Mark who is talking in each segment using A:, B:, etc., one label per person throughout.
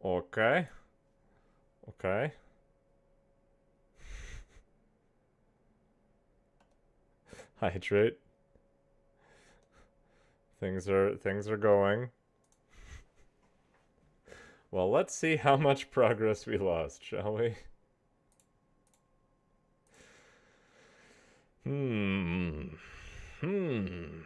A: Okay. Okay. Hydrate. Things are going. Well, let's see how much progress we lost, shall we? Hmm. Hmm.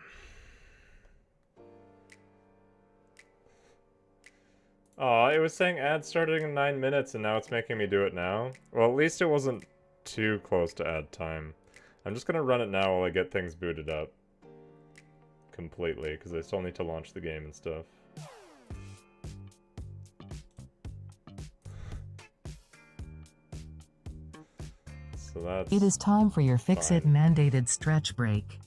A: Oh, it was saying ad starting in 9 minutes and now it's making me do it now. Well, at least it wasn't too close to ad time. I'm just gonna run it now while I get things booted up. Completely, because I still need to launch the game and stuff. So that's...
B: It is time for your Fix-It mandated stretch break.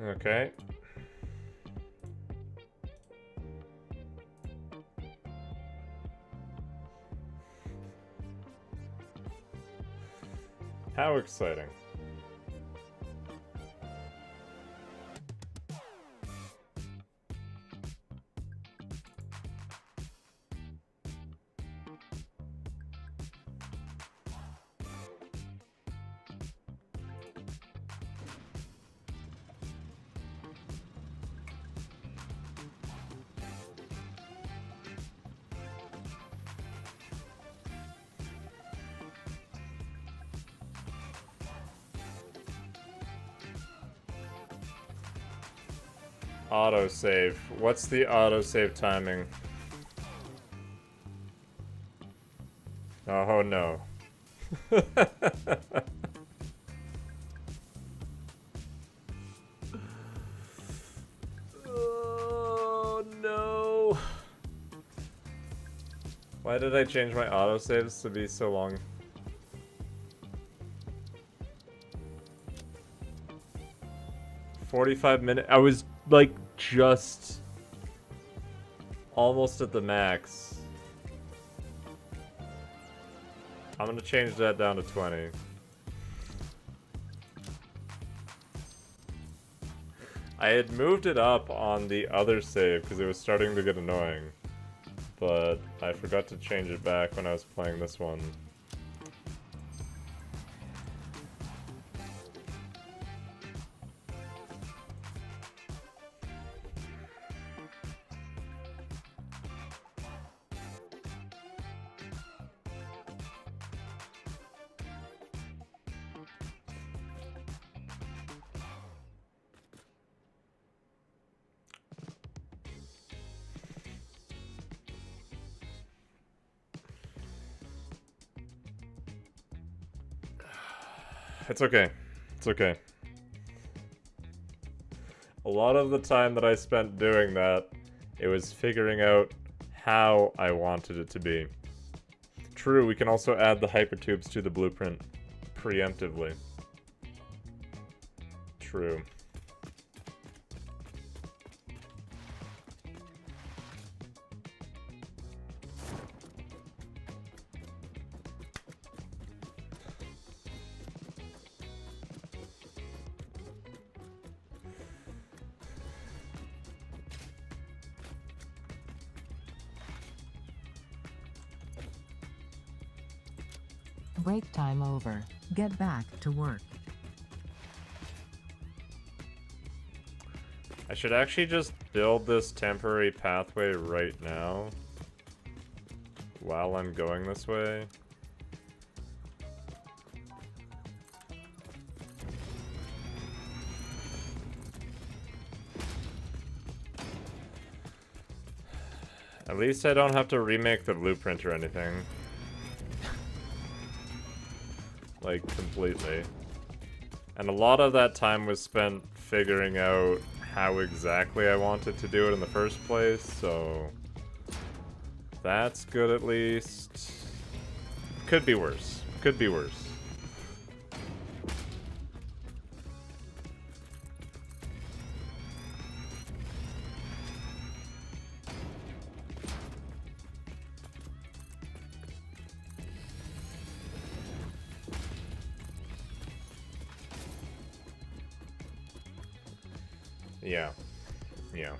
A: Okay. How exciting. Autosave. What's the autosave timing? Oh no. Oh no. Why did I change my autosaves to be so long? $45 I was like just almost at the max. I'm gonna change that down to 20. I had moved it up on the other save because it was starting to get annoying. But I forgot to change it back when I was playing this one. It's okay. It's okay. A lot of the time that I spent doing that, it was figuring out how I wanted it to be. True, we can also add the hypertubes to the blueprint preemptively. True.
B: Break time over. Get back to work.
A: I should actually just build this temporary pathway right now while I'm going this way. At least I don't have to remake the blueprint or anything. Like, completely. And a lot of that time was spent figuring out how exactly I wanted to do it in the first place, so... That's good at least. Could be worse. Could be worse. Yeah. Yeah.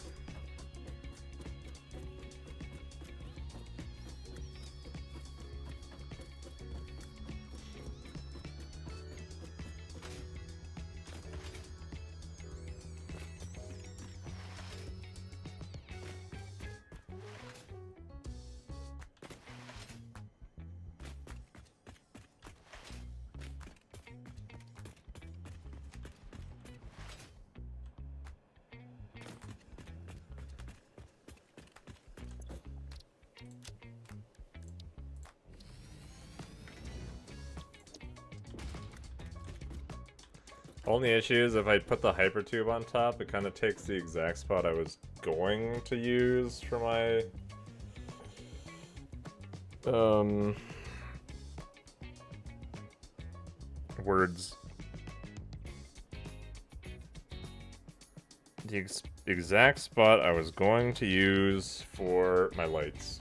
A: Only issue is if I put the hypertube on top, it kind of takes the exact spot I was going to use for my words. The exact spot I was going to use for my lights.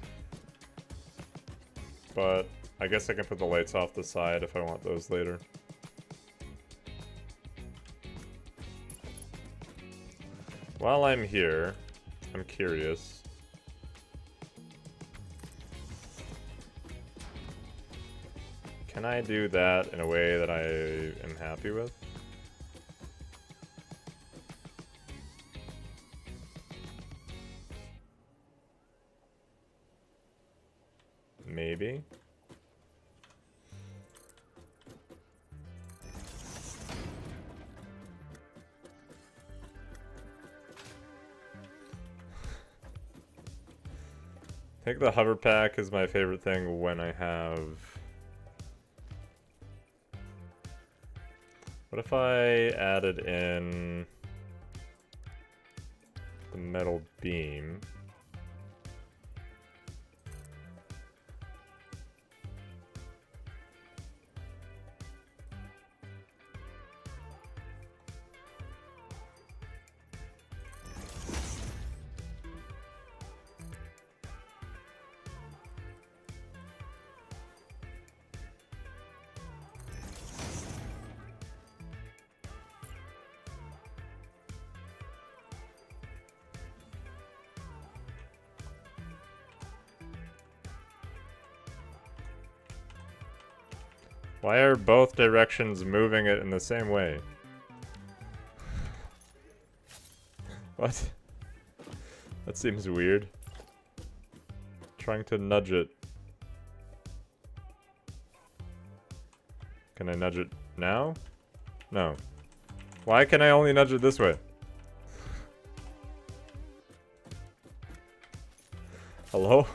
A: But I guess I can put the lights off the side if I want those later. While I'm here, I'm curious. Can I do that in a way that I am happy with? Maybe. I think the hover pack is my favorite thing when I have... What if I added in the metal beam? Why are both directions moving it in the same way? What? That seems weird. Trying to nudge it. Can I nudge it now? No. Why can I only nudge it this way? Hello?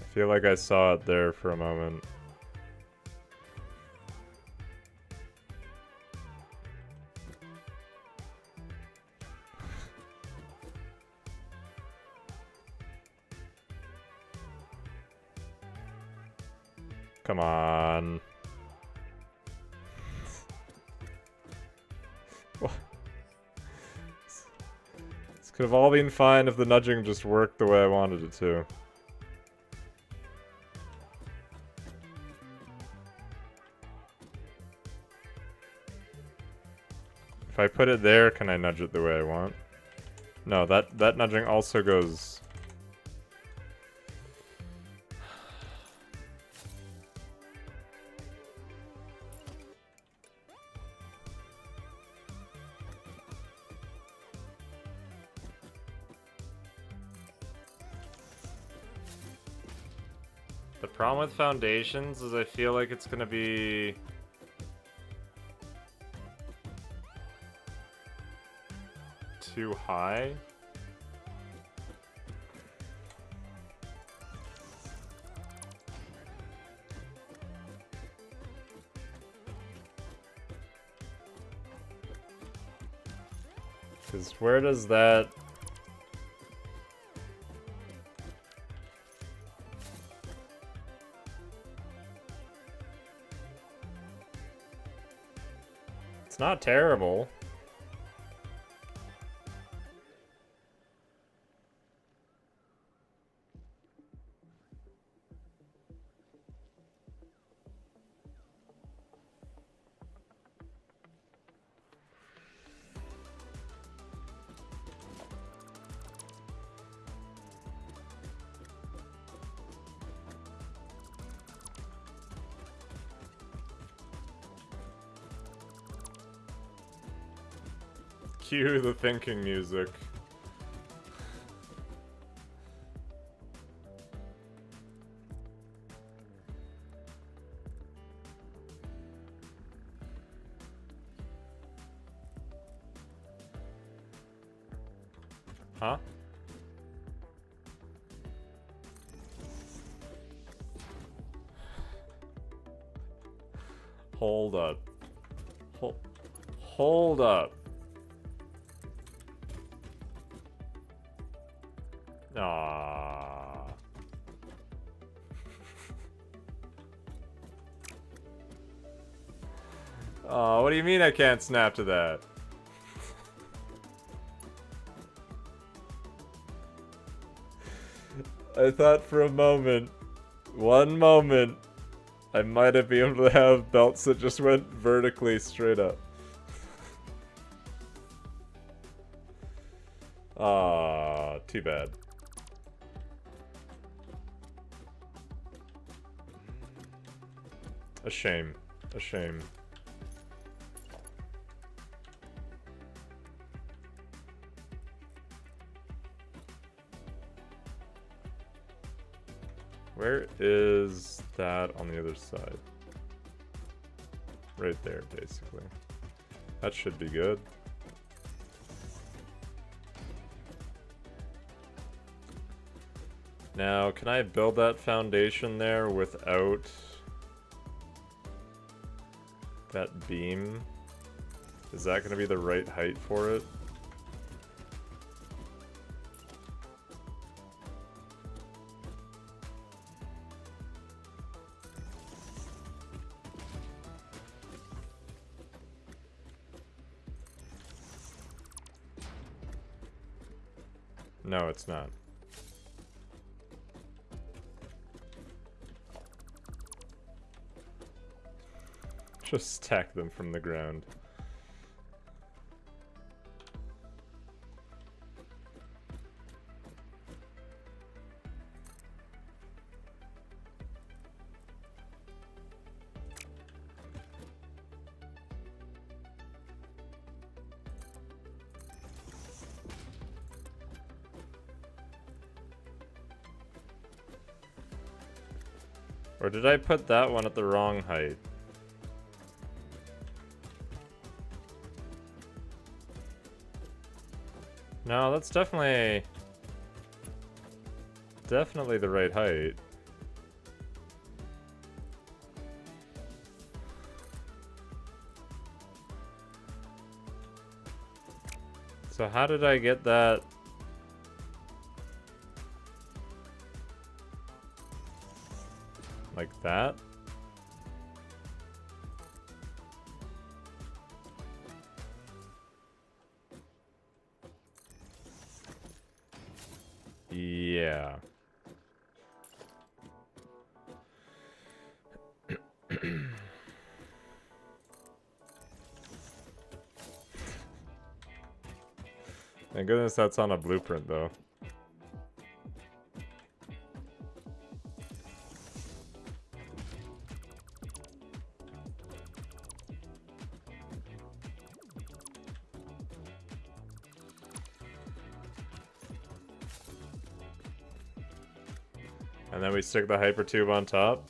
A: I feel like I saw it there for a moment. Come on. What? This could have all been fine if the nudging just worked the way I wanted it to. If I put it there, can I nudge it the way I want? No, that nudging also goes... The problem with foundations is I feel like it's gonna be... too high. Because where does that... It's not terrible. Cue the thinking music. Huh? Hold up. Hold up. Ah. Oh, what do you mean I can't snap to that? I thought for a moment, one moment, I might have been able to have belts that just went vertically straight up. Ah, too bad. A shame. A shame. Where is that on the other side? Right there, basically. That should be good. Now, can I build that foundation there without that beam? Is that going to be the right height for it? No, it's not. Just stack them from the ground. Or did I put that one at the wrong height? No, that's definitely the right height. So how did I get that? Like that? Yeah. Thank goodness that's on a blueprint, though. And then we stick the hypertube on top.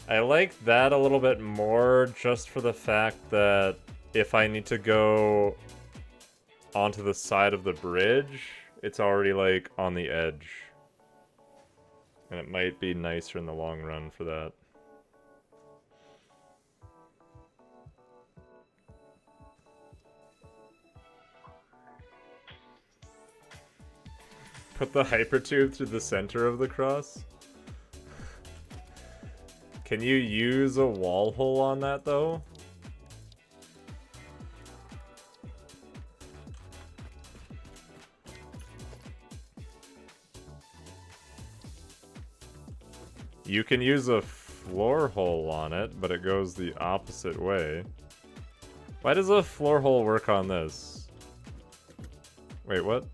A: I like that a little bit more just for the fact that if I need to go onto the side of the bridge, it's already like on the edge. And it might be nicer in the long run for that. Put the hypertube through the center of the cross. Can you use a wall hole on that, though? You can use a floor hole on it, but it goes the opposite way. Why does a floor hole work on this? Wait, what?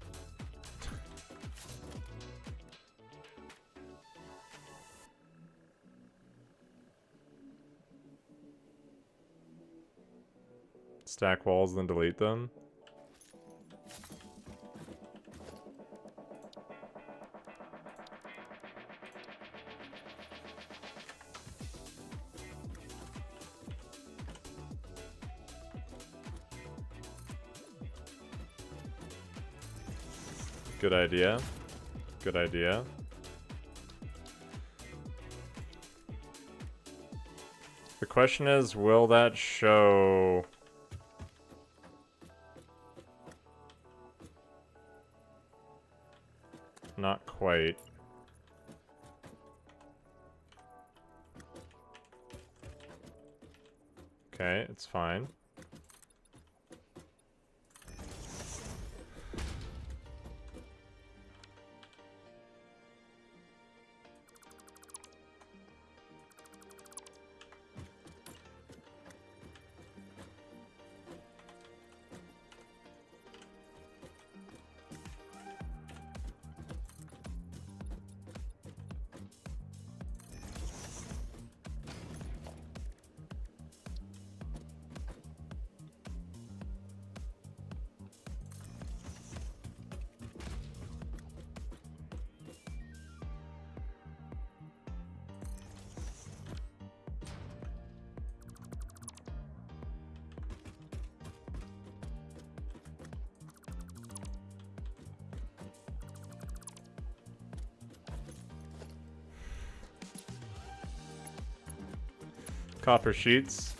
A: Stack walls, then delete them. Good idea. Good idea. The question is, will that show... Not quite. Okay, it's fine. Copper sheets.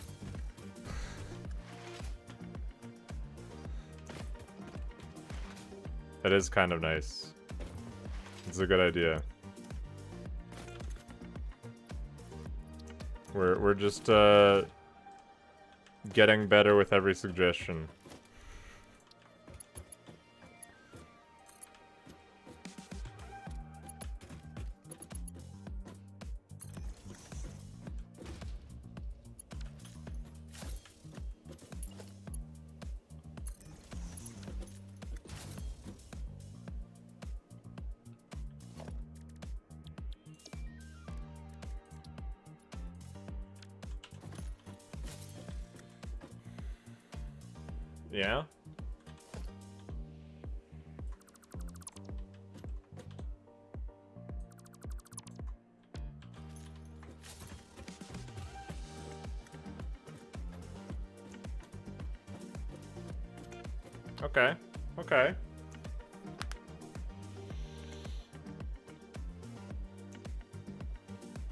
A: That is kind of nice. It's a good idea. We're just getting better with every suggestion. Yeah? Okay. Okay.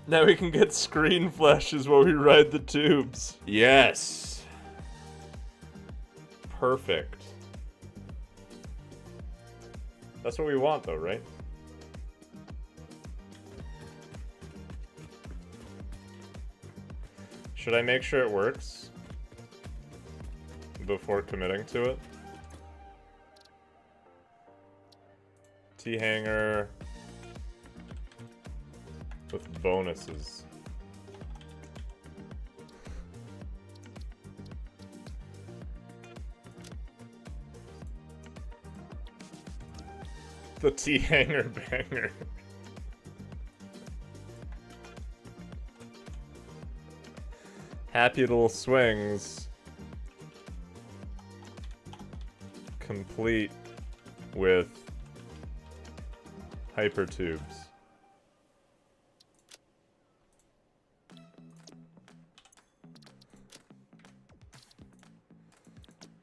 A: Now we can get screen flashes while we ride the tubes. Yes. Perfect. That's what we want though, right? Should I make sure it works before committing to it? T-hanger with bonuses. The T-hanger banger. Happy little swings. Complete with hyper tubes.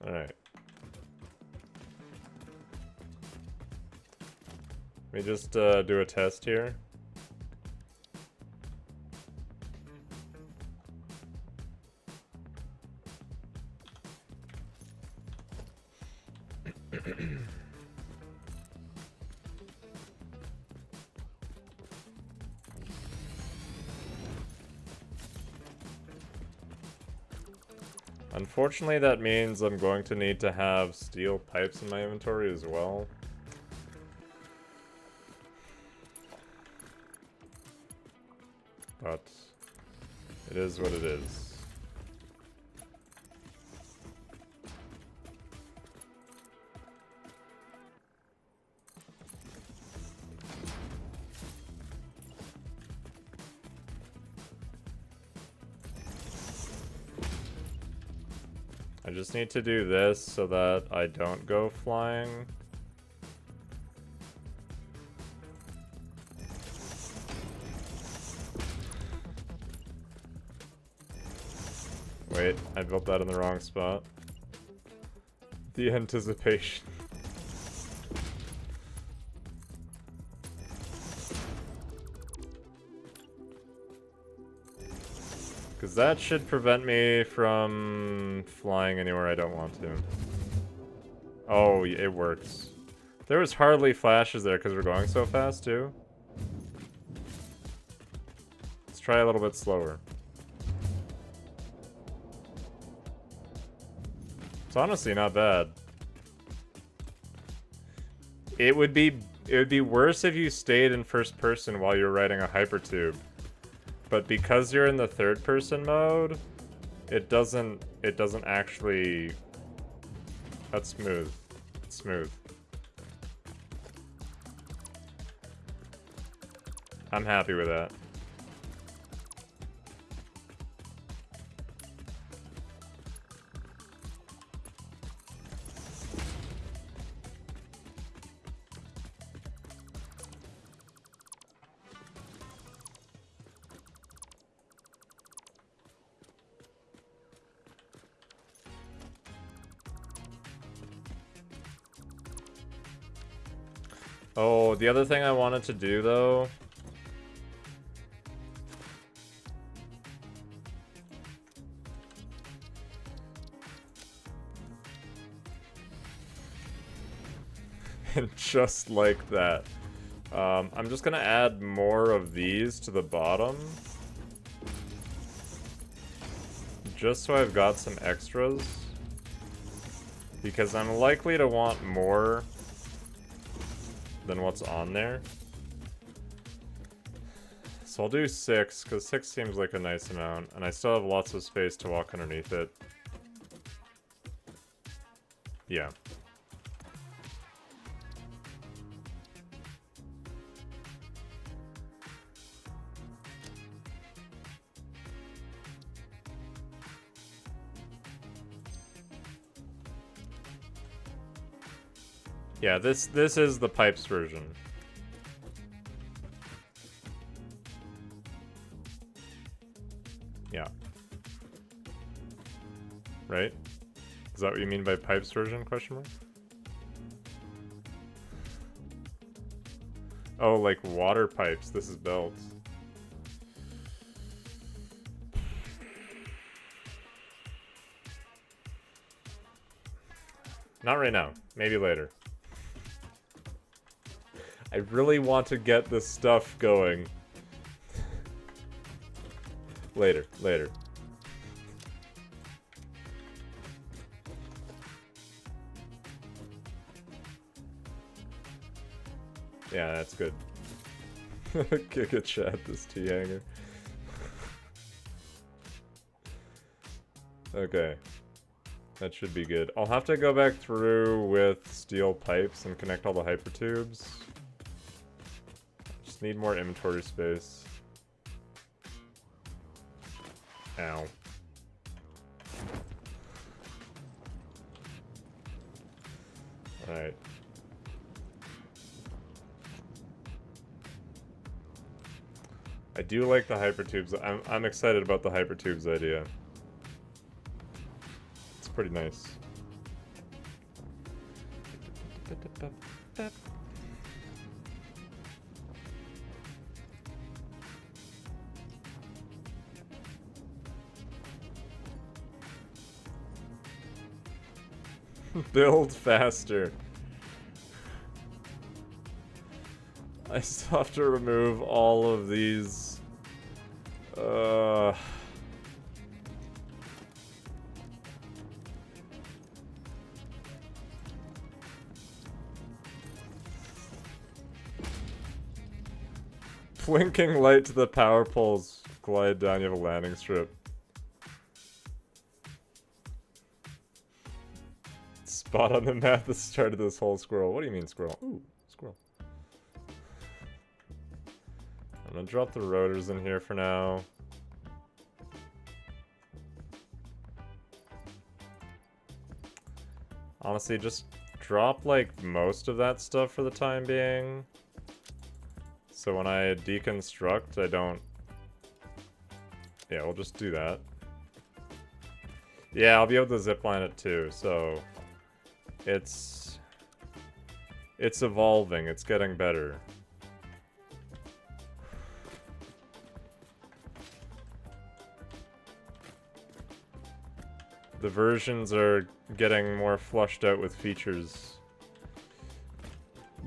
A: All right. Let me just do a test here. Unfortunately, that means I'm going to need to have steel pipes in my inventory as well. But it is what it is. I just need to do this so that I don't go flying. Wait, I built that in the wrong spot. The anticipation. Because that should prevent me from flying anywhere I don't want to. Oh, it works. There was hardly flashes there because we're going so fast, too. Let's try a little bit slower. It's honestly not bad. It would be worse if you stayed in first person while you're riding a hypertube. But because you're in the third person mode, it doesn't actually. That's smooth. It's smooth. I'm happy with that. Oh, the other thing I wanted to do, though... And just like that. I'm just gonna add more of these to the bottom. Just so I've got some extras. Because I'm likely to want more than what's on there. So I'll do 6, because 6 seems like a nice amount, and I still have lots of space to walk underneath it. Yeah. Yeah, this is the pipes version. Yeah. Right? Is that what you mean by pipes version, question mark? Oh, like water pipes. This is built. Not right now. Maybe later. I really want to get this stuff going. Later. Yeah, that's good. Kick a chat, this T-hanger. Okay. That should be good. I'll have to go back through with steel pipes and connect all the hypertubes. Just need more inventory space. Ow. Alright. I do like the hypertubes. I'm excited about the hypertubes idea. It's pretty nice. Build faster. I still have to remove all of these. Blinking light to the power poles glide down. You have a landing strip. Spot on the map that started this whole squirrel. What do you mean squirrel? Ooh, squirrel. I'm gonna drop the rotors in here for now. Honestly, just drop, like, most of that stuff for the time being. So when I deconstruct, I don't... Yeah, we'll just do that. Yeah, I'll be able to zipline it too, so... It's evolving, it's getting better. The versions are getting more flushed out with features.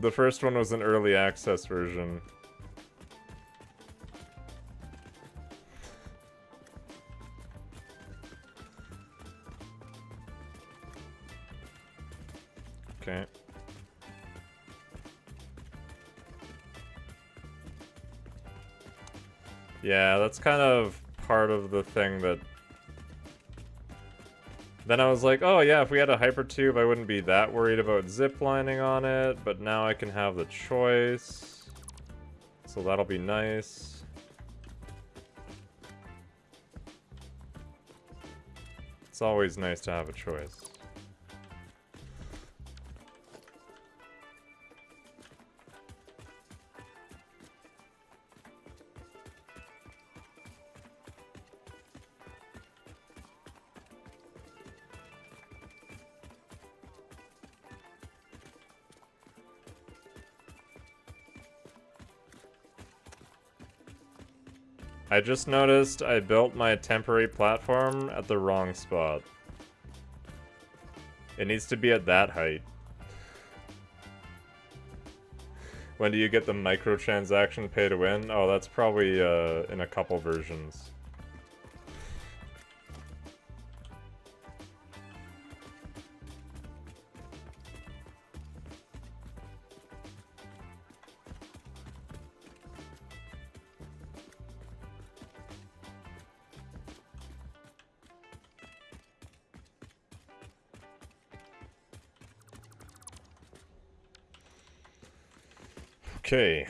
A: The first one was an early access version. Okay. Yeah, that's kind of part of the thing that... Then I was like, oh yeah, if we had a hypertube, I wouldn't be that worried about ziplining on it, but now I can have the choice. So that'll be nice. It's always nice to have a choice. I just noticed I built my temporary platform at the wrong spot. It needs to be at that height. When do you get the microtransaction pay to win? Oh, that's probably in a couple versions. Okay.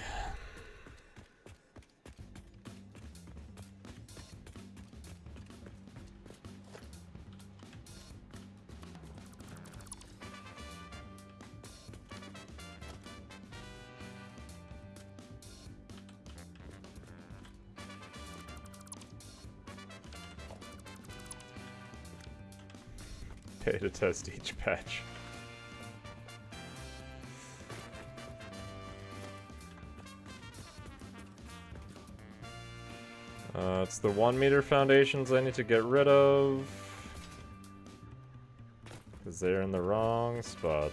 A: Pay to test each patch. It's the 1 meter foundations I need to get rid of. Because they're in the wrong spot.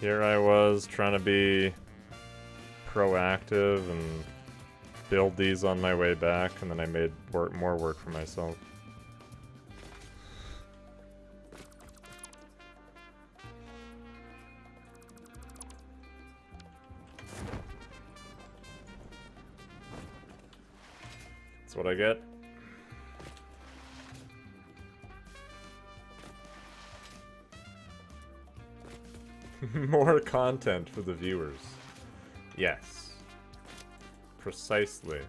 A: Here I was trying to be proactive and build these on my way back, and then I made more work for myself. That's what I get. More content for the viewers. Yes. Precisely.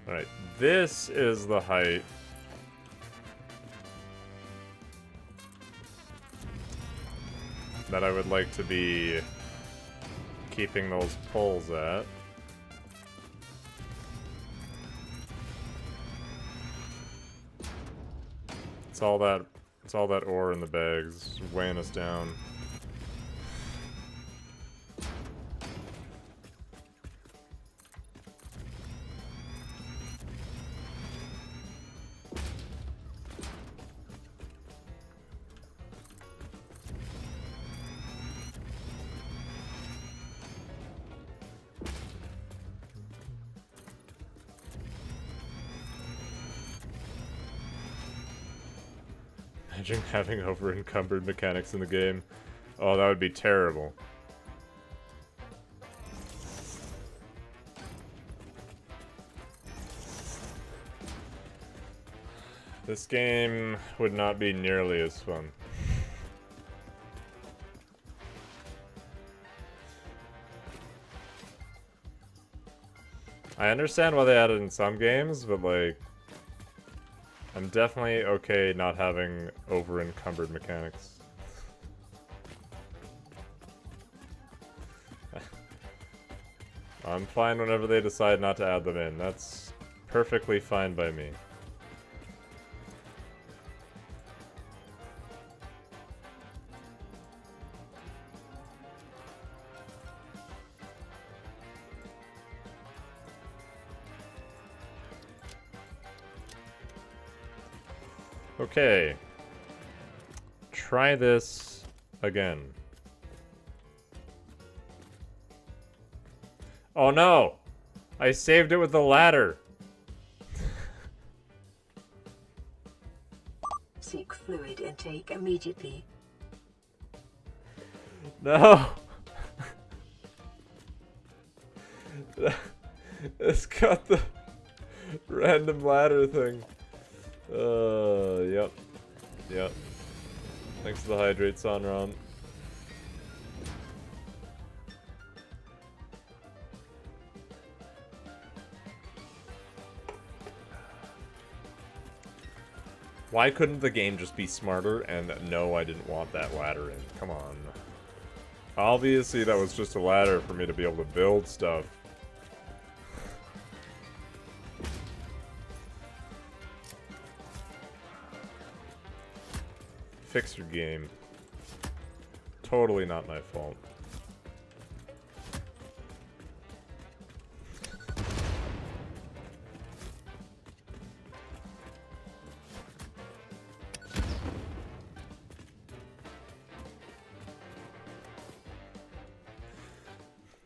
A: Alright, this is the height. That I would like to be keeping those poles at. It's all that ore in the bags weighing us down. Imagine having over-encumbered mechanics in the game. Oh, that would be terrible. This game would not be nearly as fun. I understand why they added it in some games, but like, I'm definitely okay not having over-encumbered mechanics. I'm fine whenever they decide not to add them in. That's perfectly fine by me. Okay. Try this again. Oh no! I saved it with the ladder!
C: Seek fluid intake immediately.
A: No! It's got the random ladder thing. Yep. Yep. Thanks to the hydrate, Sonron. Why couldn't the game just be smarter and no, I didn't want that ladder in? Come on. Obviously that was just a ladder for me to be able to build stuff. Fix your game. Totally not my fault.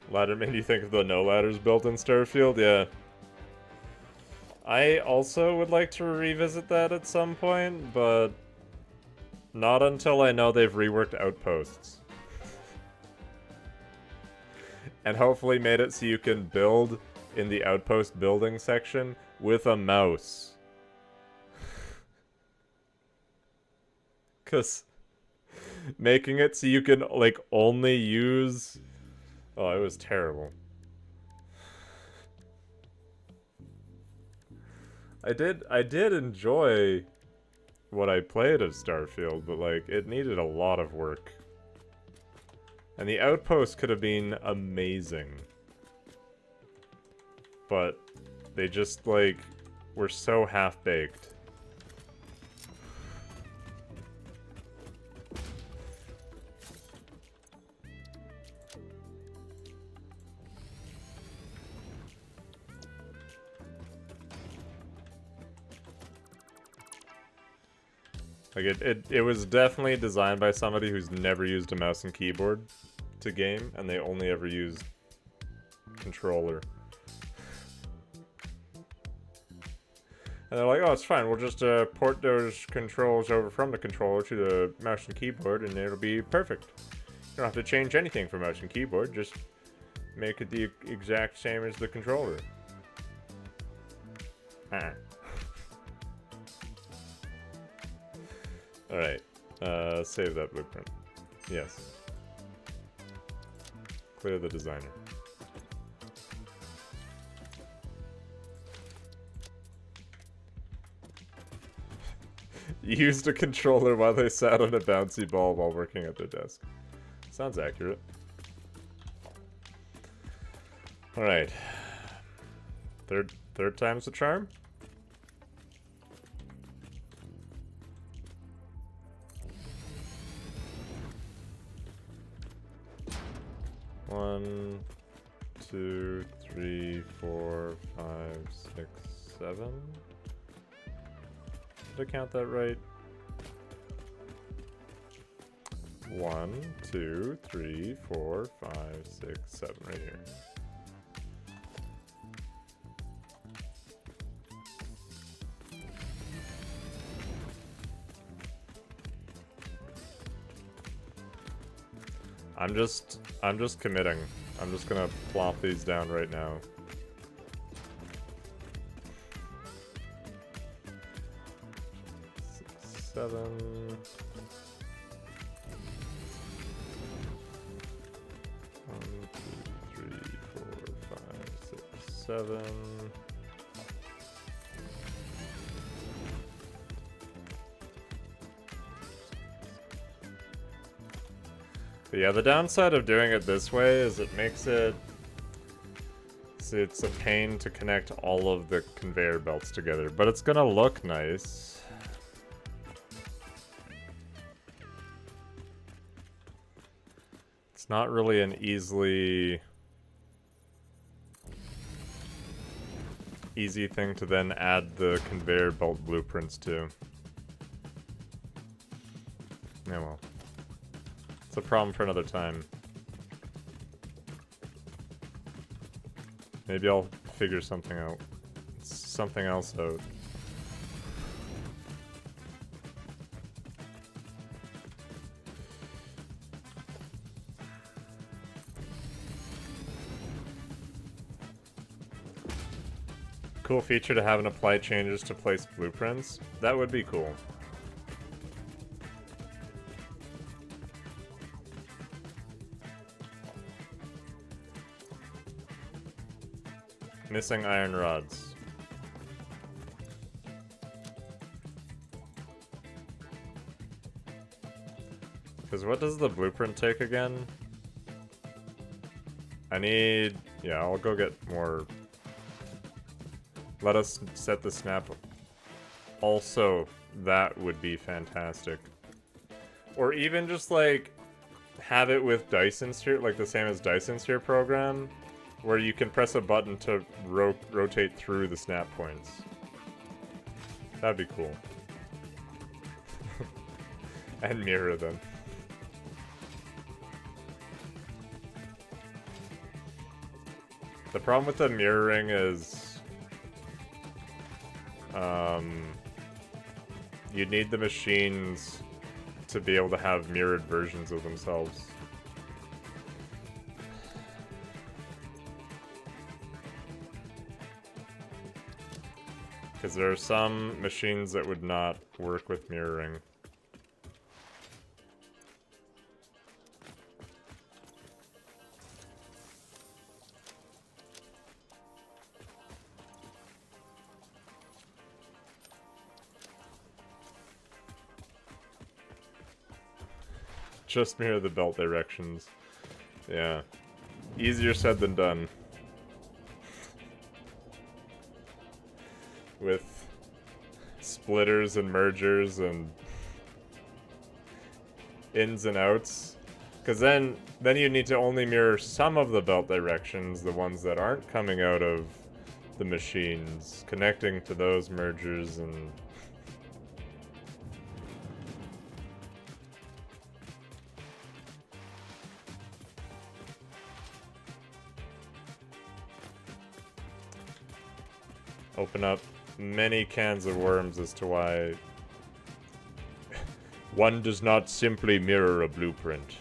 A: Ladder made you think of the no ladders built in Starfield? Yeah. I also would like to revisit that at some point, but not until I know they've reworked outposts. And hopefully made it so you can build in the outpost building section with a mouse. 'Cause making it so you can, like, only use... Oh, it was terrible. I did enjoy what I played of Starfield, but like, it needed a lot of work. And the outpost could have been amazing. But they just, like, were so half-baked. Like, it was definitely designed by somebody who's never used a mouse and keyboard to game, and they only ever used controller. And they're like, oh, it's fine, we'll just port those controls over from the controller to the mouse and keyboard, and it'll be perfect. You don't have to change anything for mouse and keyboard, just make it the exact same as the controller. Alright, save that blueprint. Yes. Clear the designer. Used a controller while they sat on a bouncy ball while working at their desk. Sounds accurate. Alright. Third time's the charm? One, 2, 3, 4, 5, 6, 7. Did I count that right? 1, 2, 3, 4, 5, 6, 7 right here. I'm just committing. I'm just gonna plop these down right now. Seven. 1, 2, 3, 4, 5, 6, 7. But yeah, the downside of doing it this way is it makes it... See, it's a pain to connect all of the conveyor belts together, but it's gonna look nice. It's not really an easy thing to then add the conveyor belt blueprints to. Yeah, well. It's a problem for another time. Maybe I'll figure something out. Something else out. Cool feature to have an apply changes to place blueprints. That would be cool. Missing iron rods. Because what does the blueprint take again? I need... Yeah, I'll go get more... Let us set the snap. Also, that would be fantastic. Or even just like have it with Dyson Sphere, like the same as Dyson Sphere program, where you can press a button to rotate through the snap points. That'd be cool. And mirror them. The problem with the mirroring is you'd need the machines to be able to have mirrored versions of themselves. Because there are some machines that would not work with mirroring. Just mirror the belt directions. Yeah. Easier said than done. With splitters and mergers and ins and outs. Because then you need to only mirror some of the belt directions, the ones that aren't coming out of the machines, connecting to those mergers and... Open up many cans of worms as to why one does not simply mirror a blueprint.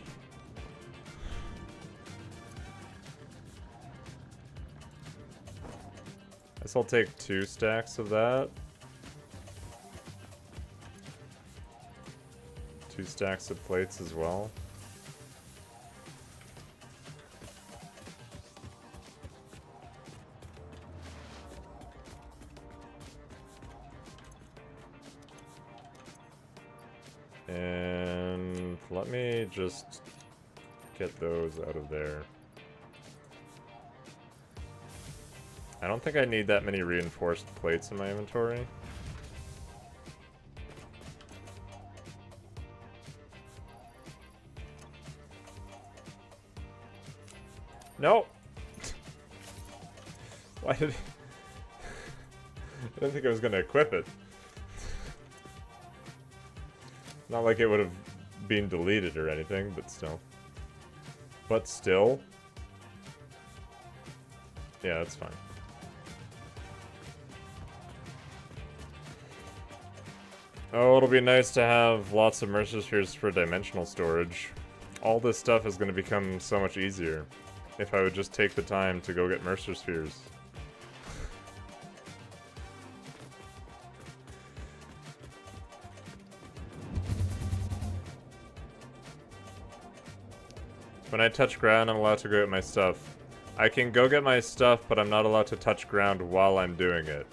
A: Guess I'll take 2 stacks of that. 2 stacks of plates as well. And let me just get those out of there. I don't think I need that many reinforced plates in my inventory. No! Why did... I didn't think I was gonna equip it. Not like it would have been deleted or anything, but still. But still? Yeah, that's fine. Oh, it'll be nice to have lots of Mercer Spheres for dimensional storage. all this stuff is going to become so much easier if I would just take the time to go get Mercer Spheres. When I touch ground, I'm allowed to go get my stuff. I can go get my stuff, but I'm not allowed to touch ground while I'm doing it.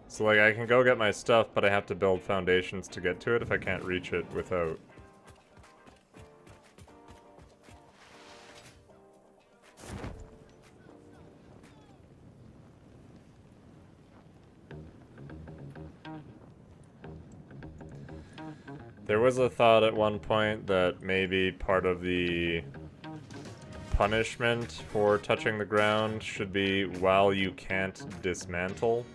A: So, like, I can go get my stuff, but I have to build foundations to get to it if I can't reach it without. There was a thought at one point that maybe part of the punishment for touching the ground should be while you can't dismantle.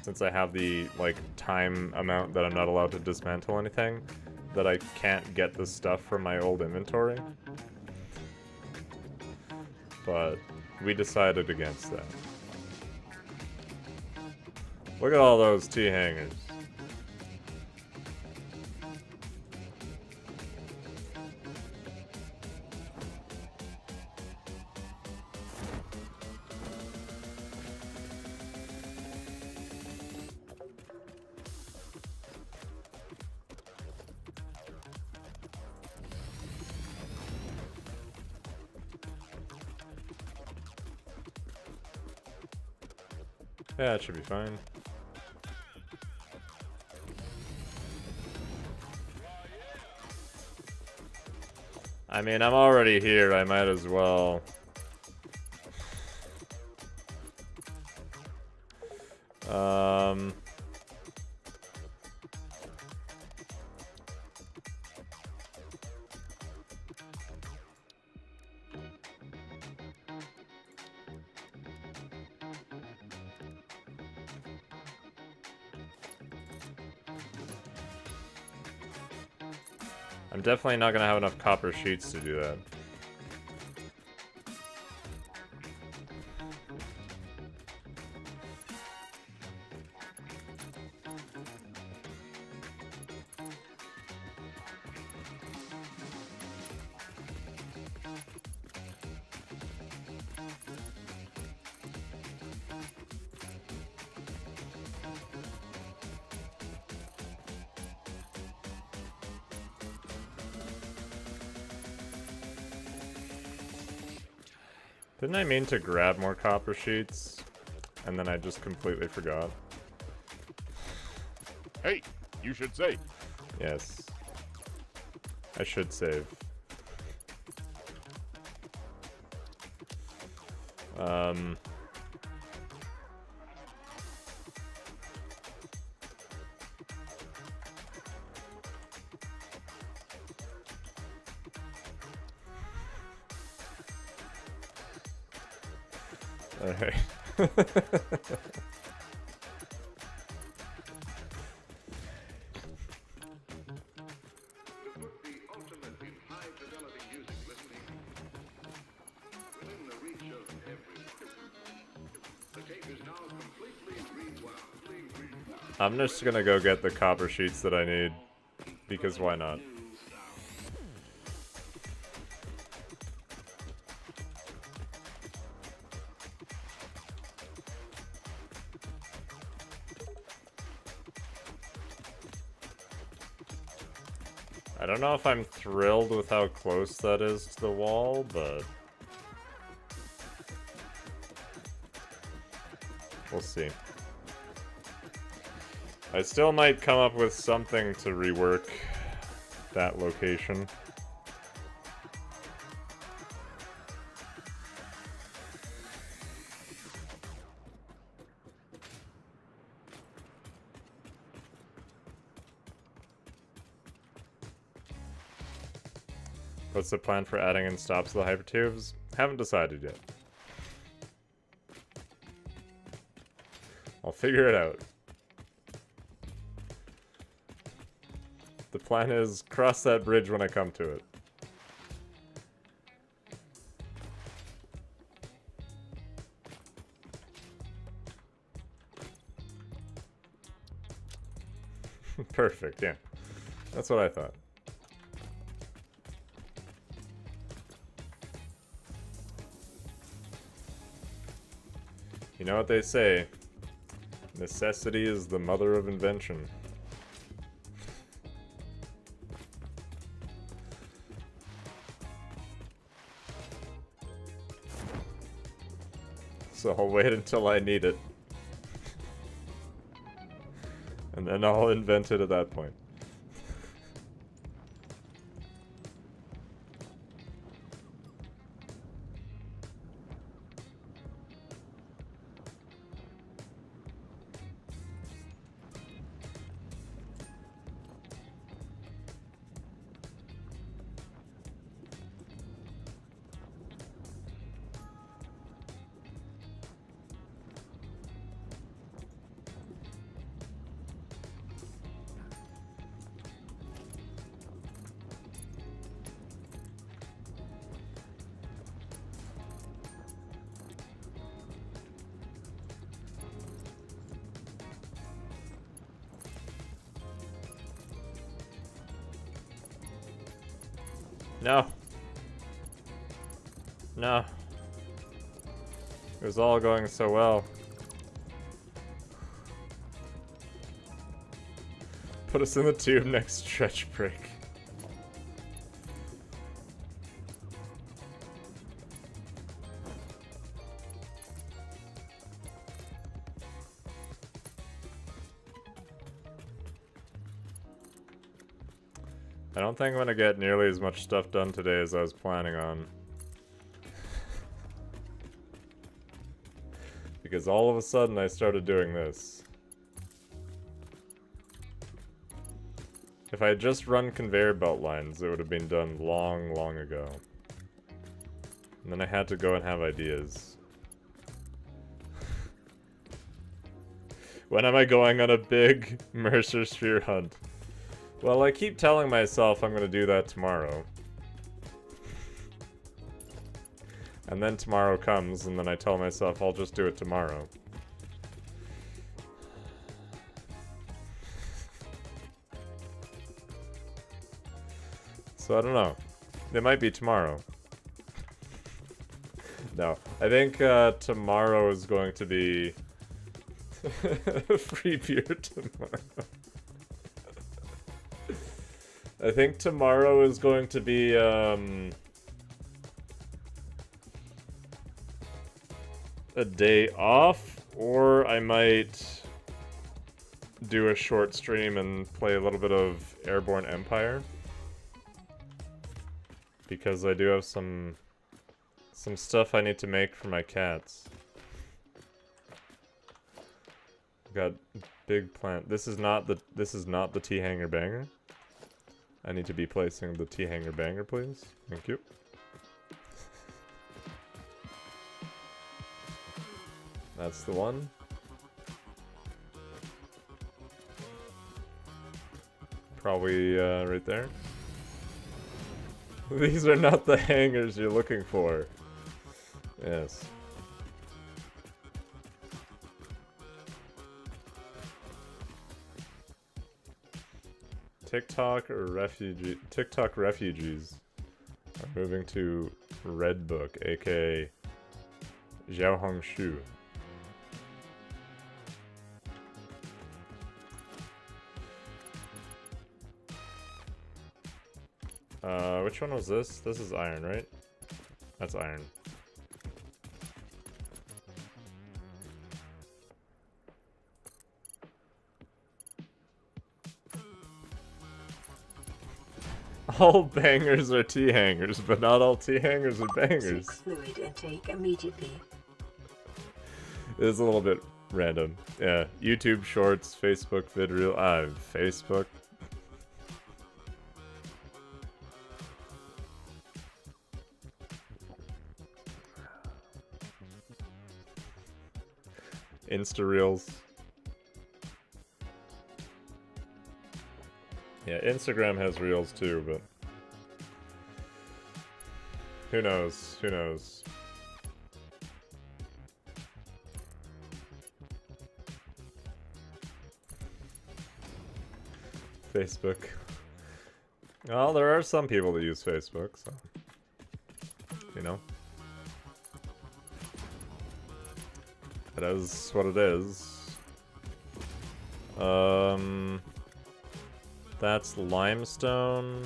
A: Since I have the, like, time amount that I'm not allowed to dismantle anything, that I can't get the stuff from my old inventory. But we decided against that. Look at all those T-hangers. Yeah, it should be fine. I mean, I'm already here, I might as well. I'm definitely not gonna have enough copper sheets to do that. Didn't I mean to grab more copper sheets? And then I just completely forgot.
D: Hey, you should save.
A: Yes. I should save. Alright. I'm just gonna go get the copper sheets that I need, because why not? I don't know if I'm thrilled with how close that is to the wall, but we'll see. I still might come up with something to rework that location. What's the plan for adding in stops to the hypertubes? Haven't decided yet. I'll figure it out. The plan is cross that bridge when I come to it. Perfect, yeah. That's what I thought. You know what they say? Necessity is the mother of invention. So I'll wait until I need it. And then I'll invent it at that point. No. No. It was all going so well. Put us in the tube next stretch break. I don't think I'm gonna get nearly as much stuff done today as I was planning on. Because all of a sudden I started doing this. If I had just run conveyor belt lines, it would have been done long, long ago. And then I had to go and have ideas. When am I going on a big Mercer Sphere hunt? Well, I keep telling myself I'm gonna do that tomorrow. And then tomorrow comes, and then I tell myself I'll just do it tomorrow. So I don't know. It might be tomorrow. No, I think tomorrow is going to be free beer tomorrow. I think tomorrow is going to be, a day off, or I might do a short stream and play a little bit of Airborne Empire. Because I do have some stuff I need to make for my cats. Got big plant. This is not the tea hanger banger. I need to be placing the tea hanger banger, please. Thank you. That's the one. Probably right there. These are not the hangers you're looking for. Yes. TikTok refugees are moving to Red Book, aka Jiaohongshu. Which one was this? This is iron, right? That's iron. All bangers are tea hangers, but not all tea hangers are bangers.
C: Toxic fluid intake immediately.
A: It is a little bit random. Yeah, YouTube Shorts, Facebook VidReel, Facebook. Insta Reels. Yeah, Instagram has Reels too, but who knows? Who knows? Facebook. Well, there are some people that use Facebook, so you know. It is what it is. That's limestone.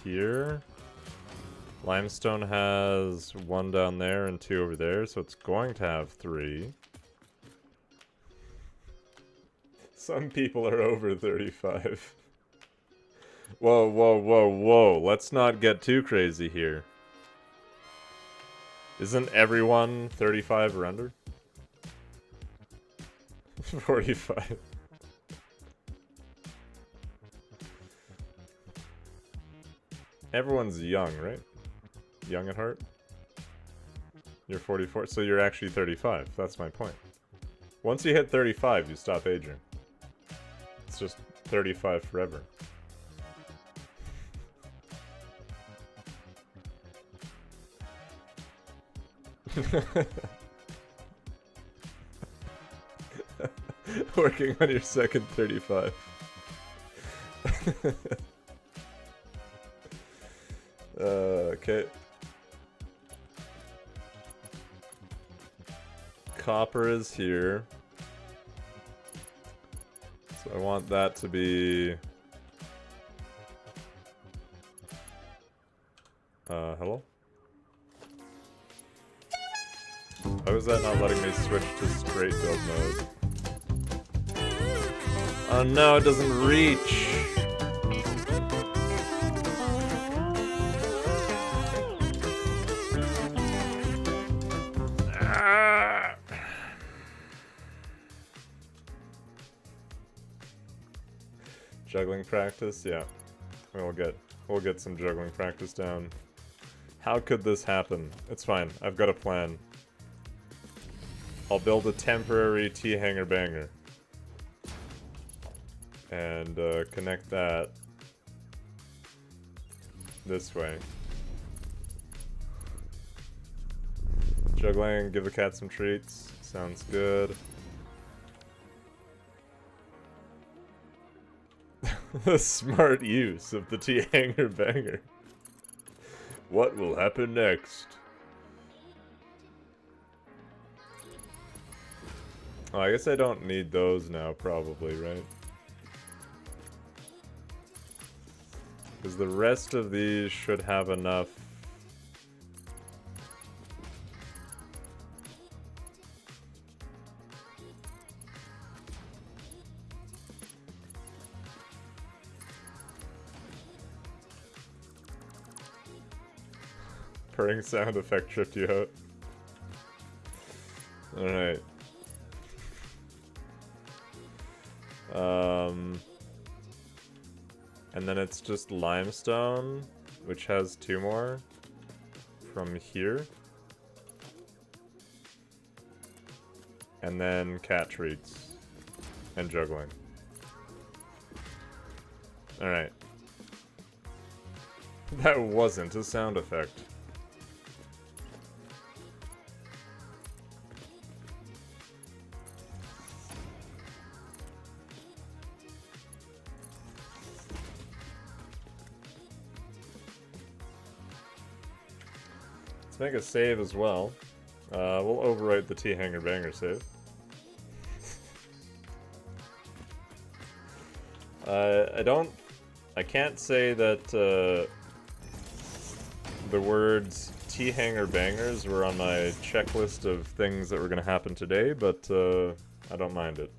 A: Here. Limestone has 1 down there and 2 over there, so it's going to have 3. Some people are over 35. Whoa, whoa, whoa, whoa. Let's not get too crazy here. Isn't everyone 35 or under? 45. Everyone's young, right? Young at heart? You're 44, so you're actually 35. That's my point. Once you hit 35, you stop aging. It's just 35 forever. Working on your second 35. Okay. Copper is here. So I want that to be... hello? Why was that not letting me switch to straight build mode? Oh no, it doesn't reach! Juggling practice, yeah. We'll get some juggling practice down. How could this happen? It's fine. I've got a plan. I'll build a temporary T-hanger banger. And connect that this way. Juggling, give the cat some treats. Sounds good. The smart use of the T-hanger banger. What will happen next? Oh, I guess I don't need those now, probably, right? Because the rest of these should have enough. Purring sound effect tripped you out. Alright. And then it's just limestone, which has 2 more from here. And then cat treats and juggling. Alright. That wasn't a sound effect. Let's make a save as well. We'll overwrite the T-hanger banger save. I can't say that the words T-hanger bangers were on my checklist of things that were going to happen today, but I don't mind it.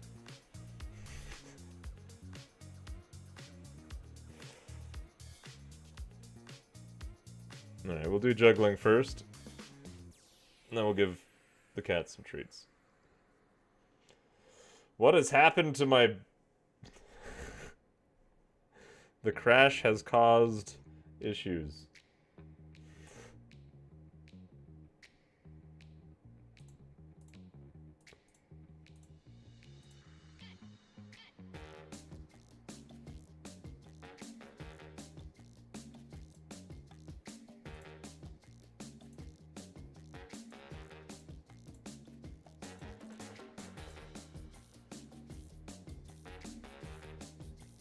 A: Alright, we'll do juggling first. And then we'll give the cat some treats. What has happened to my... The crash has caused issues.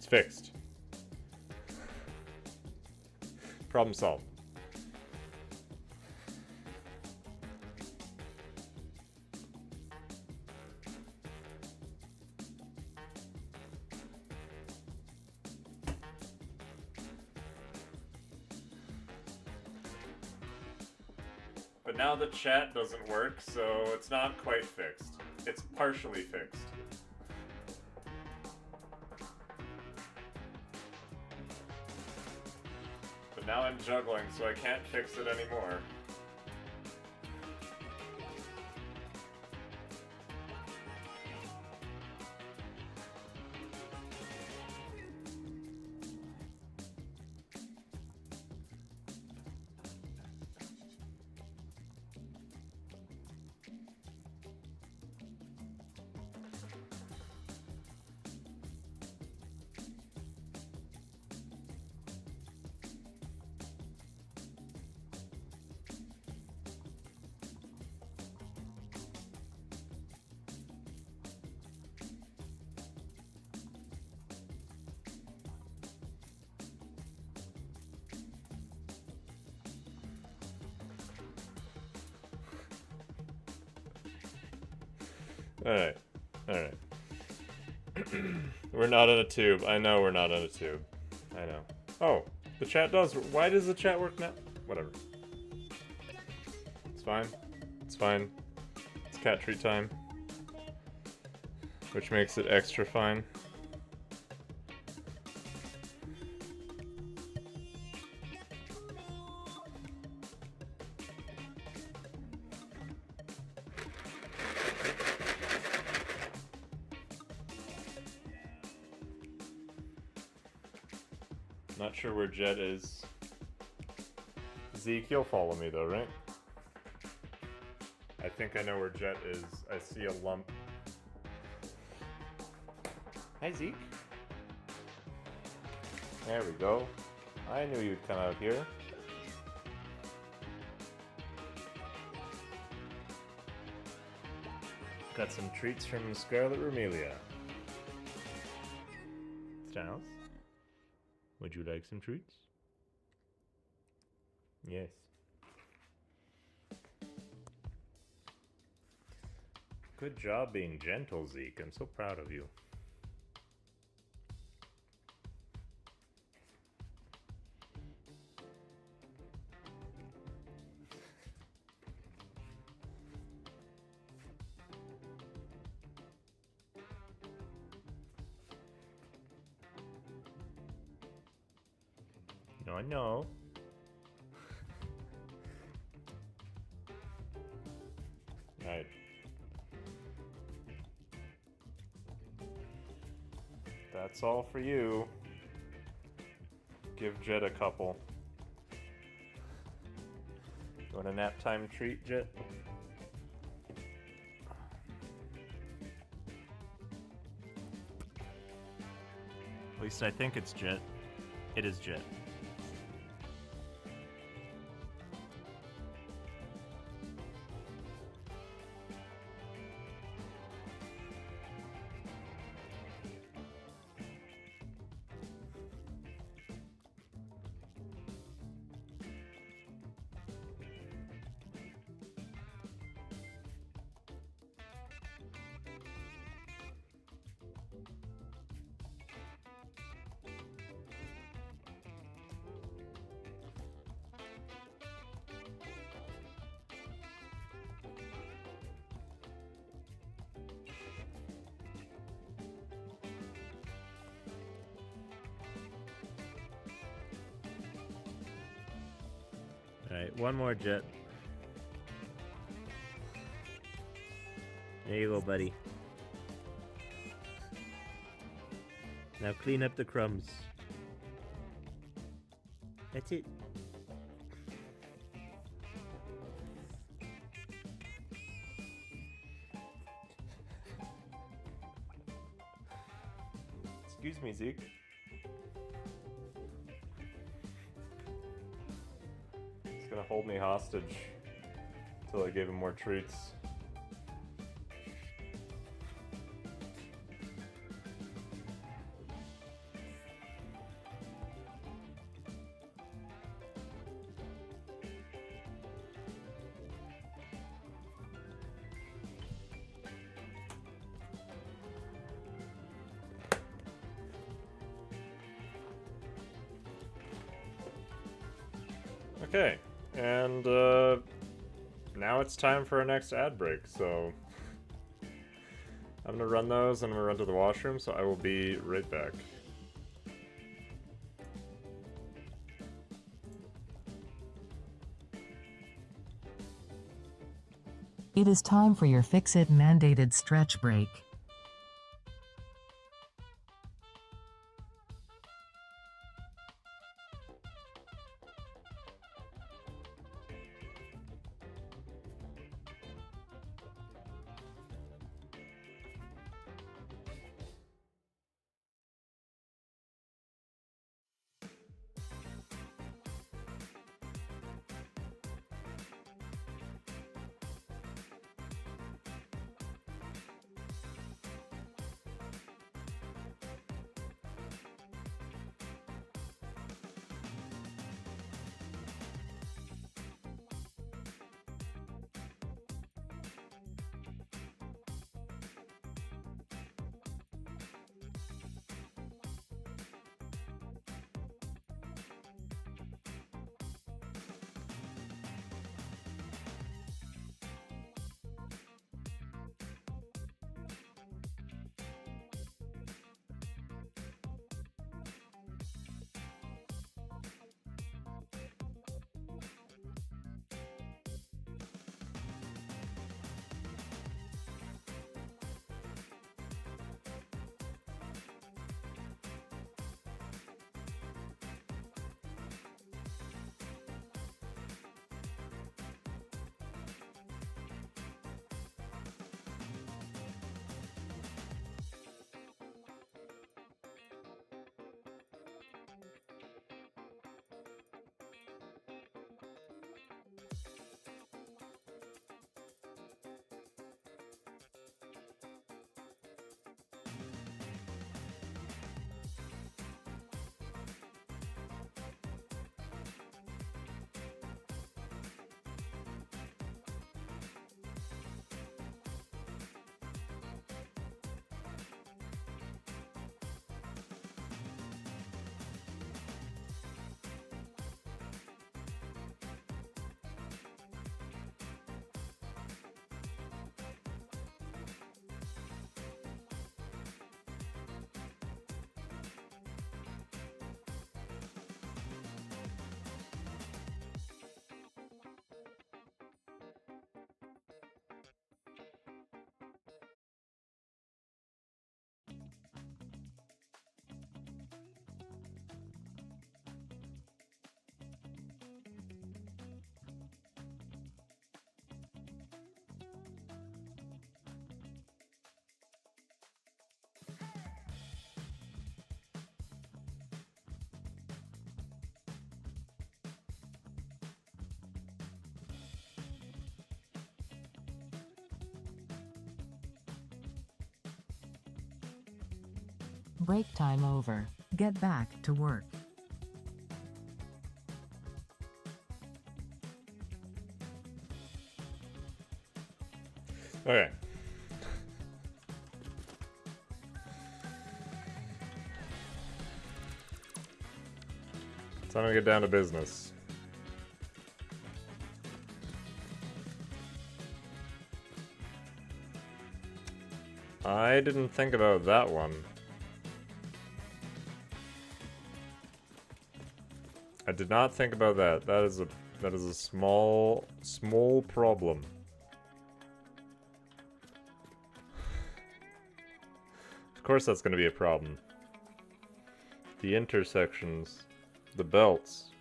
A: fixed. Problem solved. But now the chat doesn't work, so it's not quite fixed. It's partially fixed. But now I'm juggling, so I can't fix it anymore. Alright. Alright. We're not in a tube. I know we're not in a tube. I know. Oh, the chat does. Why does the chat work now? Whatever. It's fine. It's fine. It's cat treat time. Which makes it extra fine. Not sure where Jet is. Zeke, you'll follow me though, right? I think I know where Jet is. I see a lump. Hi, Zeke. There we go. I knew you'd come out here. Got some treats from Scarlet Romelia. Styles? Would you like some treats? Yes. Good job being gentle, Zeke. I'm so proud of you. No, no. Alright. That's all for you. Give Jet a couple. You want a nap time treat, Jet? At least I think it's Jet. It is Jet. Alright, one more, Jet. There you go, buddy. Now clean up the crumbs. That's it. Excuse me, Zeke. He's gonna hold me hostage until I gave him more treats. Okay, and now it's time for our next ad break, so I'm gonna run those and I'm gonna run to the washroom, so I will be right back.
B: It is time for your Fix-It mandated stretch break. Break time over. Get back to work.
A: Okay. Time to get down to business. I didn't think about that one. I did not think about that. That is a small problem. Of course that's going to be a problem. The intersections, the belts.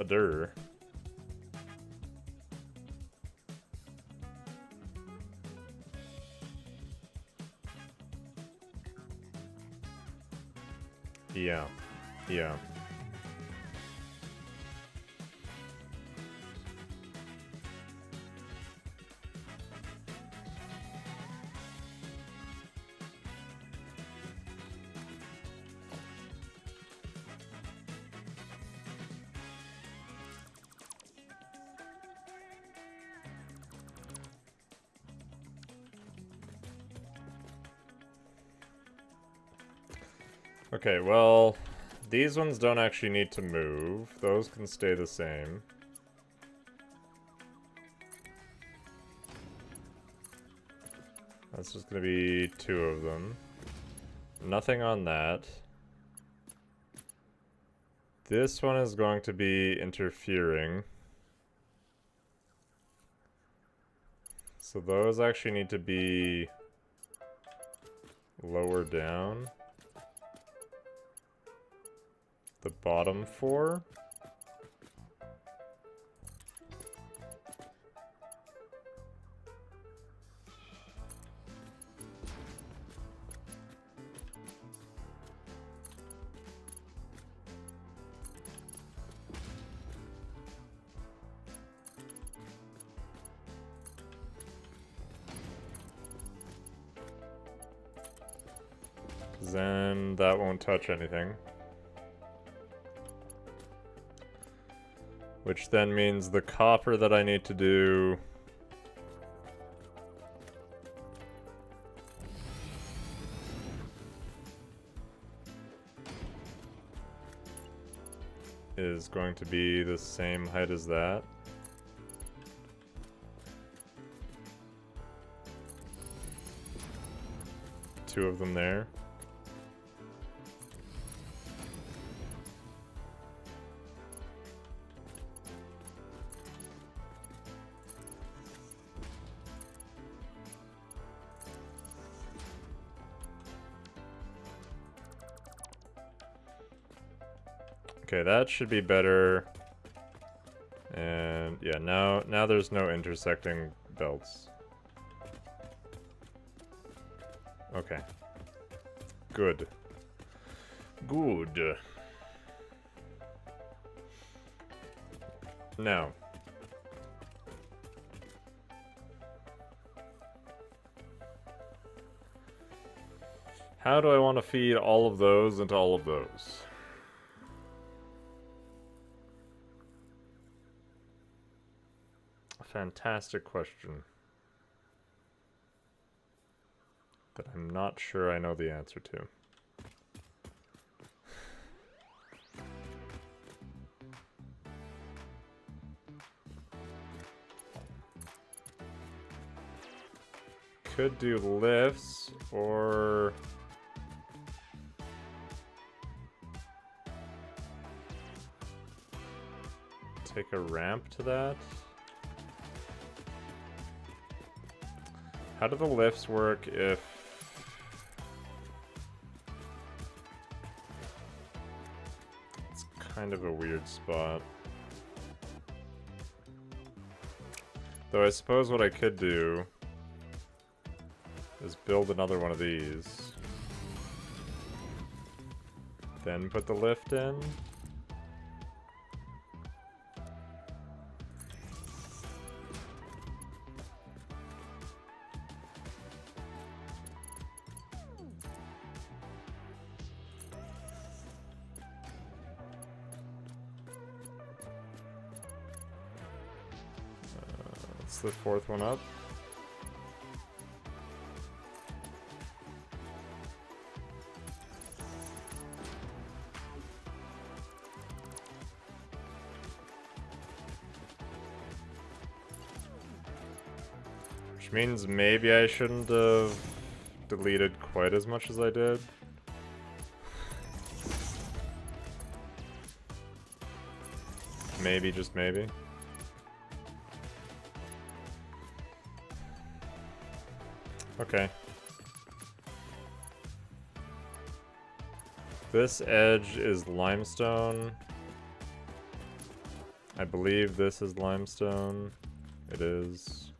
A: A dur. Yeah. Yeah. Okay, well, these ones don't actually need to move. Those can stay the same. That's just gonna be 2 of them. Nothing on that. This one is going to be interfering. So those actually need to be lower down. The bottom 4. Then that won't touch anything. Which then means the copper that I need to do is going to be the same height as that. Two of them there. Okay, that should be better. And yeah, now there's no intersecting belts. Okay. Good. Good. Now. How do I want to feed all of those into all of those? Fantastic question that I'm not sure I know the answer to. Could do lifts or take a ramp to that. How do the lifts work if... It's kind of a weird spot. Though I suppose what I could do is build another one of these. Then put the lift in. The fourth one up. Which means maybe I shouldn't have deleted quite as much as I did. Maybe, just maybe. Okay. This edge is limestone. I believe this is limestone. It is.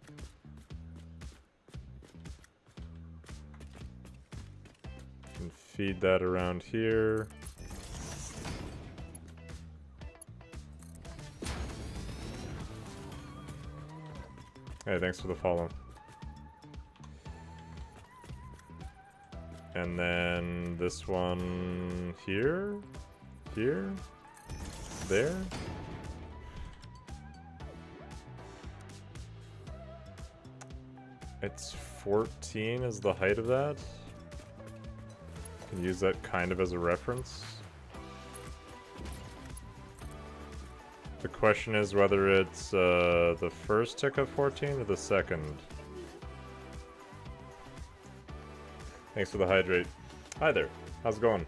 A: And feed that around here. Hey, thanks for the follow. And then this one here, there. It's 14 is the height of that. and use that kind of as a reference. The question is whether it's the first tick of 14 or the second. Thanks for the hydrate. Hi there. How's it going?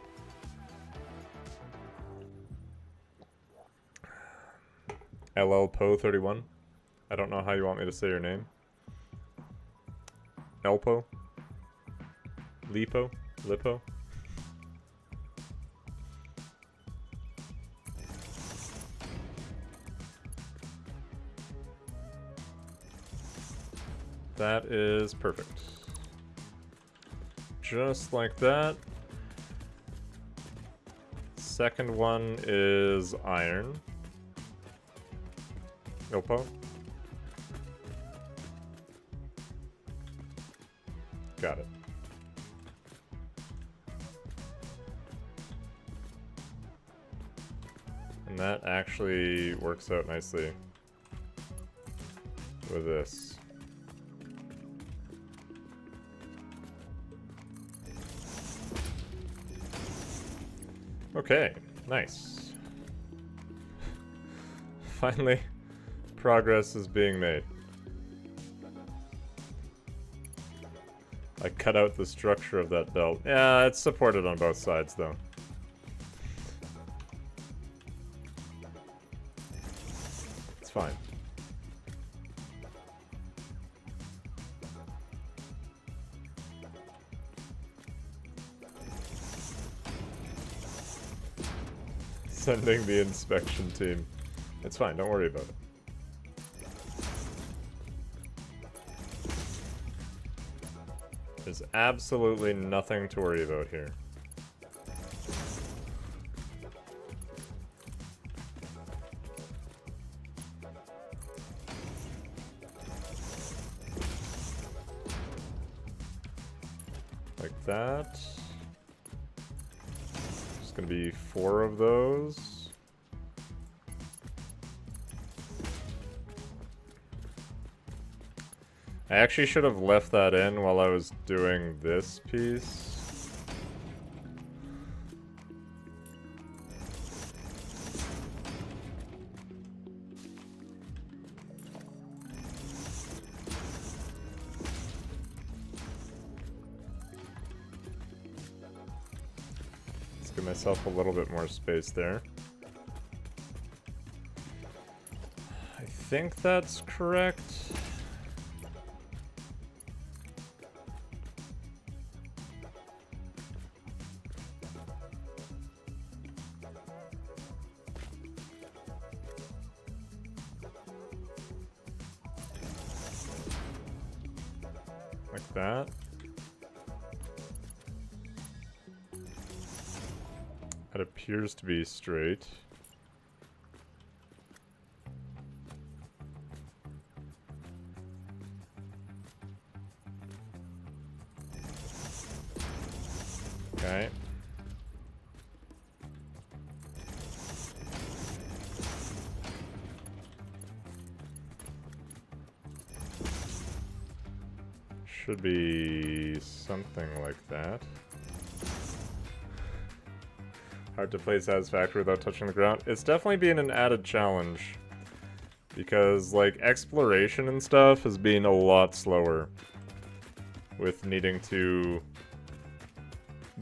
A: LL Poe 31. I don't know how you want me to say your name. Elpo? Lipo? Lipo? That is perfect. Just like that. Second one is iron. Ilpo. Got it. And that actually works out nicely with this. Okay, nice. Finally, progress is being made. I cut out the structure of that belt. Yeah, it's supported on both sides, though. It's fine. Sending the inspection team. It's fine, don't worry about it. There's absolutely nothing to worry about here. Like that. There's gonna be 4 of those. I actually should have left that in while I was doing this piece. Let's give myself a little bit more space there. I think that's correct. Like that. That appears to be straight. Okay. Should be something like that. Hard to play Satisfactory without touching the ground. It's definitely been an added challenge. Because, like, exploration and stuff has been a lot slower. With needing to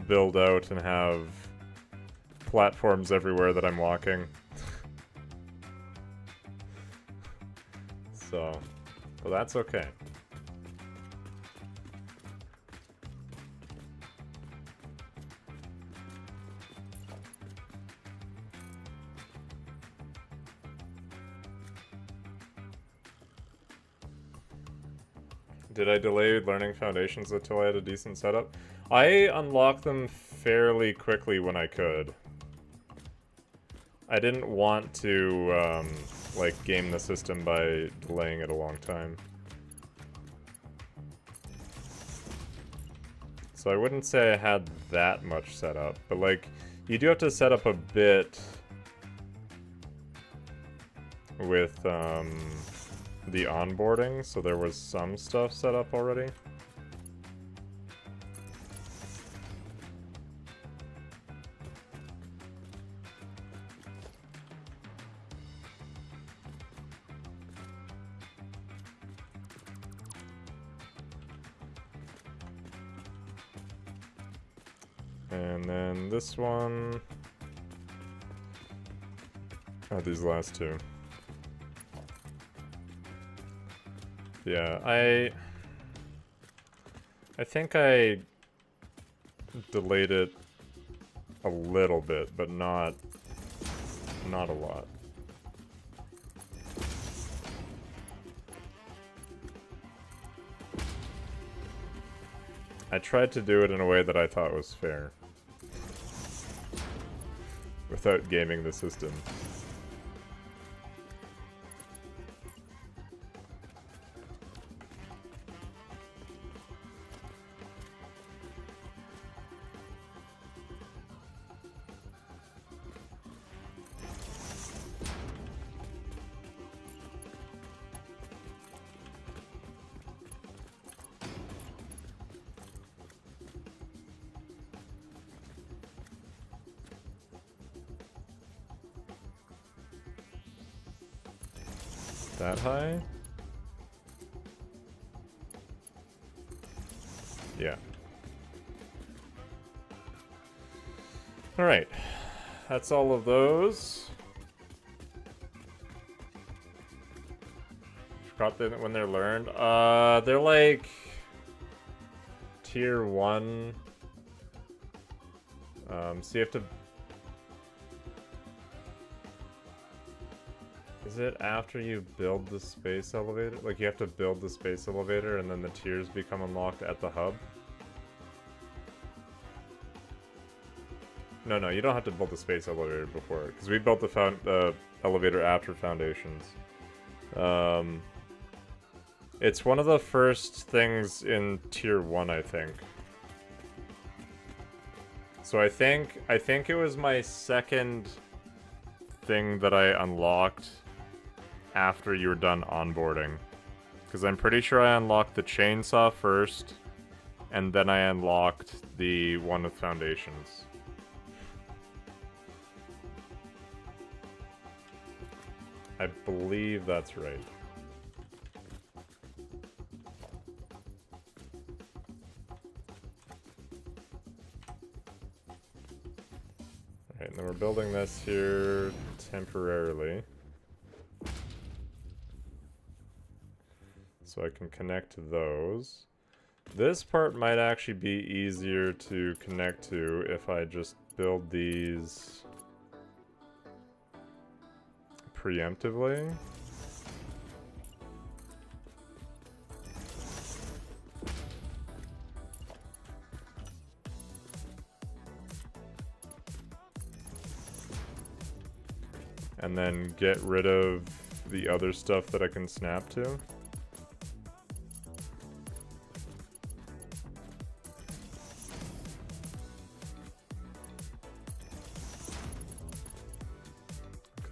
A: build out and have platforms everywhere that I'm walking. So, well, that's okay. Did I delay learning foundations until I had a decent setup? I unlocked them fairly quickly when I could. I didn't want to, like, game the system by delaying it a long time. So I wouldn't say I had that much set up, but, like, you do have to set up a bit with, the onboarding, so there was some stuff set up already. And then this one. Oh, these last two. Yeah, I think I delayed it a little bit, but not a lot. I tried to do it in a way that I thought was fair. Without gaming the system. That high? Yeah. Alright. That's all of those. Forgot when they're learned. They're like tier 1. So you have to... Is it after you build the space elevator? Like, you have to build the space elevator and then the tiers become unlocked at the hub? No, you don't have to build the space elevator before. Because we built the elevator after Foundations. It's one of the first things in tier 1, I think. So I think it was my second thing that I unlocked after you were done onboarding. Because I'm pretty sure I unlocked the chainsaw first, and then I unlocked the one with Foundations. I believe that's right. Alright, and then we're building this here temporarily. So I can connect to those. This part might actually be easier to connect to if I just build these preemptively. And then get rid of the other stuff that I can snap to.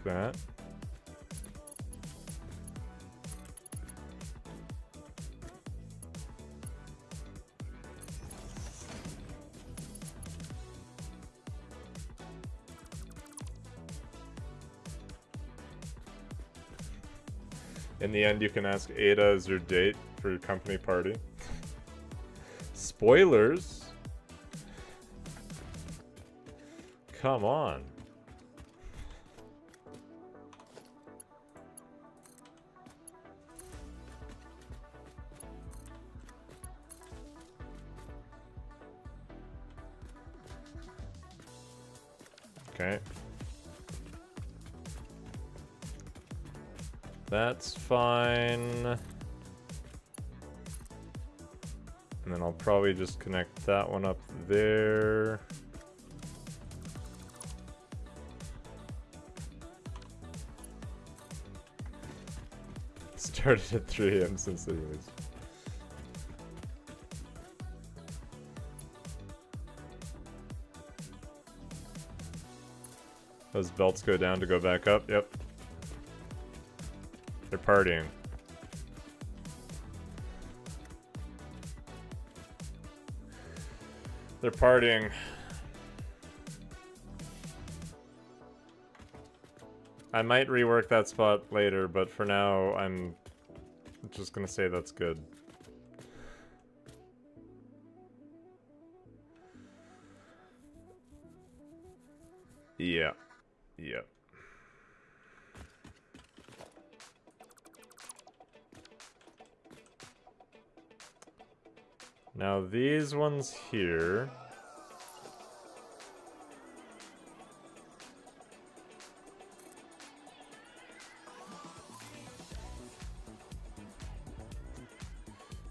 A: That. In the end, you can ask Ada as your date for your company party. Spoilers? Come on. Okay. That's fine. And then I'll probably just connect that one up there. Started at 3 AM since the release. Those belts go down to go back up? Yep. They're partying. They're partying. I might rework that spot later, but for now, I'm just gonna say that's good. Yeah. Yeah. Now these ones here.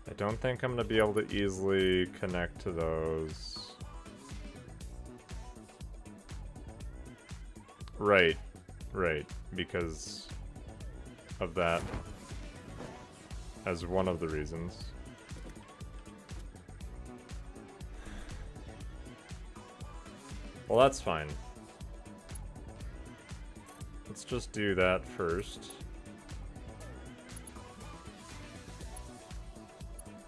A: I don't think I'm gonna be able to easily connect to those. Right. Right. Because of that. As one of the reasons. Well, that's fine. Let's just do that first.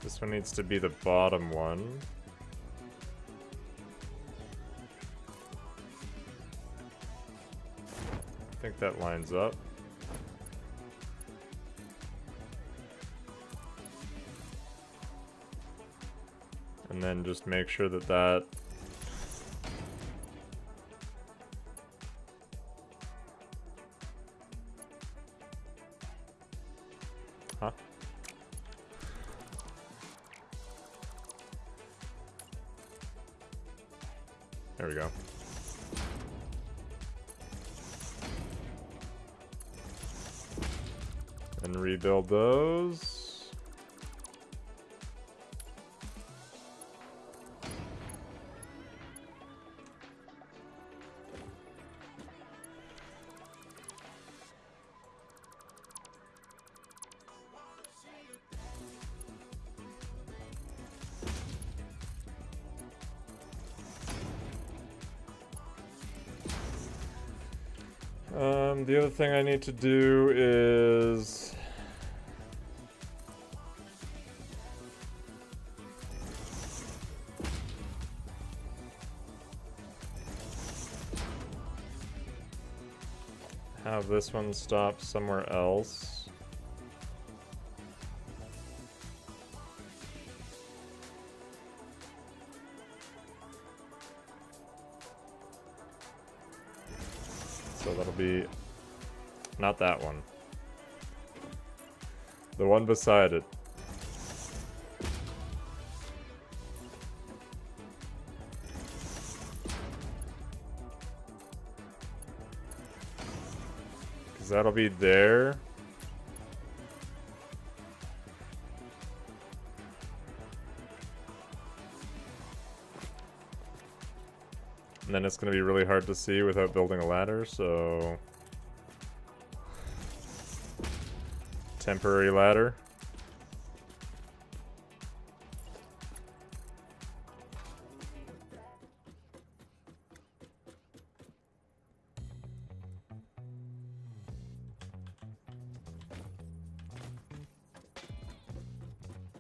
A: This one needs to be the bottom one. I think that lines up. And then just make sure that that... Huh? There we go. And rebuild those. The other thing I need to do is... have this one stop somewhere else. So that'll be not that one. The one beside it. Because that'll be there. And then it's going to be really hard to see without building a ladder, so... temporary ladder.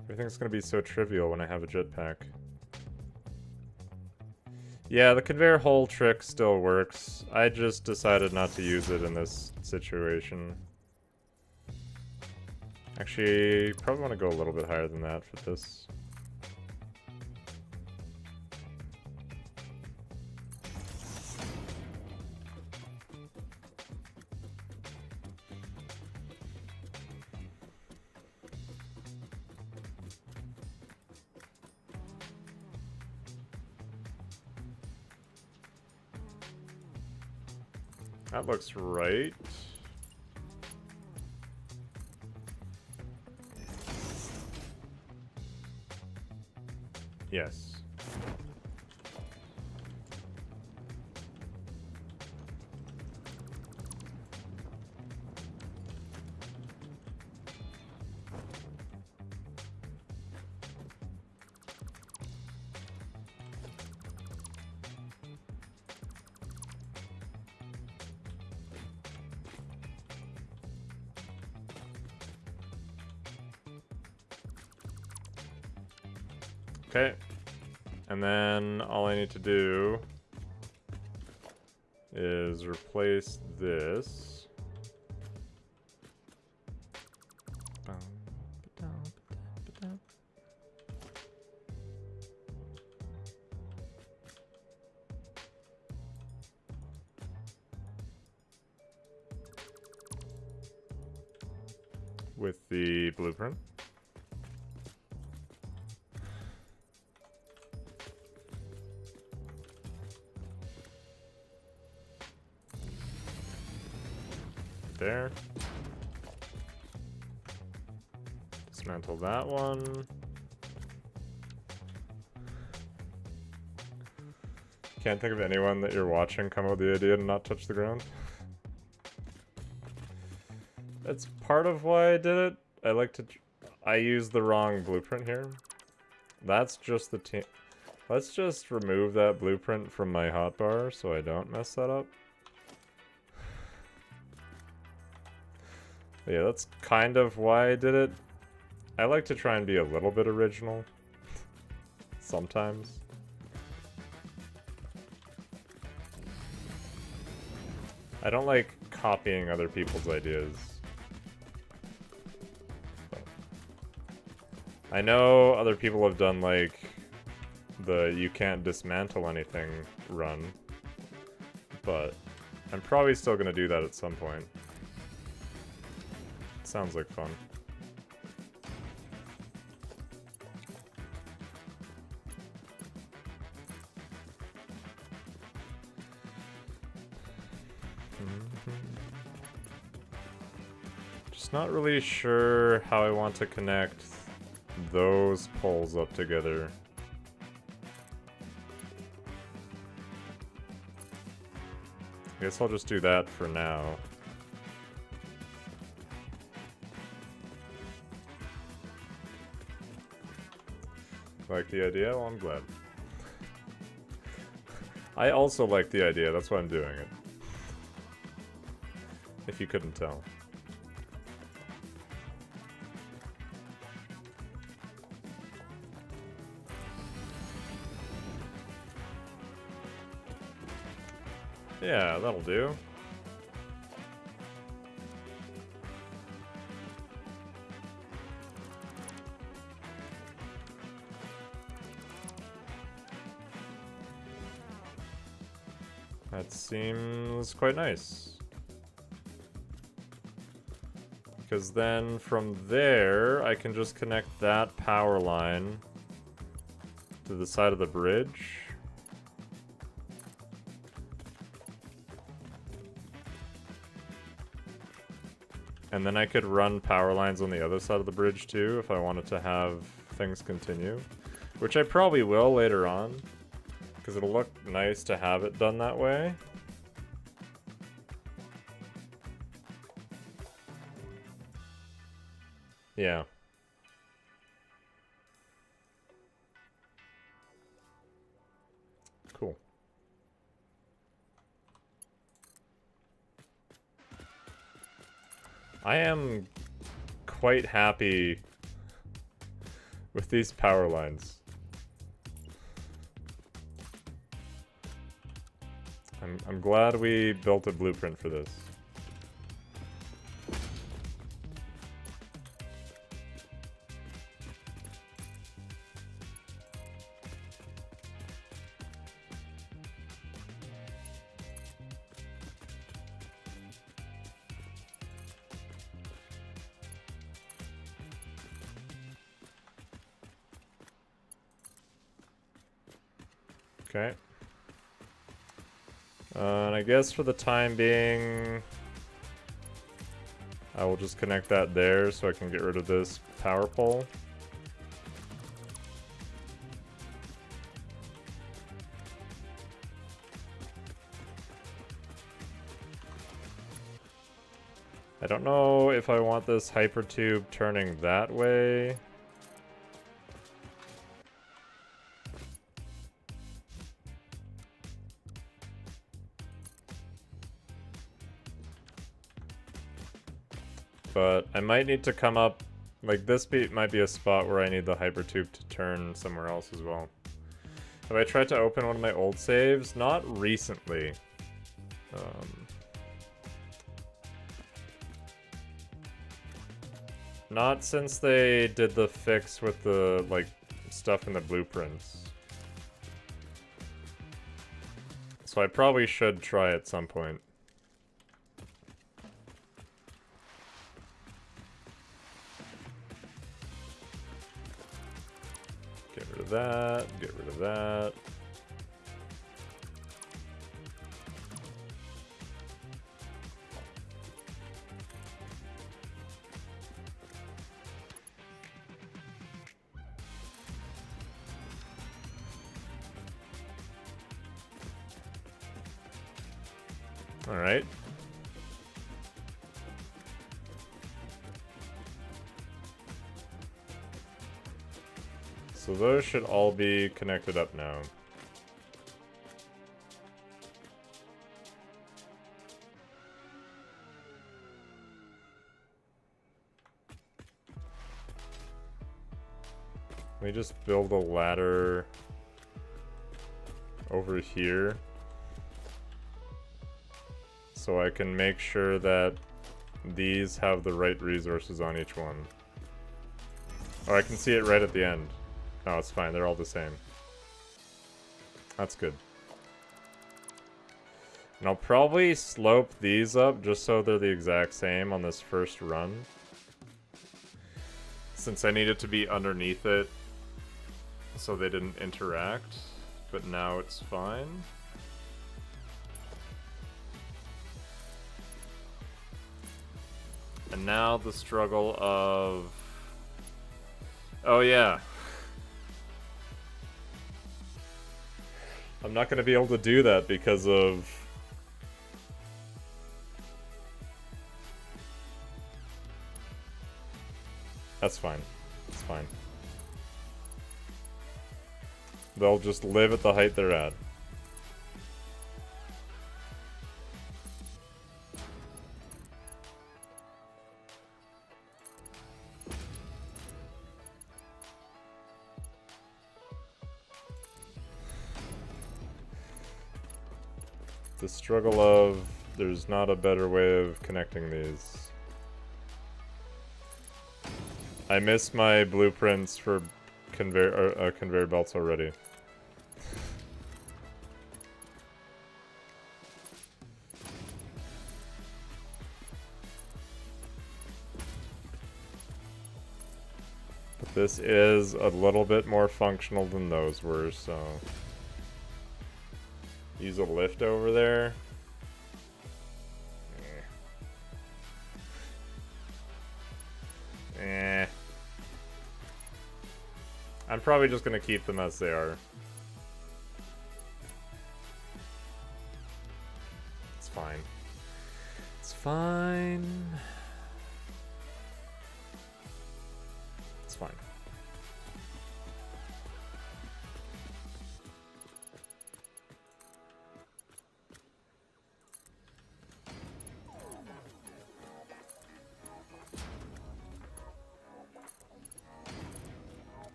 A: Everything's gonna be so trivial when I have a jetpack. Yeah, the conveyor hole trick still works. I just decided not to use it in this situation. Actually, probably want to go a little bit higher than that for this. That looks right. Yes. Okay. And then all I need to do is replace this. with the blueprint. There. Dismantle that one. Can't think of anyone that you're watching come up with the idea to not touch the ground. That's part of why I did it. I used the wrong blueprint here. That's just the team. Let's just remove that blueprint from my hotbar so I don't mess that up. Yeah, that's kind of why I did it. I like to try and be a little bit original. Sometimes. I don't like copying other people's ideas. But I know other people have done like the you can't dismantle anything run, but I'm probably still gonna do that at some point. Sounds like fun. Just not really sure how I want to connect those poles up together. I guess I'll just do that for now. Like the idea? Well, I'm glad. I also like the idea, that's why I'm doing it. If you couldn't tell. Yeah, that'll do. That seems quite nice. Because then from there, I can just connect that power line to the side of the bridge. And then I could run power lines on the other side of the bridge too if I wanted to have things continue. Which I probably will later on. Because it'll look nice to have it done that way. Yeah. Cool. I am quite happy with these power lines. I'm glad we built a blueprint for this. Okay. And I guess for the time being, I will just connect that there so I can get rid of this power pole. I don't know if I want this hypertube turning that way. But I might need to come up, like this might be a spot where I need the hypertube to turn somewhere else as well. Have I tried to open one of my old saves? Not recently. Not since they did the fix with the, like, stuff in the blueprints. So I probably should try at some point. that, get rid of that. All right. So those should all be connected up now. Let me just build a ladder over here so I can make sure that these have the right resources on each one. Oh, I can see it right at the end. No, it's fine. They're all the same. That's good. And I'll probably slope these up just so they're the exact same on this first run. Since I need it to be underneath it so they didn't interact. But now it's fine. And now the struggle of... Oh yeah. I'm not going to be able to do that because of... That's fine. It's fine. They'll just live at the height they're at. The struggle of there's not a better way of connecting these. I missed my blueprints for conveyor belts already. But this is a little bit more functional than those were, so... Use a lift over there. Eh. I'm probably just gonna keep them as they are. It's fine. It's fine. It's fine.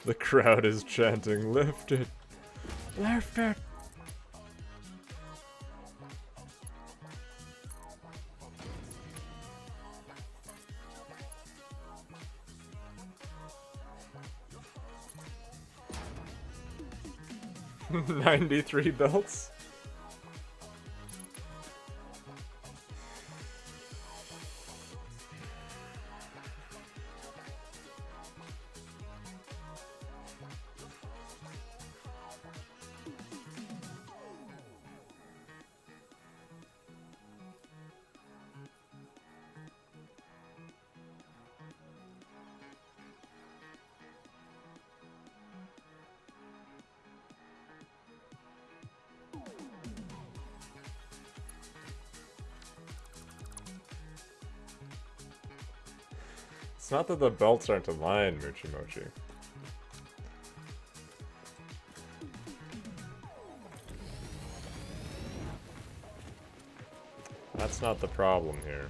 A: The crowd is chanting, "Lift it! Lift it!" $93 belts? It's not that the belts aren't aligned, Mochi Mochi. That's not the problem here.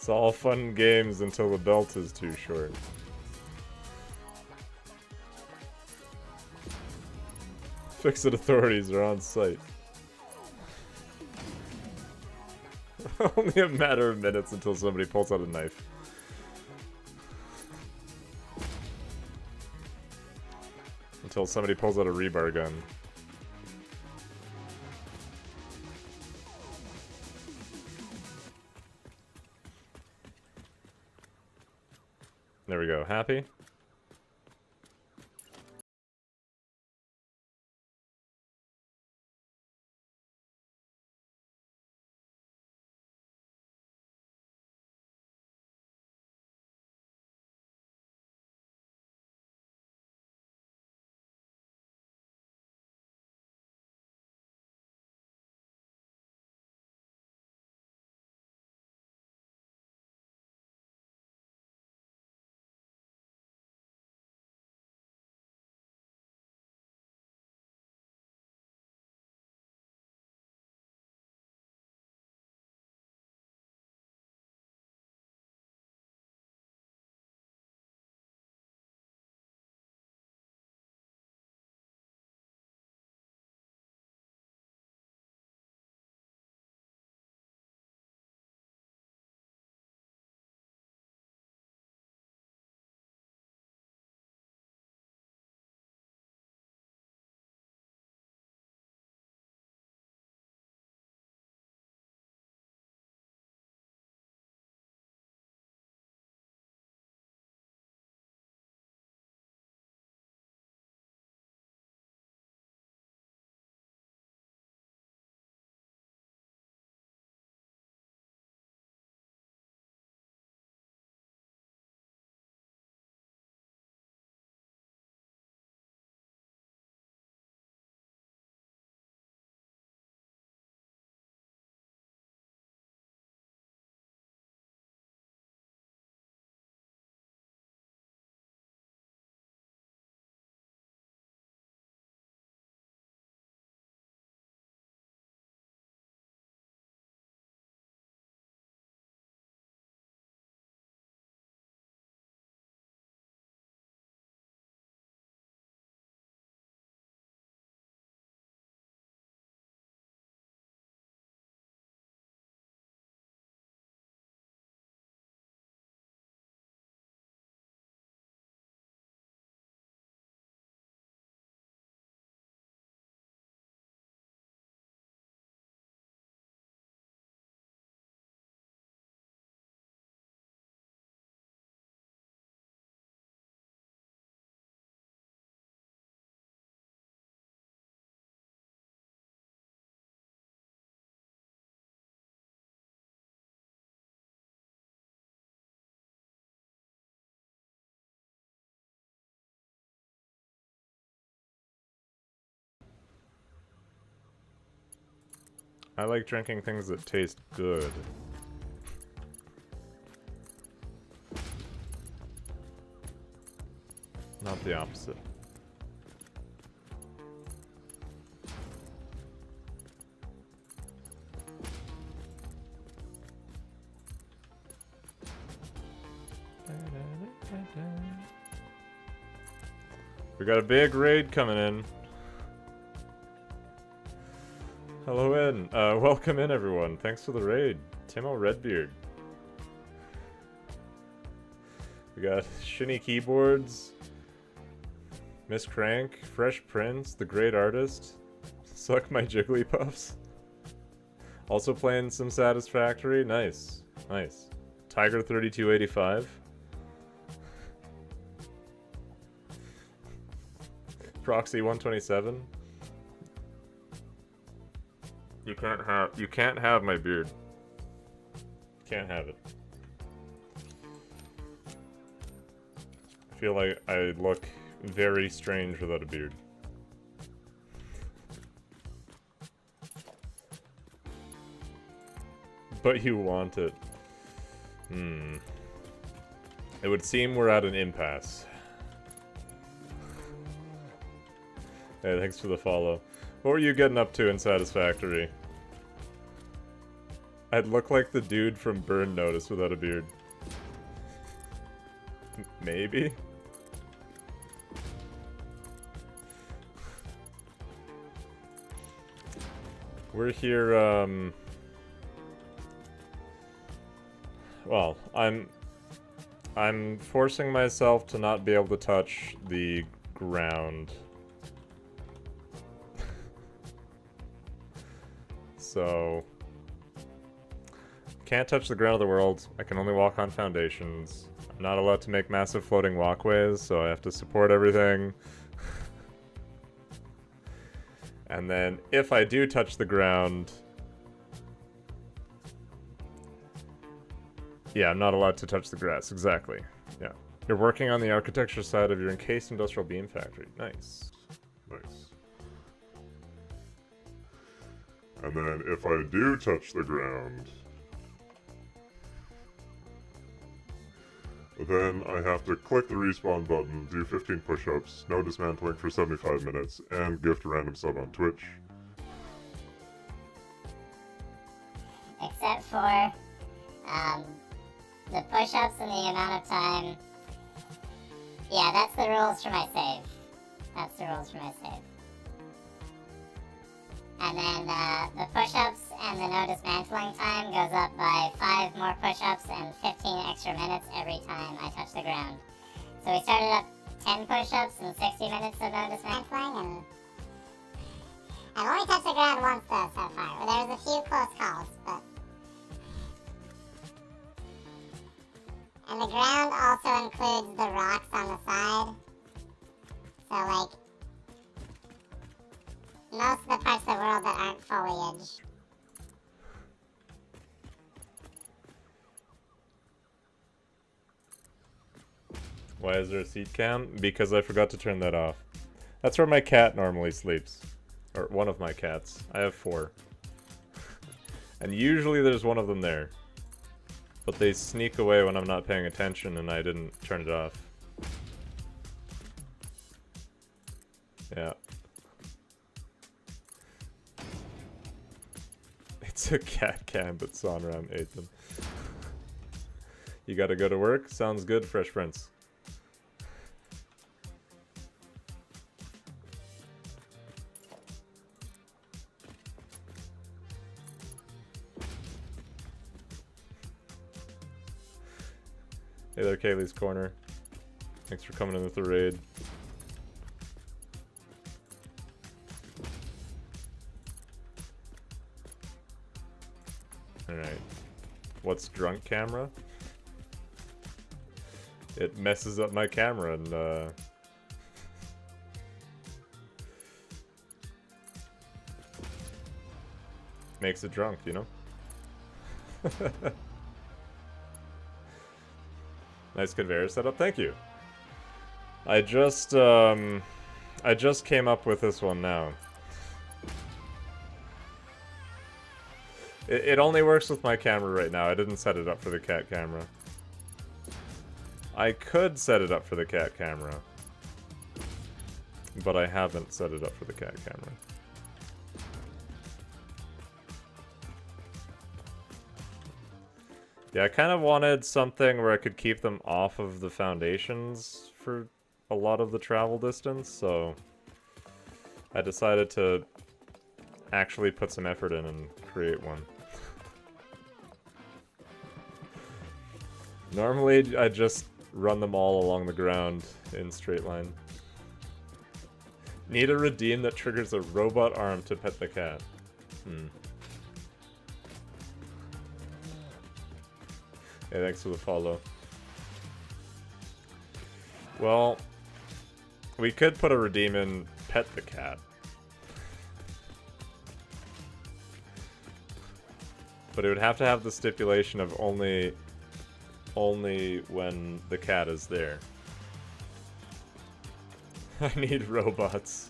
A: It's all fun and games until the belt is too short. Fix-It authorities are on site. Only a matter of minutes until somebody pulls out a knife. Until somebody pulls out a rebar gun. There we go. Happy? I like drinking things that taste good. Not the opposite. We got a big raid coming in. Hello in. Welcome in, everyone. Thanks for the raid. Timo Redbeard. We got Shinny Keyboards, Miss Crank, Fresh Prince, The Great Artist, Suck My Jigglypuffs. Also playing some Satisfactory. Nice. Nice. Tiger 3285. Proxy 127. You can't have my beard. Can't have it. I feel like I look very strange without a beard. But you want it. It would seem we're at an impasse. Hey, thanks for the follow. What were you getting up to in Satisfactory? I'd look like the dude from Burn Notice without a beard. Maybe? We're here, well, I'm forcing myself to not be able to touch the ground. So, can't touch the ground of the world. I can only walk on foundations. I'm not allowed to make massive floating walkways, so I have to support everything. And then, if I do touch the ground... Yeah, I'm not allowed to touch the grass, exactly. Yeah. You're working on the architecture side of your encased industrial beam factory. Nice.
E: Nice. And then if I do touch the ground, then I have to click the respawn button, do 15 push-ups, no dismantling for 75 minutes, and gift a random sub on Twitch.
F: Except for the push-ups and the amount of time. Yeah, that's the rules for my save. That's the rules for my save. And then the push-ups and the no dismantling time goes up by 5 more push-ups and 15 extra minutes every time I touch the ground. So we started up 10 push-ups and 60 minutes of no dismantling, and I've only touched the ground once though so far. Well, there was a few close calls, but... And the ground also includes the rocks on the side. So like, most of the parts of the world that aren't foliage.
A: Why is there a seat cam? Because I forgot to turn that off. That's where my cat normally sleeps. Or one of my cats. I have 4. And usually there's one of them there. But they sneak away when I'm not paying attention and I didn't turn it off. Yeah. It's a cat cam, but Sonram ate them. You gotta go to work? Sounds good, Fresh Prince. Hey there, Kaylee's Corner. Thanks for coming in with the raid. Alright. What's drunk camera? It messes up my camera and makes it drunk, you know? Nice conveyor setup, thank you. I just came up with this one now. It only works with my camera right now. I didn't set it up for the cat camera. I could set it up for the cat camera. But I haven't set it up for the cat camera. Yeah, I kind of wanted something where I could keep them off of the foundations for a lot of the travel distance, so I decided to actually put some effort in and create one. Normally, I just run them all along the ground in straight line. Need a redeem that triggers a robot arm to pet the cat. Hey, thanks for the follow. Well, we could put a redeem in pet the cat. But it would have to have the stipulation of only when the cat is there. I need robots.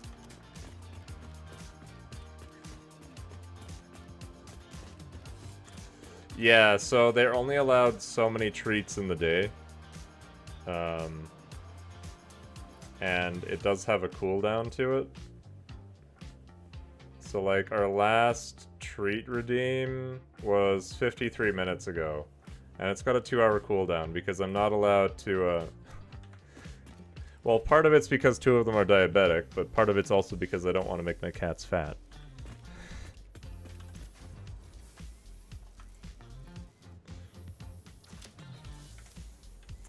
A: Yeah, so they're only allowed so many treats in the day. And it does have a cooldown to it. So like our last treat redeem was 53 minutes ago. And it's got a 2-hour cooldown because I'm not allowed to, well, part of it's because 2 of them are diabetic, but part of it's also because I don't want to make my cats fat.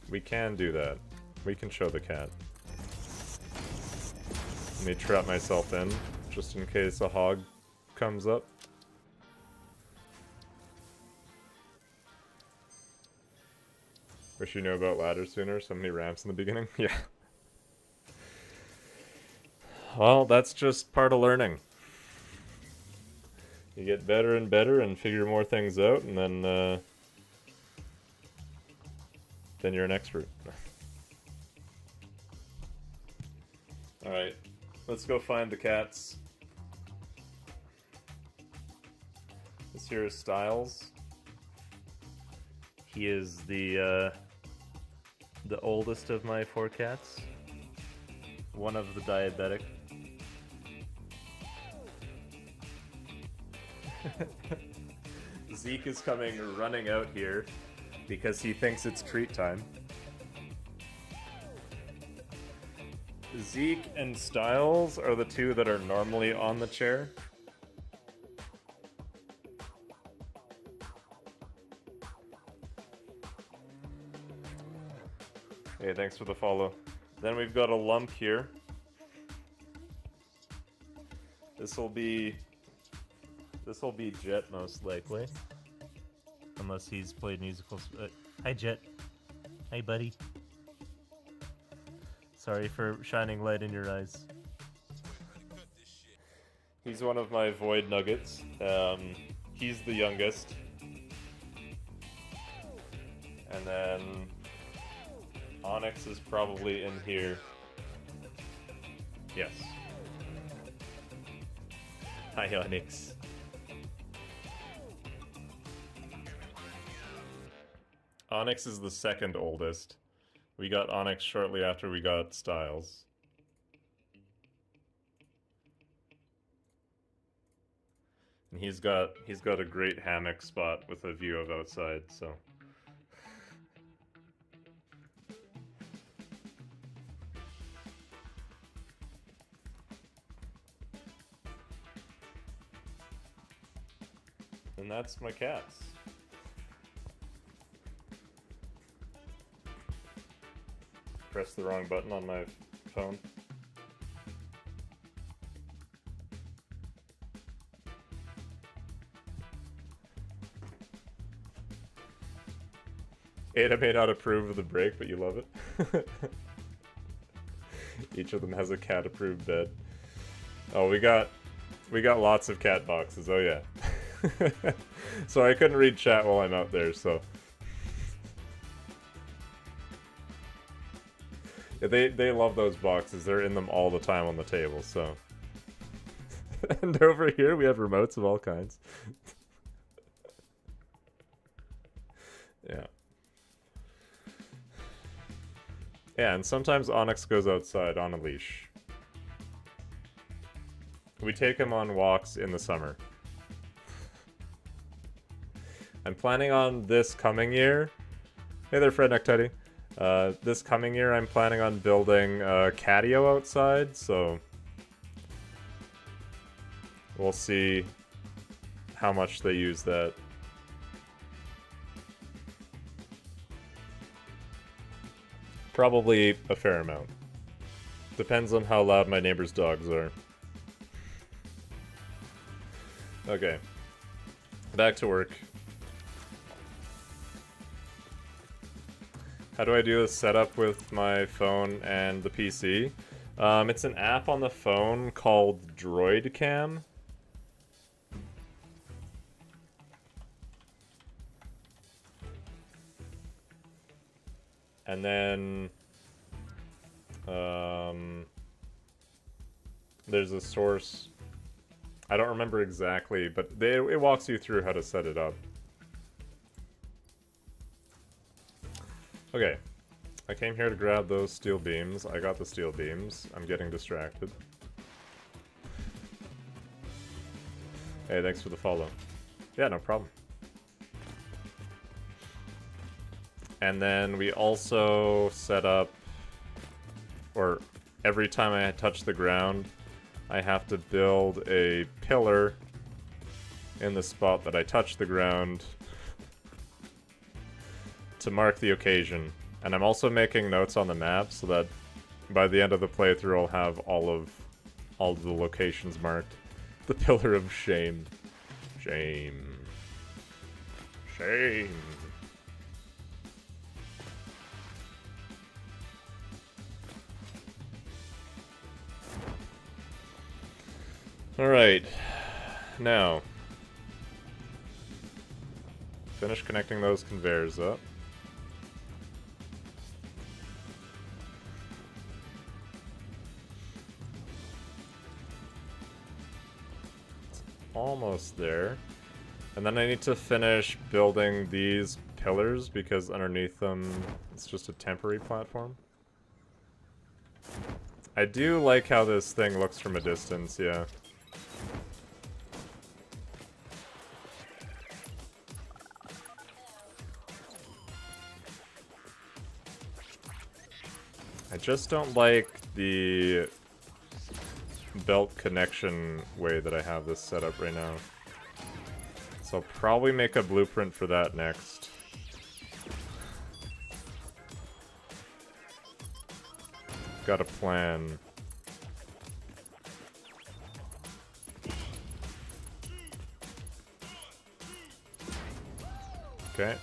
A: We can do that. We can show the cat. Let me trap myself in, just in case a hog comes up. Wish you knew about ladders sooner, so many ramps in the beginning. Yeah. Well, that's just part of learning. You get better and better and figure more things out, and then you're an expert. Alright, let's go find the cats. This here is Styles. He is the oldest of my 4 cats. One of the diabetic. Zeke is coming running out here because he thinks it's treat time. Zeke and Styles are the 2 that are normally on the chair. Hey, thanks for the follow. Then we've got a lump here. This'll be Jet most likely. Unless he's played musicals. Hi Jet. Hey buddy. Sorry for shining light in your eyes. He's one of my void nuggets. He's the youngest. And then Onyx is probably in here. Yes. Hi Onyx. Onyx is the second oldest. We got Onyx shortly after we got Styles. And he's got a great hammock spot with a view of outside, so. And that's my cats. Press the wrong button on my phone. Ada may not approve of the break, but you love it. Each of them has a cat-approved bed. Oh, we got lots of cat boxes. Oh yeah. So I couldn't read chat while I'm out there, so. Yeah, they love those boxes. They're in them all the time on the table, so. And over here we have remotes of all kinds. Yeah. Yeah, and sometimes Onyx goes outside on a leash. We take him on walks in the summer. I'm planning on this coming year. Hey there, Fred Nectuddy. This coming year, I'm planning on building a catio outside, so we'll see how much they use that. Probably a fair amount. Depends on how loud my neighbor's dogs are. Okay. Back to work. How do I do this setup with my phone and the PC? It's an app on the phone called Droid Cam. And then there's a source. I don't remember exactly, but it walks you through how to set it up. Okay, I came here to grab those steel beams. I got the steel beams. I'm getting distracted. Hey, thanks for the follow. Yeah, no problem. And then we also set up, or every time I touch the ground, I have to build a pillar in the spot that I touch the ground to mark the occasion. And I'm also making notes on the map so that by the end of the playthrough I'll have all of the locations marked. The Pillar of Shame. Shame. Shame. Alright. Now. Finish connecting those conveyors up. Almost there. And then I need to finish building these pillars because underneath them it's just a temporary platform. I do like how this thing looks from a distance, yeah. I just don't like the belt connection way that I have this set up right now. So I'll probably make a blueprint for that next. Got a plan. Okay.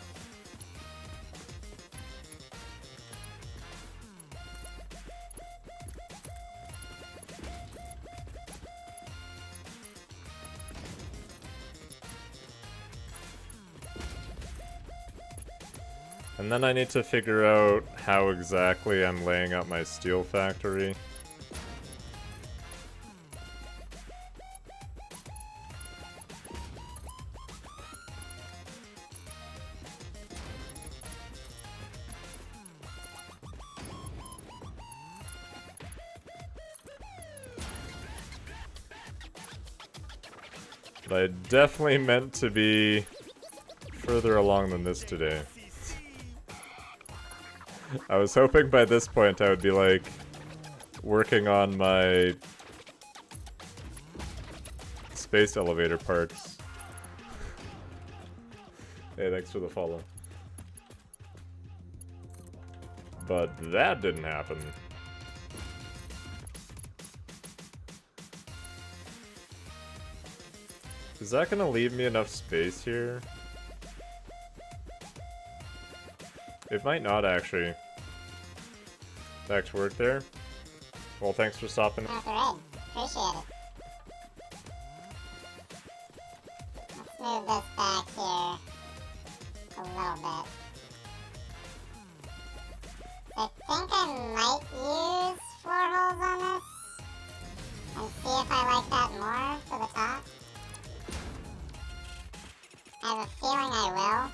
A: And then I need to figure out how exactly I'm laying out my steel factory. But I definitely meant to be further along than this today. I was hoping by this point I would be, like, working on my space elevator parts. Hey, thanks for the follow. But that didn't happen. Is that gonna leave me enough space here? It might not, actually. Back to work there. Well, thanks for stopping.
F: That's alright. Appreciate it. Let's move this back here a little bit. I think I might use 4 holes on this and see if I like that more for the top. I have a feeling I will.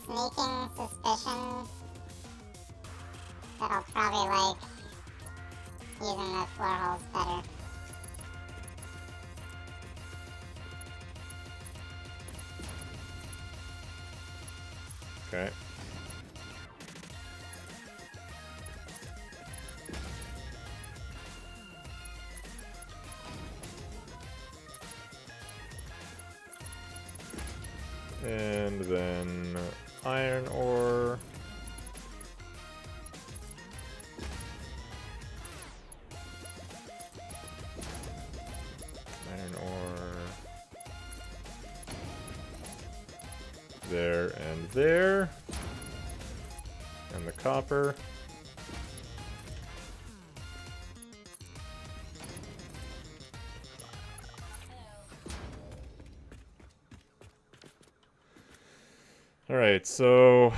F: Sneaking suspicion that I'll probably like using the 4 holes better.
A: Okay. And then iron ore. Iron ore. There and there. And the copper. Alright, so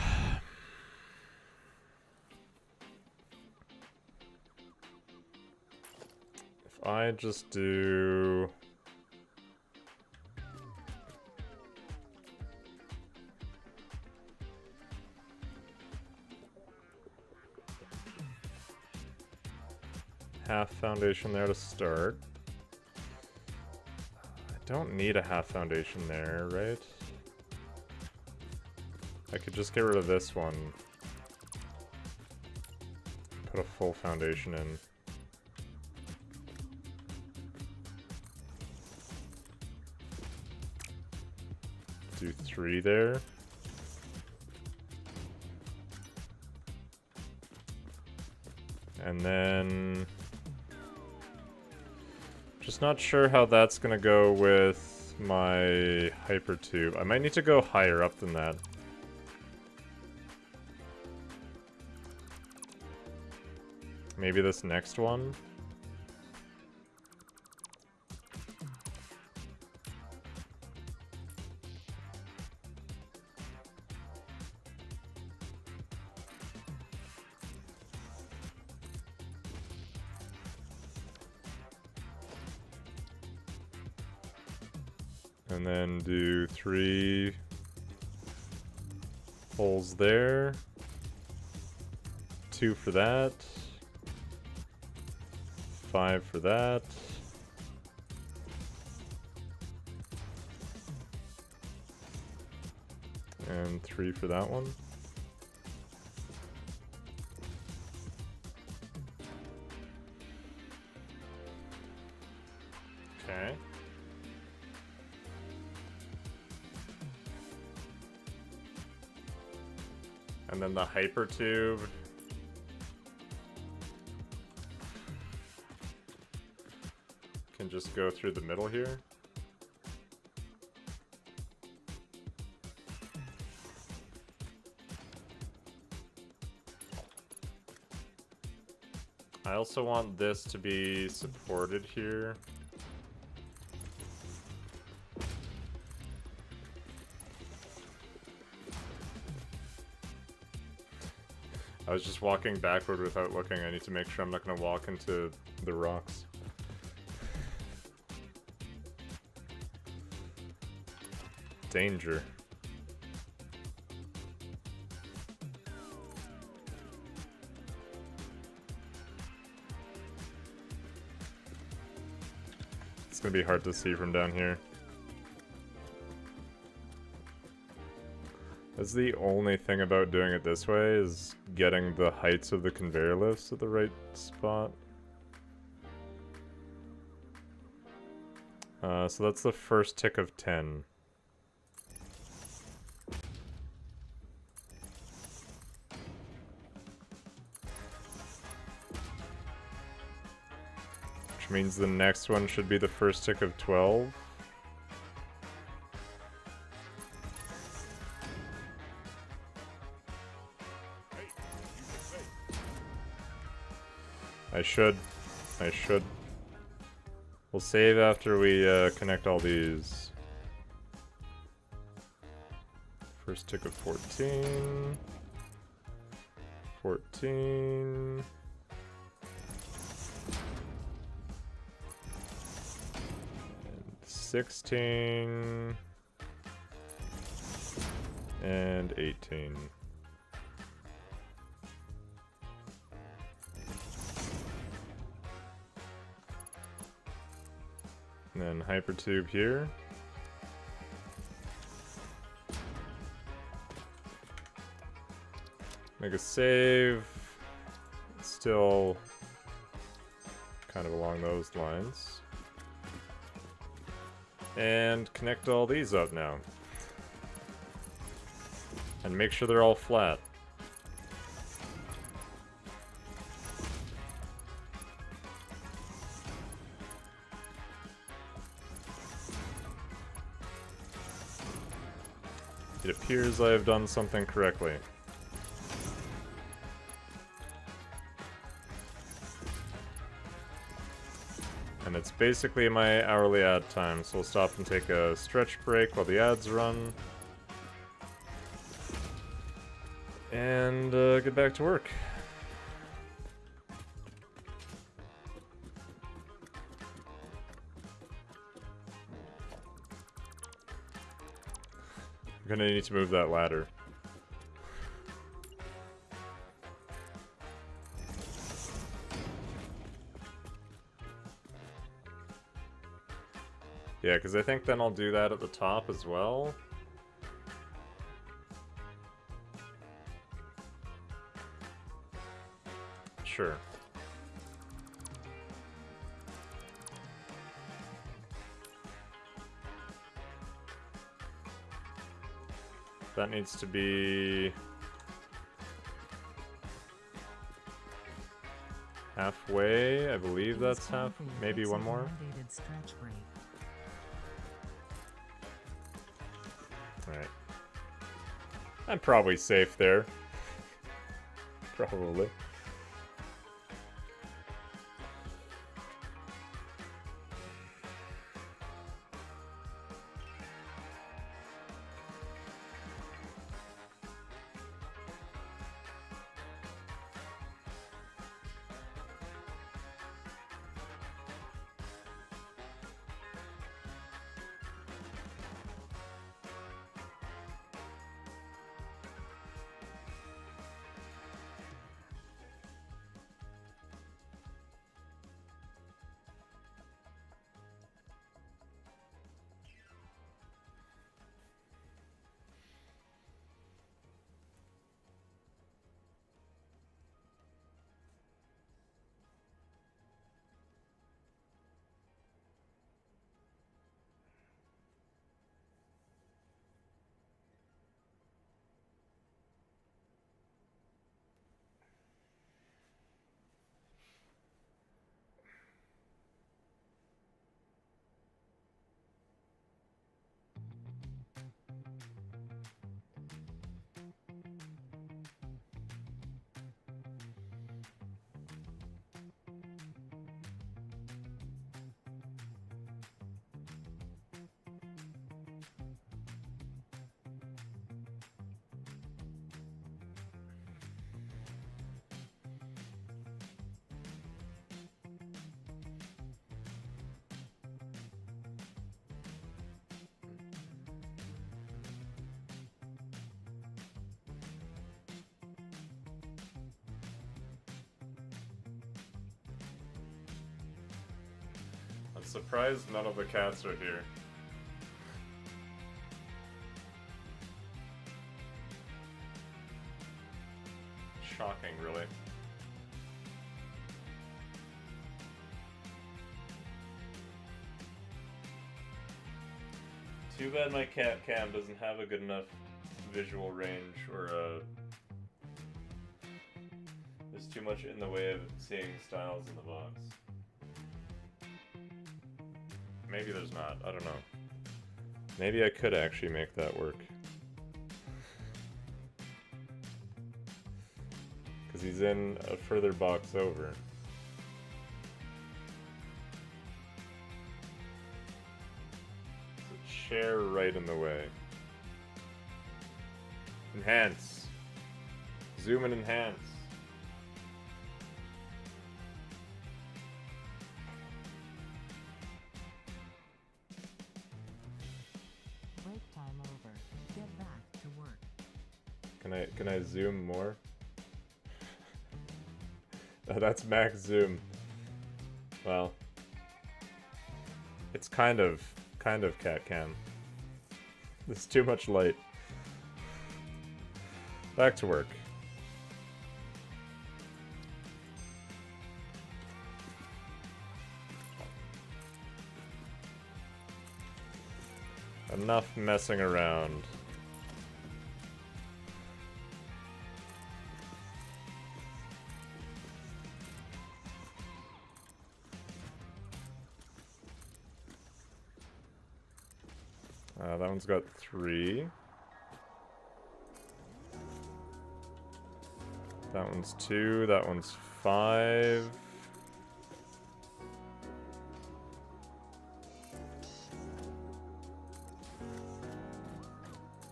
A: if I just do half foundation there to start. I don't need a half foundation there, right? I could just get rid of this one. Put a full foundation in. Do 3 there. And then... just not sure how that's gonna go with my hypertube. I might need to go higher up than that. Maybe this next one? And then do 3 holes there. 2 for that. 5 for that. And 3 for that one. Okay. And then the hypertube. Can just go through the middle here. I also want this to be supported here. I was just walking backward without looking. I need to make sure I'm not going to walk into the rocks. Danger. It's going to be hard to see from down here. That's the only thing about doing it this way, is getting the heights of the conveyor lifts at the right spot. So that's the first tick of 10. Which means the next one should be the first tick of 12. I should. We'll save after we connect all these. First tick of 14. 14. And 16. And 18. And then hypertube here. Make a save. Still kind of along those lines. And connect all these up now. And make sure they're all flat. It appears I have done something correctly. And it's basically my hourly ad time, so we'll stop and take a stretch break while the ads run. And get back to work. I'm gonna need to move that ladder. Yeah, because I think then I'll do that at the top as well. Sure. That needs to be halfway. I believe that's half. Maybe one more.
B: Stretch break.
A: Alright. I'm probably safe there. Probably. I'm surprised none of the cats are here. Shocking, really. Too bad my cat cam doesn't have a good enough visual range, or there's too much in the way of seeing styles in the box. Maybe there's not, I don't know. Maybe I could actually make that work. Because he's in a further box over. It's a chair right in the way. Enhance. Zoom and enhance.
B: Break time over. Get back to work.
A: Can I zoom more? Oh, that's max zoom. Well, it's kind of cat cam. There's too much light. Back to work. Enough messing around. That one's got 3. That one's 2. That one's 5.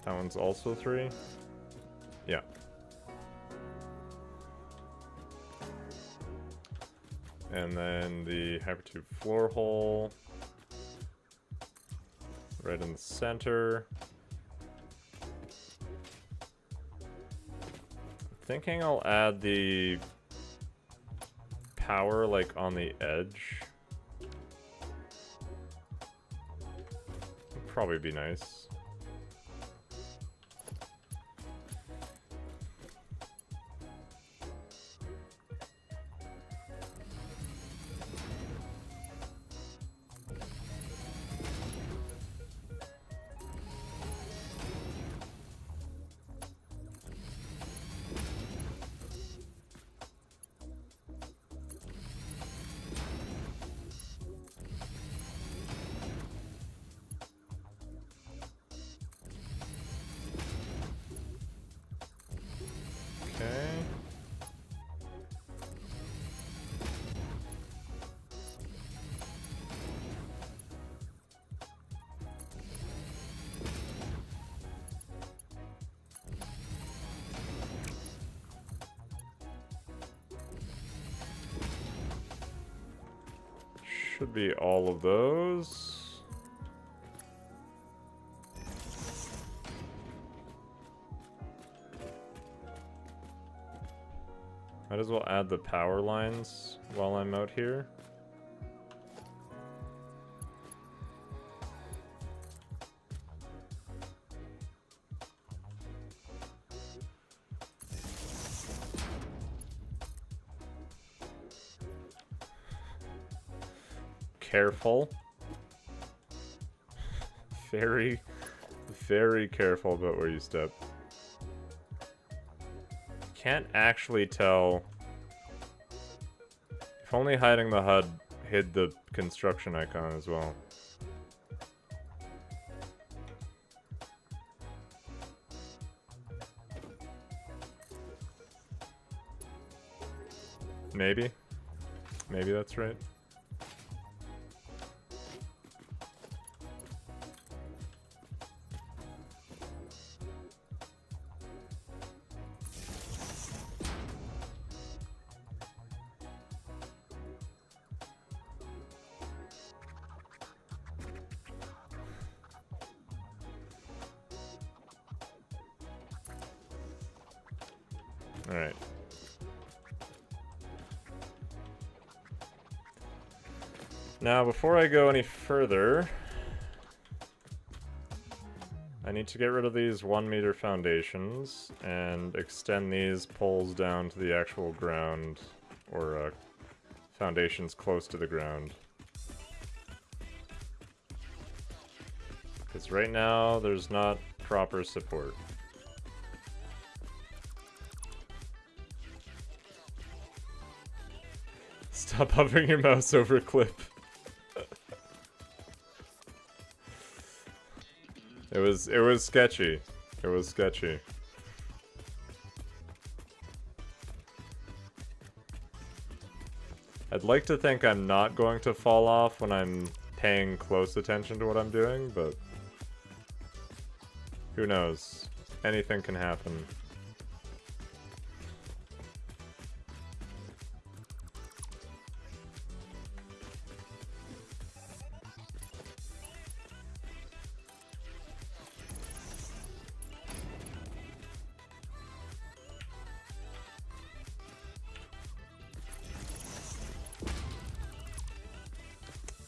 A: That one's also 3. Yeah. And then the hypertube floor hole. Right in the center. Thinking I'll add the power like on the edge. probably be nice. Okay. Should be all of those. Might as well add the power lines while I'm out here. Careful. Very, very careful about where you step. Can't actually tell. If only hiding the HUD hid the construction icon as well. Maybe. Maybe that's right. Alright. Now, before I go any further, I need to get rid of these 1-meter foundations and extend these poles down to the actual ground, or foundations close to the ground. Because right now, there's not proper support. Stop hovering your mouse over a clip. It was sketchy. It was sketchy. I'd like to think I'm not going to fall off when I'm paying close attention to what I'm doing, but who knows? Anything can happen.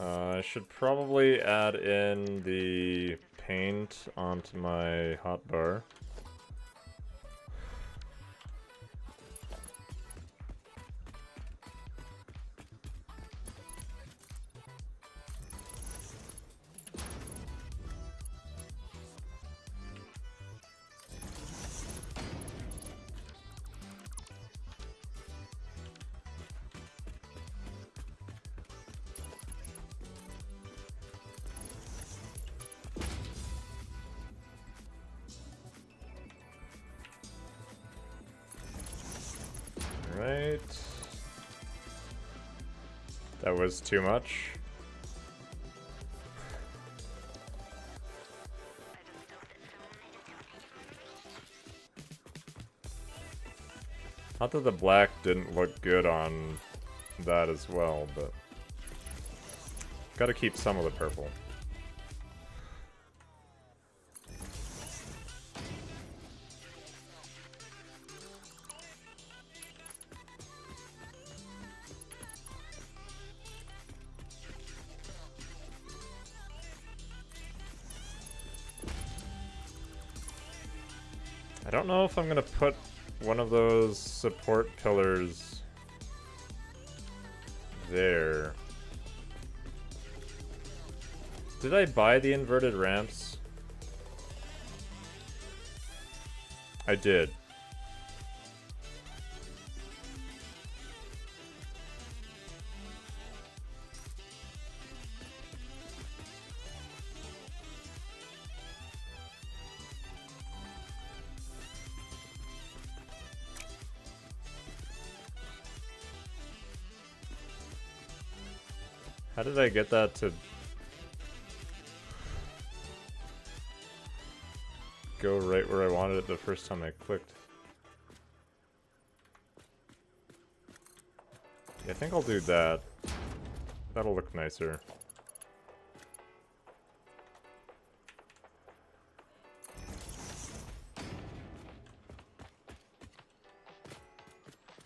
A: I should probably add in the paint onto my hotbar. Right. That was too much. Not that the black didn't look good on that as well, but gotta keep some of the purple. don't know if I'm gonna put one of those support pillars there. Did I buy the inverted ramps? I did. How did I get that to go right where I wanted it the first time I clicked? Yeah, I think I'll do that. That'll look nicer.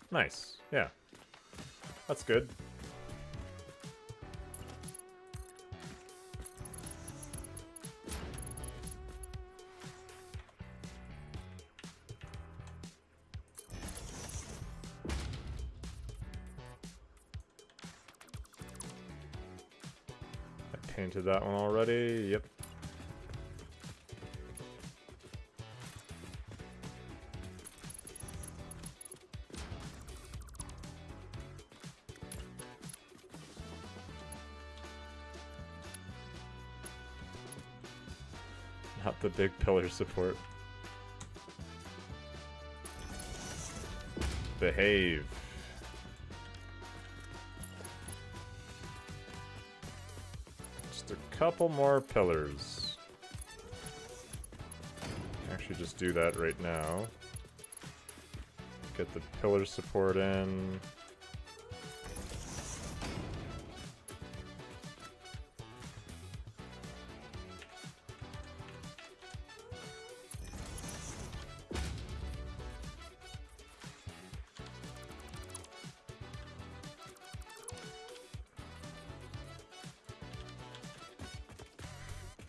A: Nice, yeah. That's good. Painted that one already, yep. Not the big pillar support. Behave. Just a couple more pillars. Actually, just do that right now. Get the pillar support in.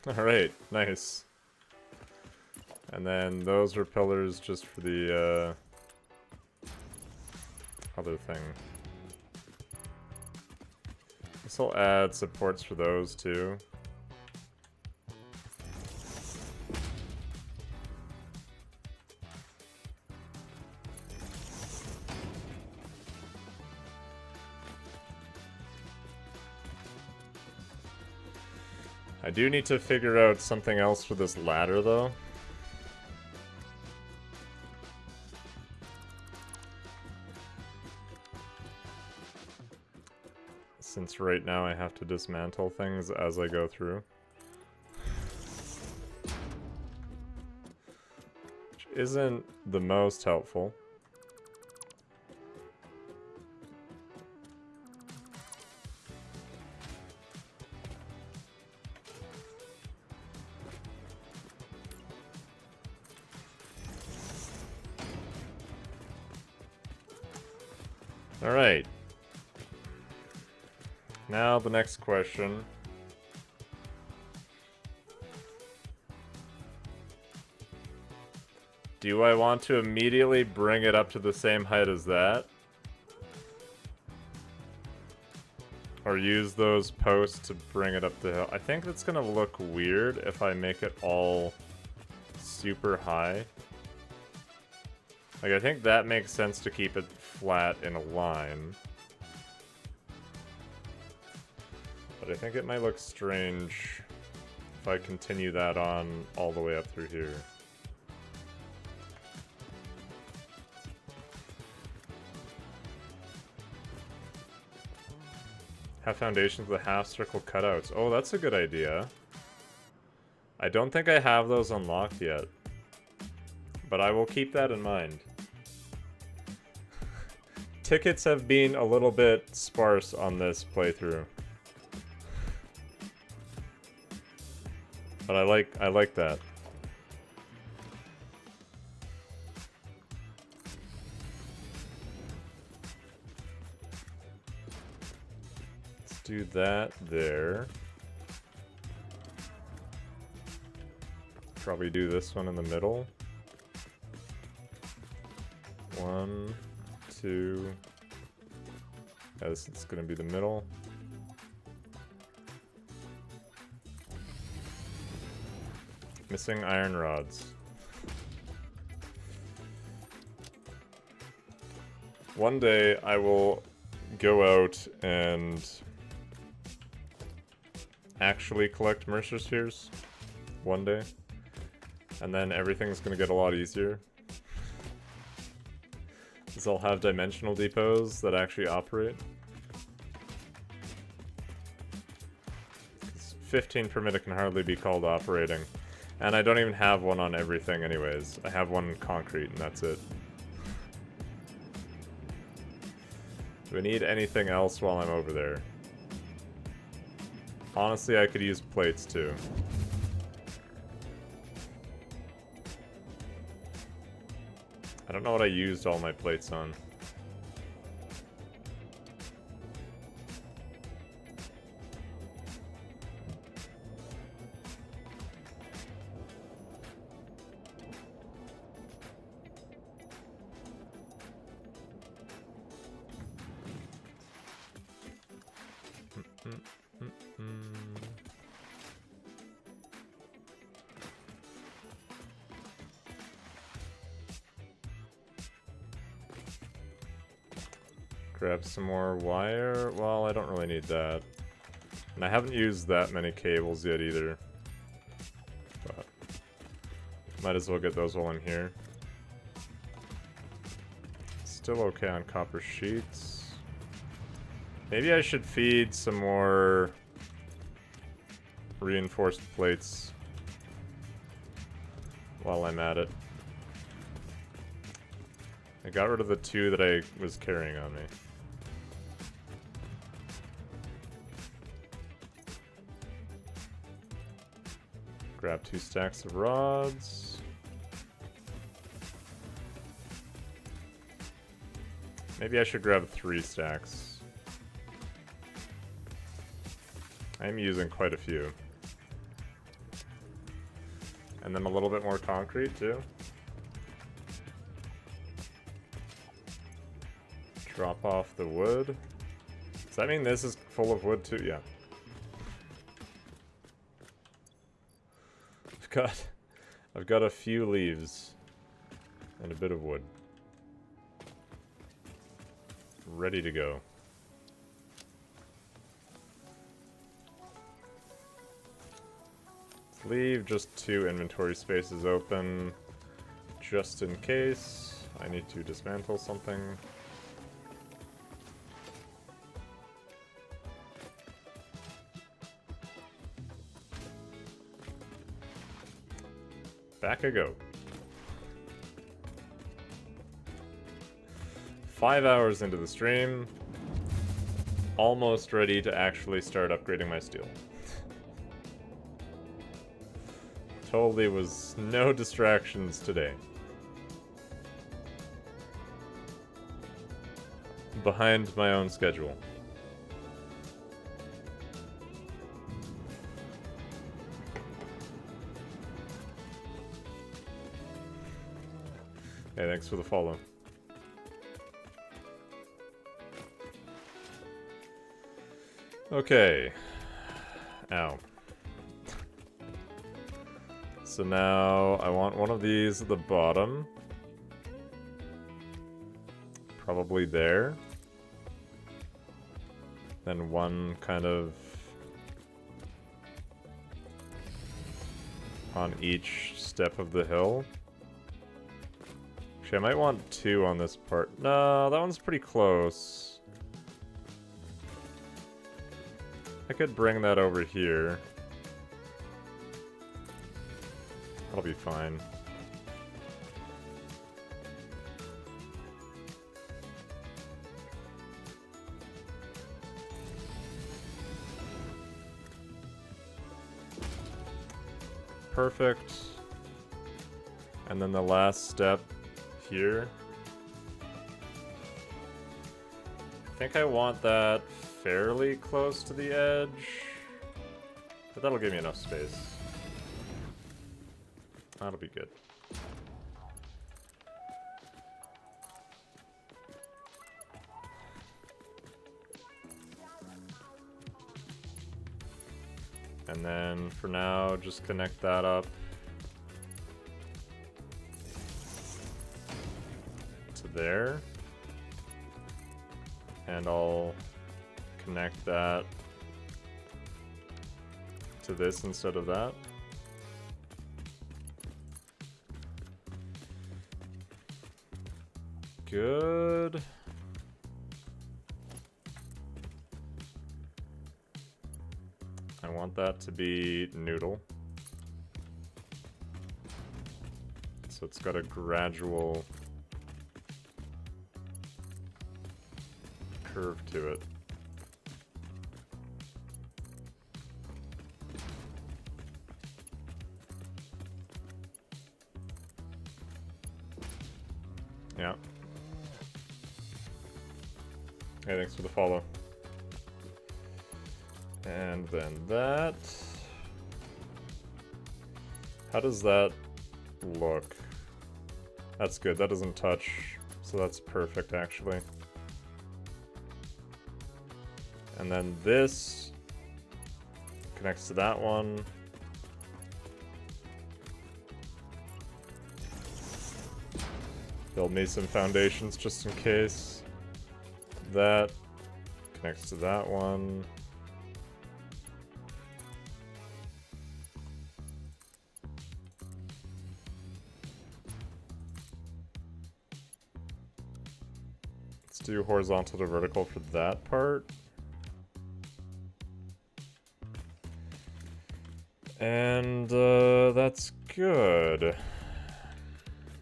A: Alright, nice. And then those are pillars just for the other thing. This will add supports for those too. I do need to figure out something else for this ladder, though. Since right now I have to dismantle things as I go through. Which isn't the most helpful. Alright. Now the next question. Do I want to immediately bring it up to the same height as that? Or use those posts to bring it up the hill? I think that's gonna look weird if I make it all super high. Like, I think that makes sense to keep it flat in a line. But I think it might look strange if I continue that on all the way up through here. Have foundations with half circle cutouts. Oh, that's a good idea. I don't think I have those unlocked yet. But I will keep that in mind. Tickets have been a little bit sparse on this playthrough. But I like that. Let's do that there. Probably do this one in the middle. 1, 2. Yeah, this is gonna be the middle. Missing iron rods. One day I will go out and actually collect Mercer Spheres. One day. And then everything's gonna get a lot easier. Because I'll have dimensional depots that actually operate. 15 per minute can hardly be called operating. And I don't even have one on everything anyways. I have one concrete and that's it. Do I need anything else while I'm over there? Honestly, I could use plates too. I don't know what I used all my plates on. Grab some more wire. Well, I don't really need that. And I haven't used that many cables yet either. But might as well get those all in here. Still okay on copper sheets. Maybe I should feed some more reinforced plates while I'm at it. I got rid of the 2 that I was carrying on me. Grab 2 stacks of rods. Maybe I should grab 3 stacks. I'm using quite a few. And then a little bit more concrete too. Drop off the wood. Does that mean this is full of wood too? Yeah. I've got a few leaves and a bit of wood. Ready to go. Let's leave just 2 inventory spaces open just in case I need to dismantle something. Back I go. 5 hours into the stream. Almost ready to actually start upgrading my steel. Totally was no distractions today. Behind my own schedule. Hey, thanks for the follow. Okay. Ow. So now I want one of these at the bottom. Probably there. Then one kind of on each step of the hill. Actually, I might want 2 on this part. No, that one's pretty close. I could bring that over here. That'll be fine. Perfect. And then the last step here. I think I want that fairly close to the edge, but that'll give me enough space. That'll be good. And then for now, just connect that up to there. And I'll connect that to this instead of that. Good. I want that to be noodle. So it's got a gradual curve to it. Yeah. Hey, thanks for the follow. And then that. How does that look? That's good. That doesn't touch, so that's perfect actually. And then this connects to that one. Build me some foundations just in case. That connects to that one. Let's do horizontal to vertical for that part. And that's good.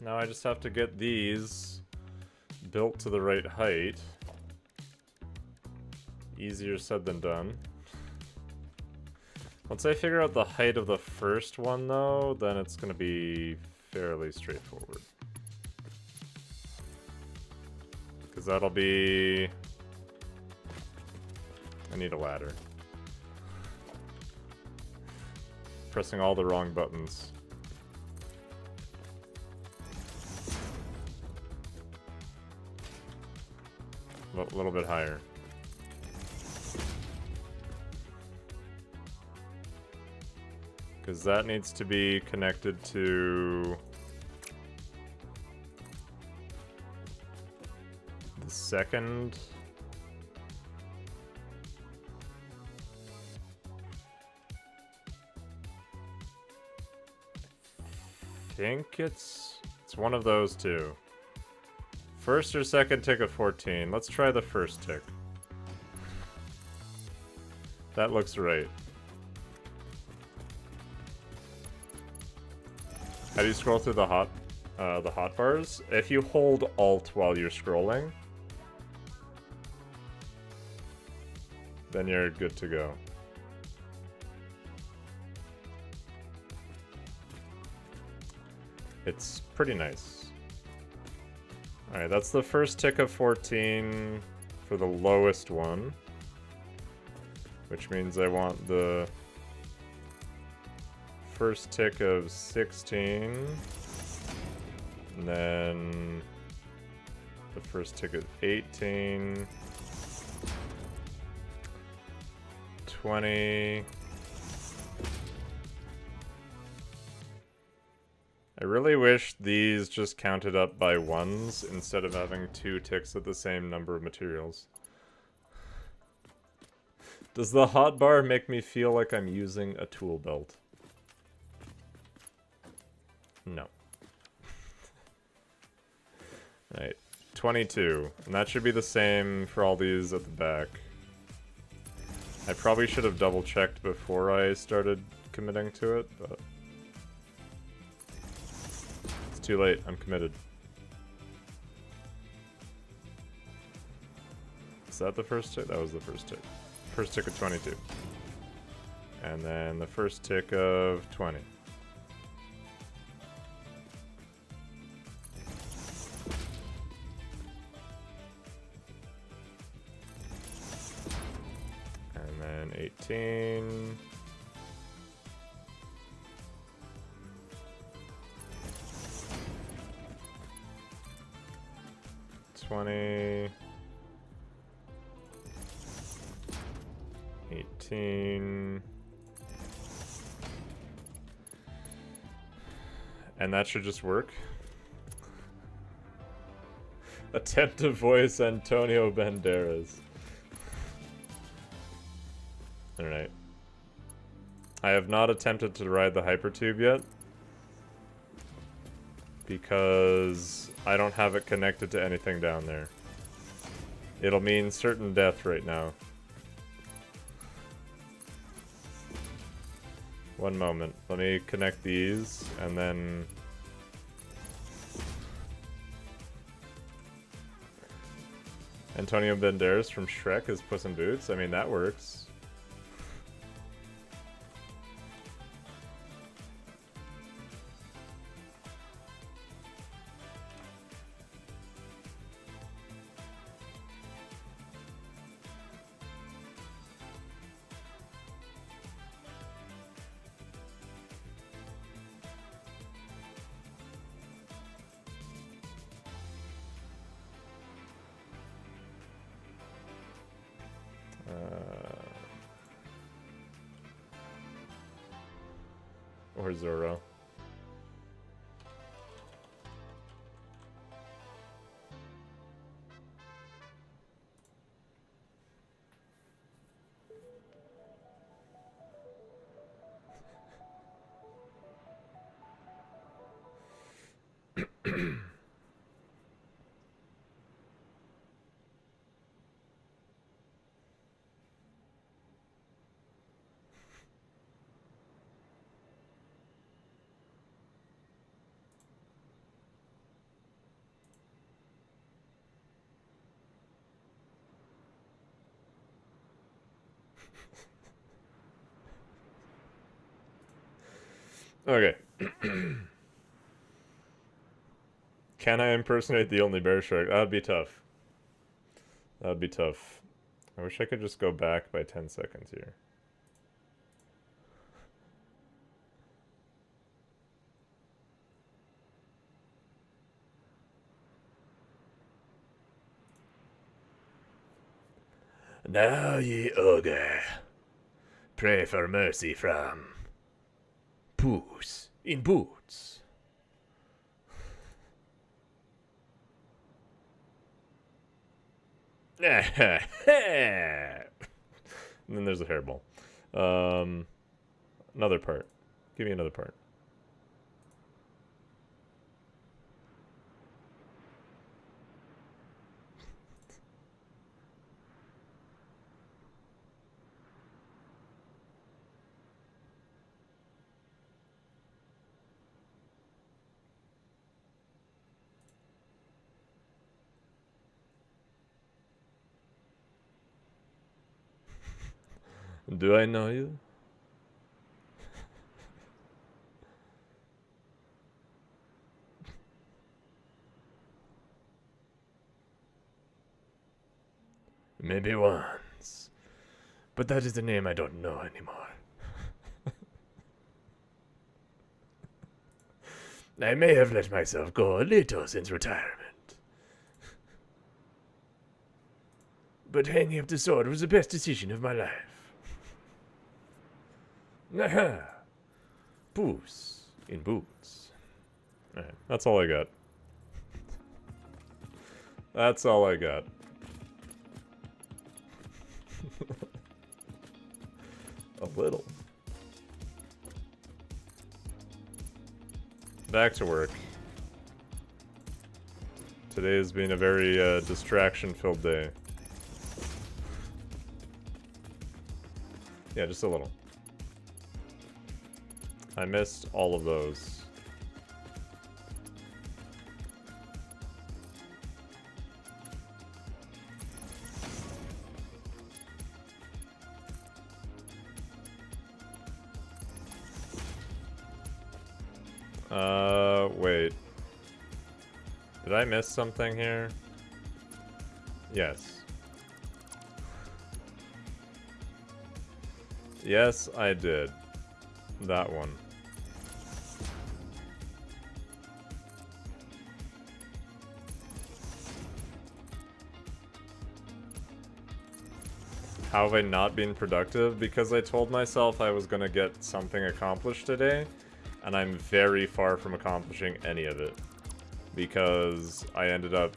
A: Now I just have to get these built to the right height. Easier said than done. Once I figure out the height of the first one though, then it's gonna be fairly straightforward. Because that'll be... I need a ladder. Pressing all the wrong buttons. A little bit higher. Because that needs to be connected to the second. I think it's one of those two. First or second tick of 14. Let's try the first tick. That looks right. How do you scroll through the hotbars? If you hold Alt while you're scrolling, then you're good to go. It's pretty nice. Alright, that's the first tick of 14 for the lowest one. Which means I want the first tick of 16. And then the first tick of 18. 20. I really wish these just counted up by ones instead of having two ticks at the same number of materials. Does the hotbar make me feel like I'm using a tool belt? No. Right, 22. And that should be the same for all these at the back. I probably should have double checked before I started committing to it, but... too late. I'm committed. Is that the first tick? That was the first tick. First tick of 22. And then the first tick of 20. And then 18. 20, 18, And that should just work. Attempt to voice Antonio Banderas. Alright. I have not attempted to ride the hypertube yet. Because I don't have it connected to anything down there. It'll mean certain death right now. One moment. Let me connect these, and then... Antonio Banderas from Shrek is Puss in Boots? I mean, that works. Or Zoro. Okay. Can I impersonate the only bear shark? That would be tough. That would be tough. I wish I could just go back by 10 seconds here. Now ye ogre, pray for mercy from Puss in Boots. And then there's a hairball. Another part. Give me another part. Do I know you? Maybe once. But that is a name I don't know anymore. I may have let myself go a little since retirement. But hanging up the sword was the best decision of my life. Aha! Puss in Boots. Alright, that's all I got. That's all I got. A little. Back to work. Today has been a very distraction-filled day. Yeah, just a little. I missed all of those. Wait. Did I miss something here? Yes. Yes, I did. That one. How have I not been productive? Because I told myself I was gonna get something accomplished today, and I'm very far from accomplishing any of it because I ended up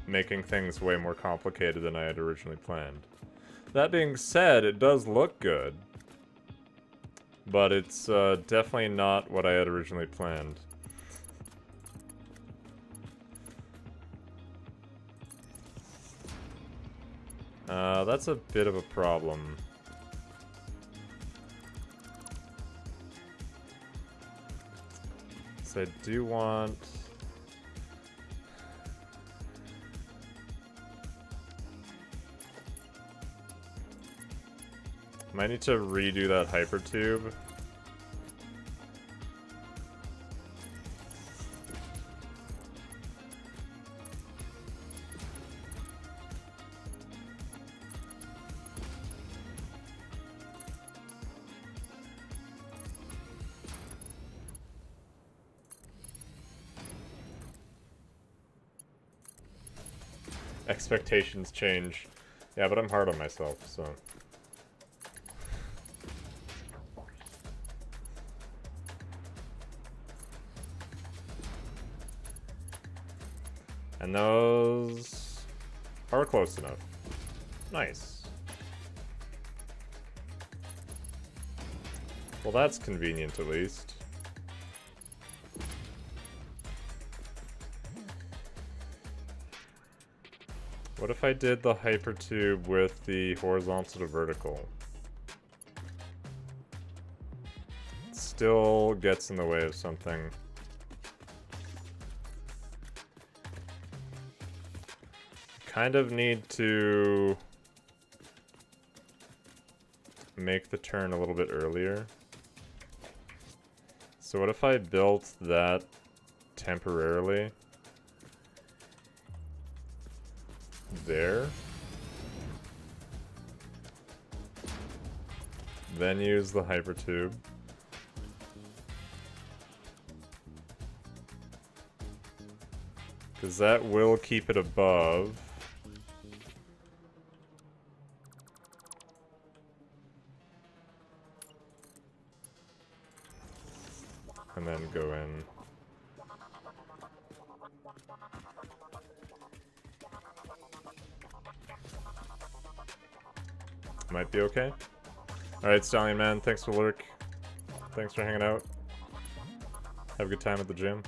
A: making things way more complicated than I had originally planned. That being said, it does look good, but it's definitely not what I had originally planned. That's a bit of a problem. So I do want... Might need to redo that hypertube. Expectations change. Yeah, but I'm hard on myself, so... And those are close enough. Nice. Well, that's convenient at least. What if I did the hypertube with the horizontal to vertical? It still gets in the way of something. Kind of need to make the turn a little bit earlier. So what if I built that temporarily? There. Then use the hypertube. Because that will keep it above. And then go in. Might be okay. Alright, Stallion Man, thanks for lurk. Thanks for hanging out. Have a good time at the gym.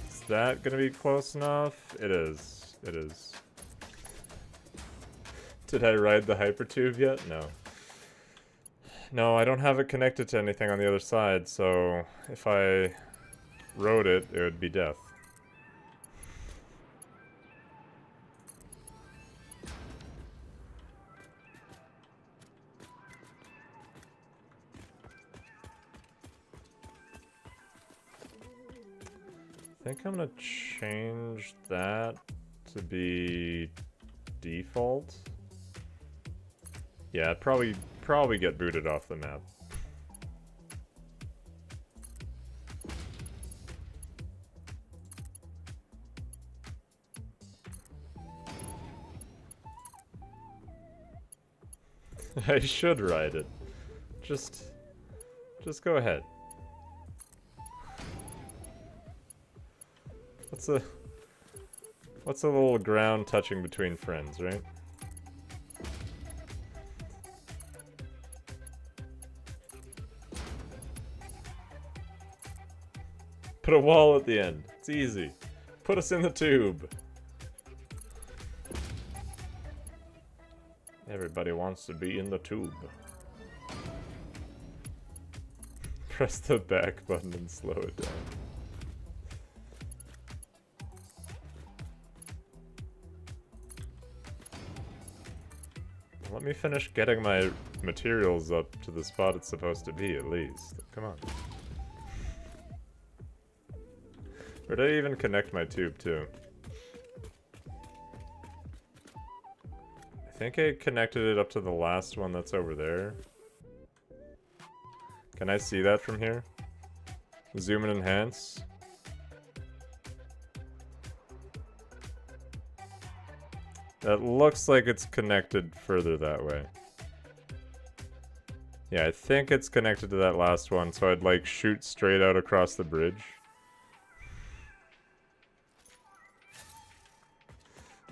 A: Is that gonna be close enough? It is. It is. Did I ride the hypertube yet? No. No, I don't have it connected to anything on the other side, so if I rode it, it would be death. I think I'm gonna change that to be default. Yeah, I'd probably get booted off the map. I should ride it. Just go ahead. What's a little ground touching between friends, right? Put a wall at the end. It's easy. Put us in the tube. Everybody wants to be in the tube. Press the back button and slow it down. Let me finish getting my materials up to the spot it's supposed to be, at least. Come on. Where did I even connect my tube to? I think I connected it up to the last one that's over there. Can I see that from here? Zoom and enhance. That looks like it's connected further that way. Yeah, I think it's connected to that last one, so I'd like shoot straight out across the bridge.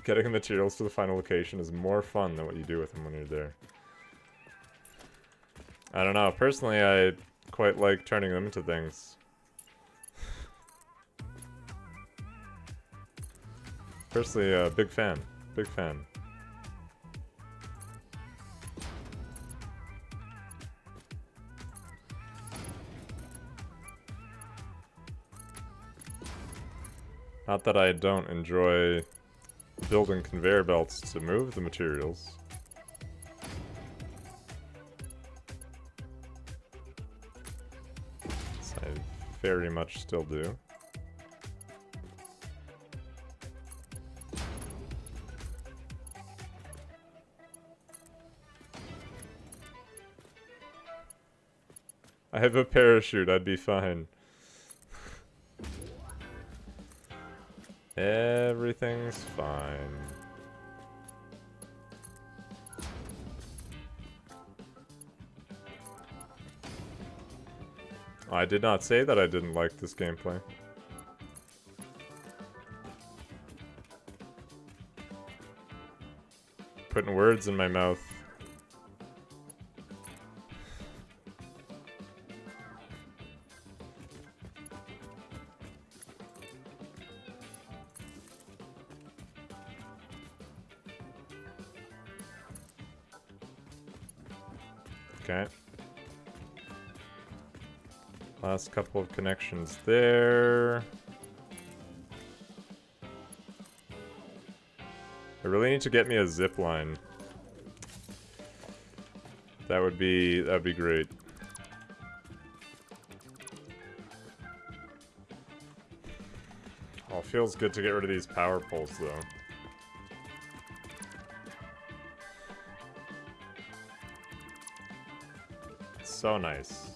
A: Getting materials to the final location is more fun than what you do with them when you're there. I don't know, personally I quite like turning them into things. Personally, a big fan. Big fan. Not that I don't enjoy building conveyor belts to move the materials. Yes, I very much still do. I have a parachute, I'd be fine. Everything's fine. I did not say that I didn't like this gameplay. Putting words in my mouth. Okay. Last couple of connections there. I really need to get me a zip line. That'd be great. Oh, it feels good to get rid of these power poles though. So nice.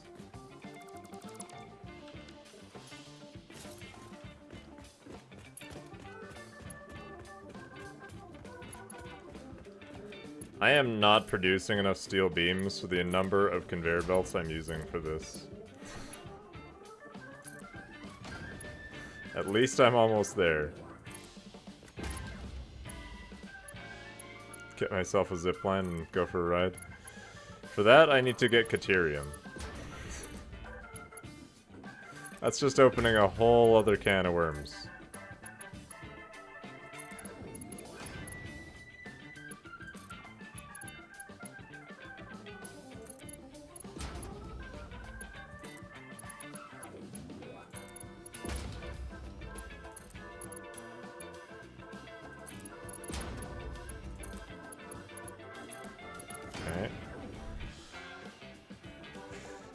A: I am not producing enough steel beams for the number of conveyor belts I'm using for this. At least I'm almost there. Get myself a zipline and go for a ride. For that, I need to get Caterium. That's just opening a whole other can of worms.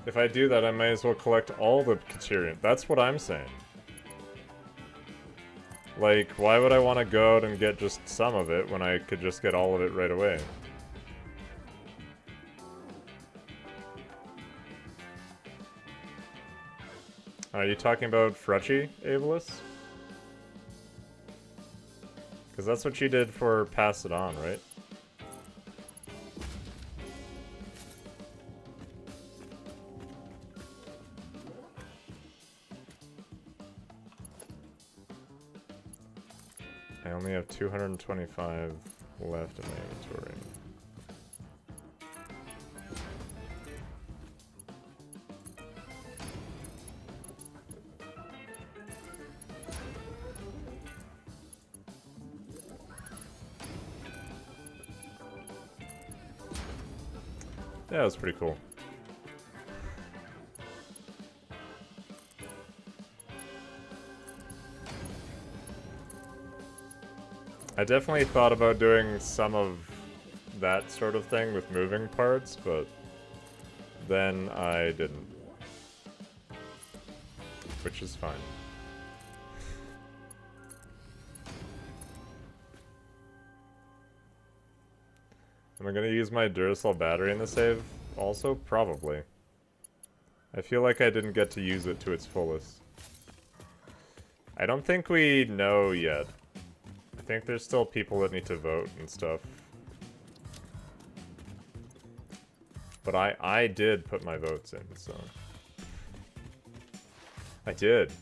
A: If I do that, I might as well collect all the Caterium. That's what I'm saying. Like, why would I want to go out and get just some of it when I could just get all of it right away? Are you talking about Frucci, Avalus? Because that's what she did for Pass It On, right? I only have 225 left in my inventory. Yeah, that was pretty cool. I definitely thought about doing some of that sort of thing with moving parts, but then I didn't. Which is fine. Am I gonna use my Duracell battery in the save also? Probably. I feel like I didn't get to use it to its fullest. I don't think we know yet. I think there's still people that need to vote and stuff. But I did put my votes in, so... I did.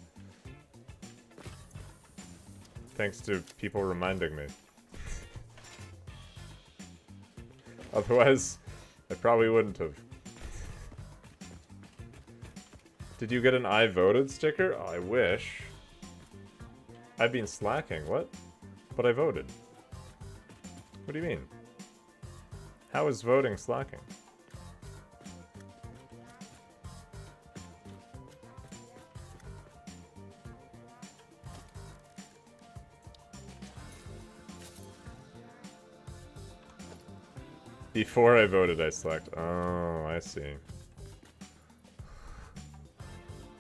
A: Thanks to people reminding me. Otherwise, I probably wouldn't have. Did you get an I voted sticker? Oh, I wish. I've been slacking. What? But I voted. What do you mean? How is voting slacking? Before I voted, I slacked. Oh, I see.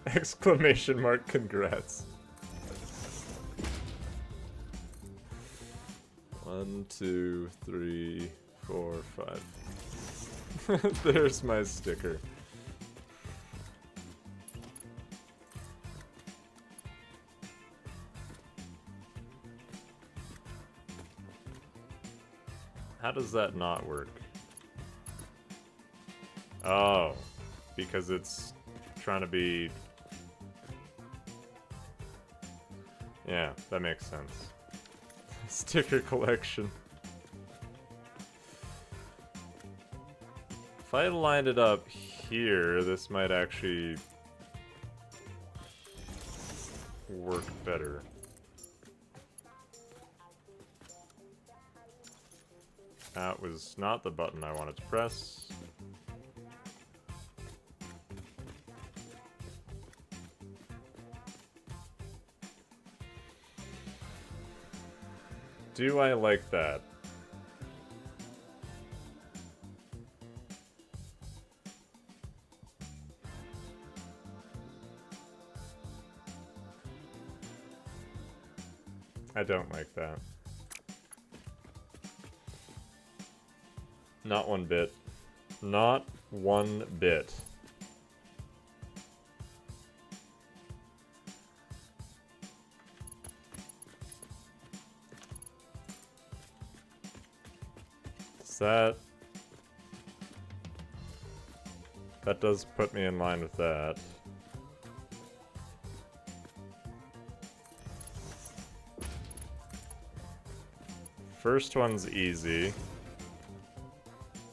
A: Exclamation mark, congrats. 1, 2, 3, 4, 5. There's my sticker. How does that not work? Oh, because it's trying to be... Yeah, that makes sense. Sticker collection. If I lined it up here, this might actually work better. That was not the button I wanted to press. Do I like that? I don't like that. Not one bit. Not one bit. That does put me in line with that. First one's easy.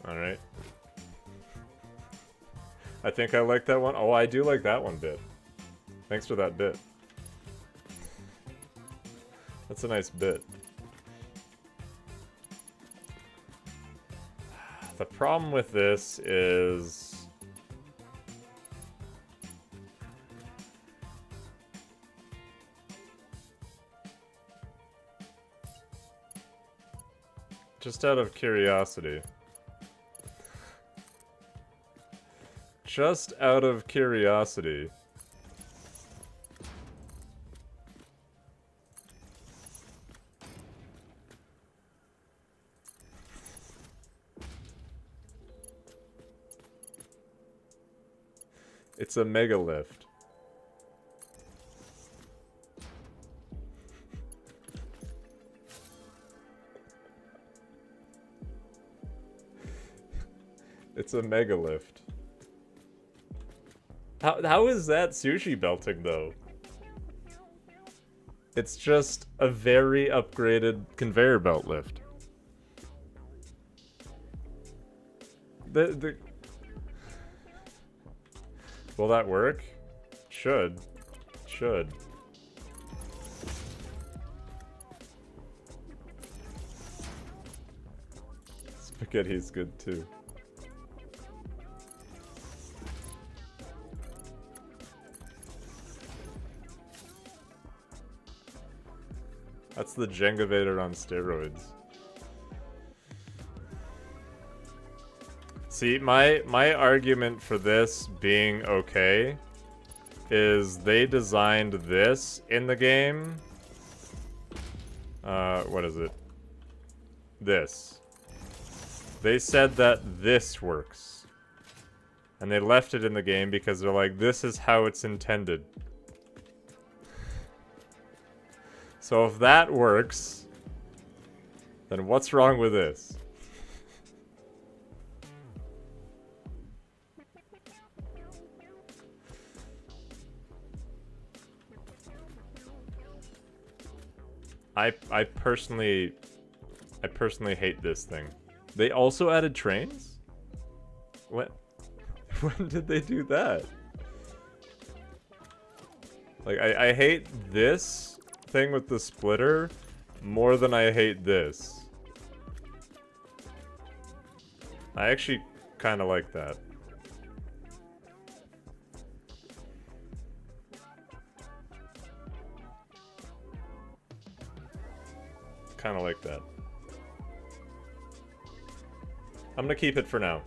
A: Alright. I think I like that one. Oh, I do like that one bit. Thanks for that bit. That's a nice bit. The problem with this is... just out of curiosity. Just out of curiosity. It's a mega lift. It's a mega lift. How is that sushi belting though? It's just a very upgraded conveyor belt lift. Will that work? Should. Should. Spaghetti's good too. That's the Jengavator on steroids. See, my argument for this being okay is they designed this in the game. What is it? This. They said that this works. And they left it in the game because they're like, this is how it's intended. So if that works, then what's wrong with this? I personally hate this thing. They also added trains? What? When did they do that? Like, I hate this thing with the splitter more than I hate this. I actually kind of like that. Kind of like that. I'm gonna keep it for now.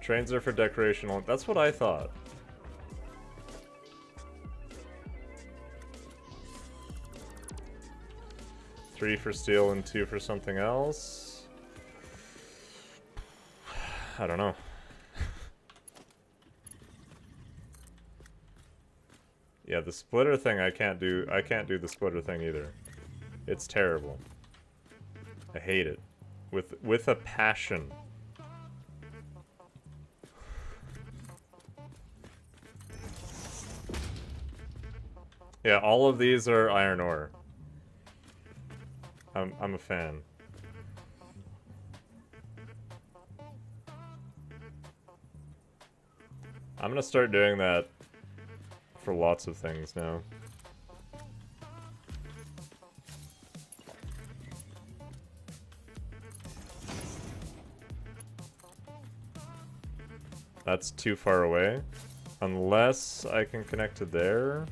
A: Trains are for decoration only. That's what I thought. Three for steel and 2 for something else. I don't know. Yeah, the splitter thing I can't do the splitter thing either. It's terrible. I hate it. With a passion. Yeah, all of these are iron ore. I'm a fan. I'm gonna start doing that for lots of things now. That's too far away. Unless I can connect to there.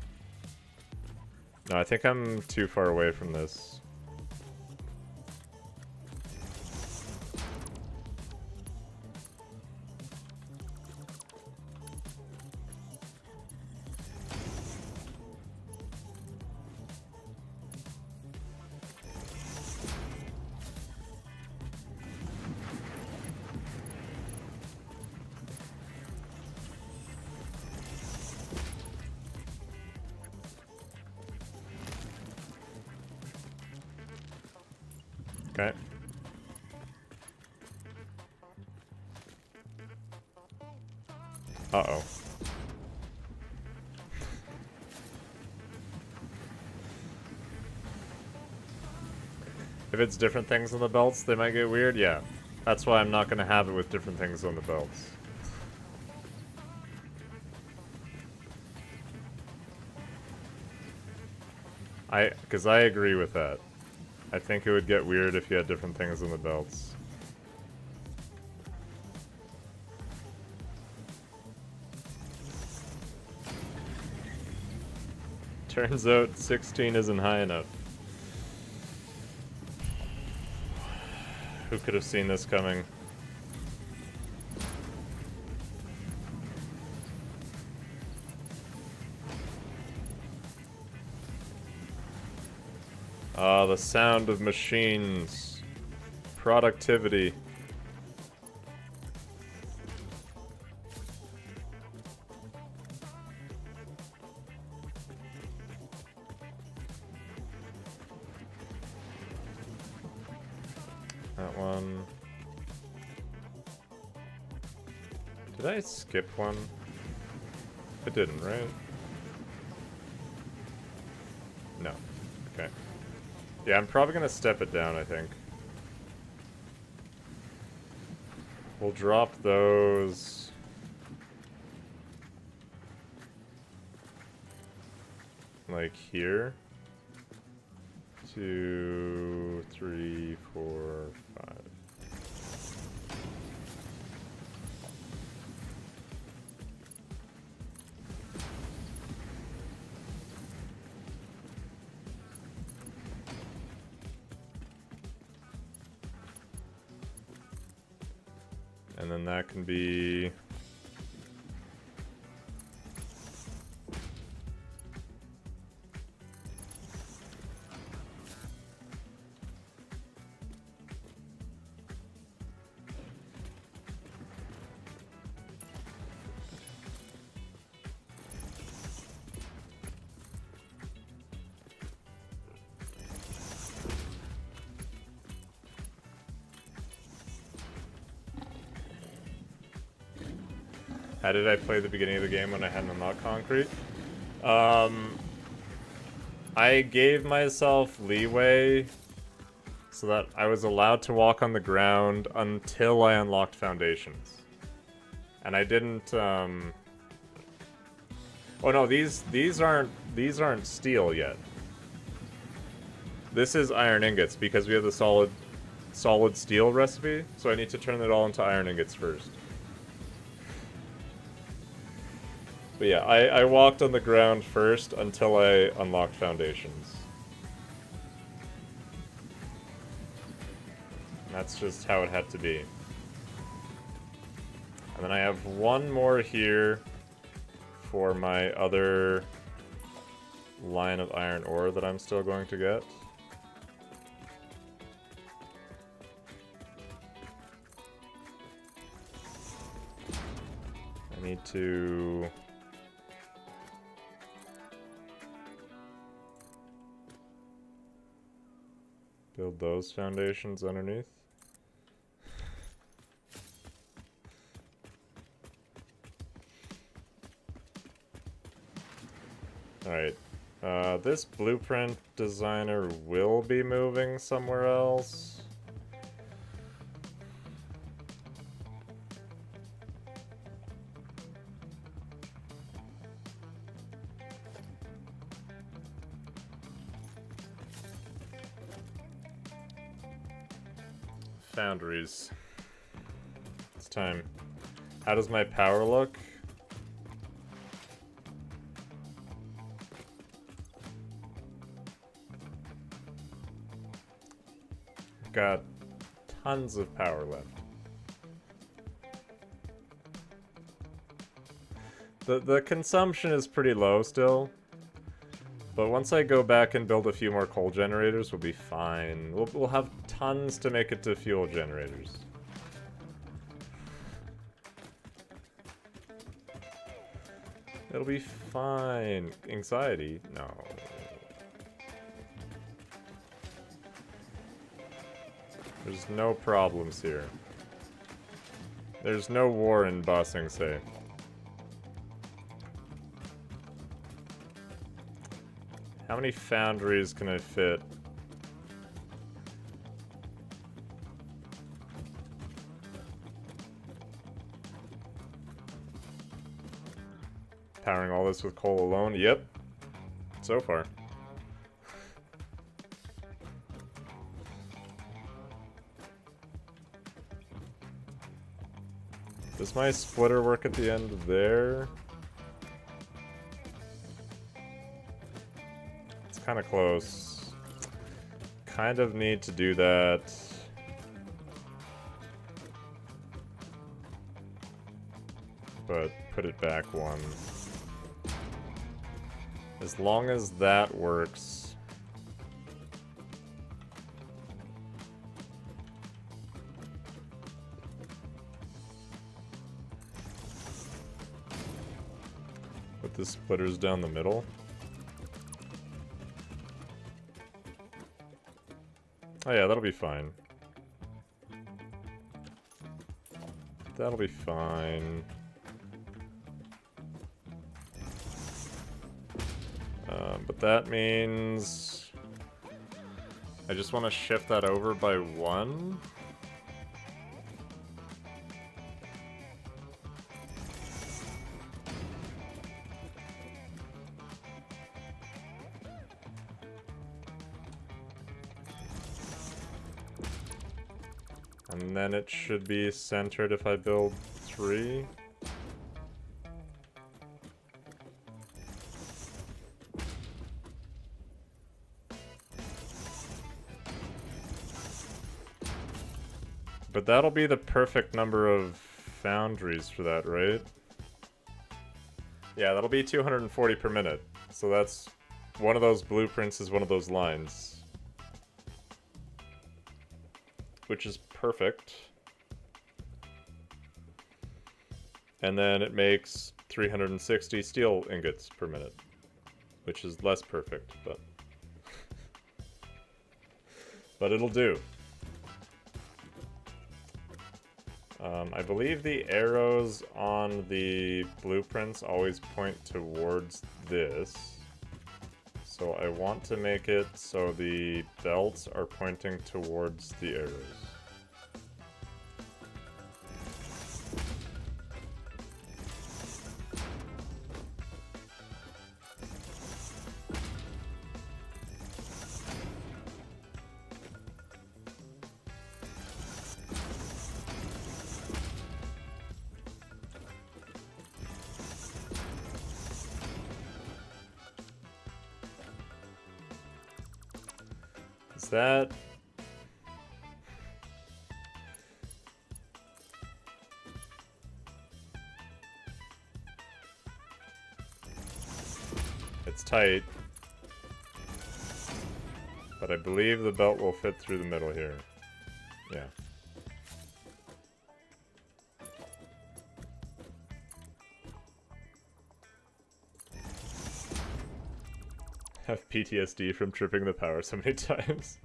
A: No, I think I'm too far away from this. Okay. Uh-oh. If it's different things on the belts, they might get weird? Yeah. That's why I'm not gonna have it with different things on the belts. Because I agree with that. I think it would get weird if you had different things on the belts. Turns out 16 isn't high enough. Who could have seen this coming? Ah, the sound of machines. Productivity. That one. Did I skip one? I didn't, right? No. Okay. Yeah, I'm probably gonna step it down, I think. We'll drop those. Like here. 2, 3, 4, 5. And then that can be... How did I play the beginning of the game when I hadn't unlocked concrete? I gave myself leeway so that I was allowed to walk on the ground until I unlocked foundations. And I didn't, Oh no, these aren't steel yet. This is iron ingots because we have the solid steel recipe, so I need to turn it all into iron ingots first. But yeah, I walked on the ground first until I unlocked foundations. And that's just how it had to be. And then I have one more here for my other line of iron ore that I'm still going to get. I need to... build those foundations underneath. Alright. This blueprint designer will be moving somewhere else. Foundries. It's time. How does my power look? Got tons of power left. The consumption is pretty low still. But once I go back and build a few more coal generators, we'll be fine. We'll have tons to make it to fuel generators. It'll be fine. Anxiety? No. There's no problems here. There's no war in Ba Sing Se. How many foundries can I fit? Powering all this with coal alone? Yep. So far. Does my splitter work at the end there? Kind of close. Kind of need to do that. But put it back one. As long as that works. Put the splitters down the middle. Oh yeah, that'll be fine. That'll be fine. But that means... I just want to shift that over by one. And then it should be centered if I build 3. But that'll be the perfect number of foundries for that, right? Yeah, that'll be 240 per minute. So that's one of those blueprints is one of those lines. Which is perfect. And then it makes 360 steel ingots per minute. Which is less perfect, but... but it'll do. I believe the arrows on the blueprints always point towards this. So I want to make it so the belts are pointing towards the arrows. Is that... It's tight. But I believe the belt will fit through the middle here. Yeah. Have PTSD from tripping the power so many times.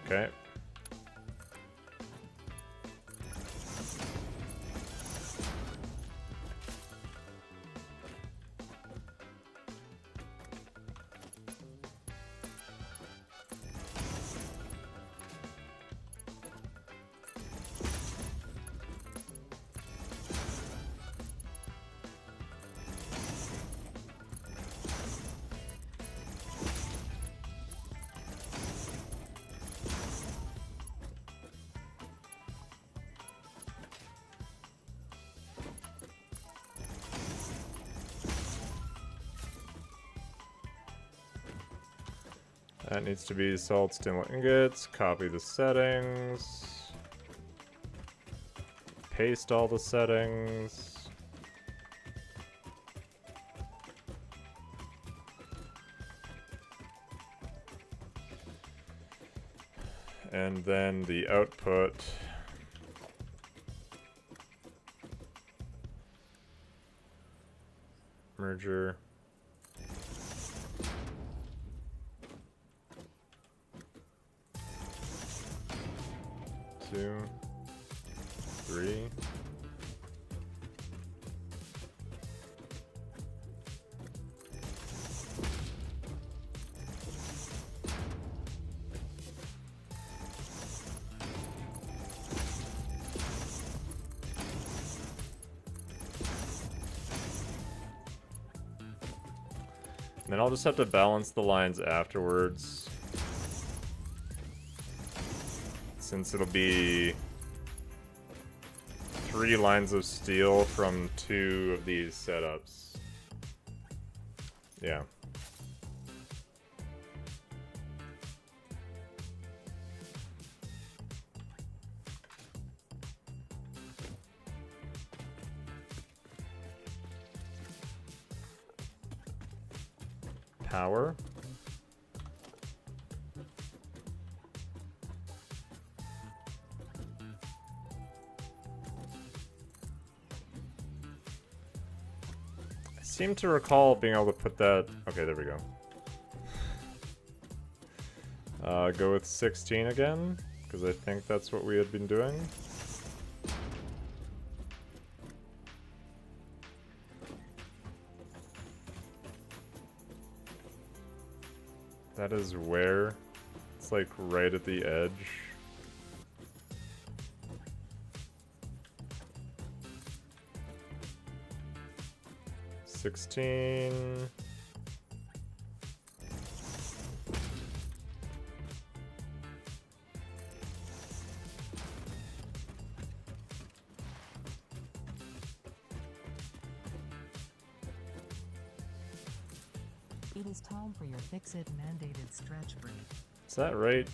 A: Okay. That needs to be solid steel ingots. Copy the settings. Paste all the settings. And then the output. Merger. Two, three. And then I'll just have to balance the lines afterwards. Since it'll be 3 lines of steel from 2 of these setups. Yeah. Power. I seem to recall being able to put that... Okay, there we go. Go with 16 again, because I think that's what we had been doing. That is where? It's like right at the edge. $16.
B: It is time for your fix-it mandated stretch break.
A: Is that right?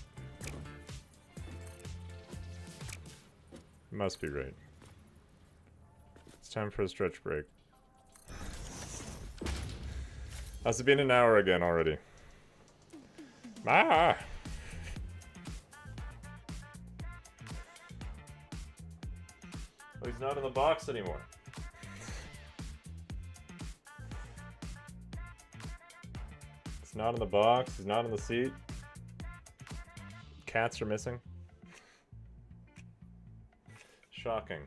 A: Must be right. It's time for a stretch break. How's it been an hour again already? Ah! Oh, he's not in the box anymore. He's not in the box. He's not in the seat. Cats are missing. Shocking.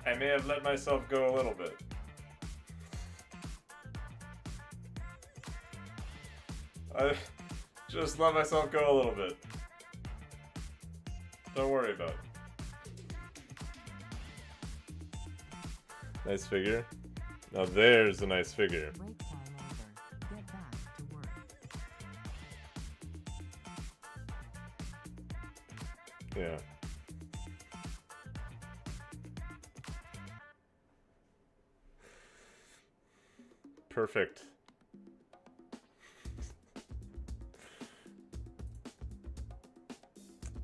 A: I may have let myself go a little bit. I just let myself go a little bit. Don't worry about it. Nice figure. Now there's a nice figure.
B: Break time over. Get back to work.
A: Yeah. Perfect.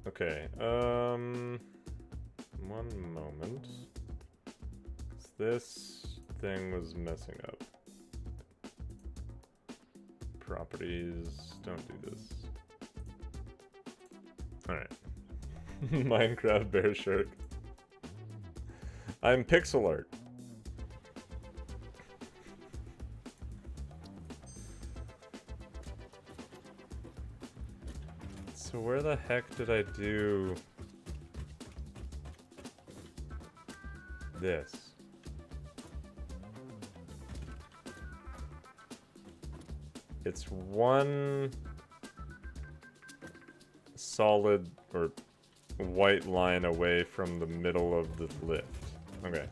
A: Okay, one moment. This thing was messing up. Properties, don't do this. Alright. Minecraft Bear Shark. I'm pixel art. So where the heck did I do this? It's one solid or white line away from the middle of the lift. Okay.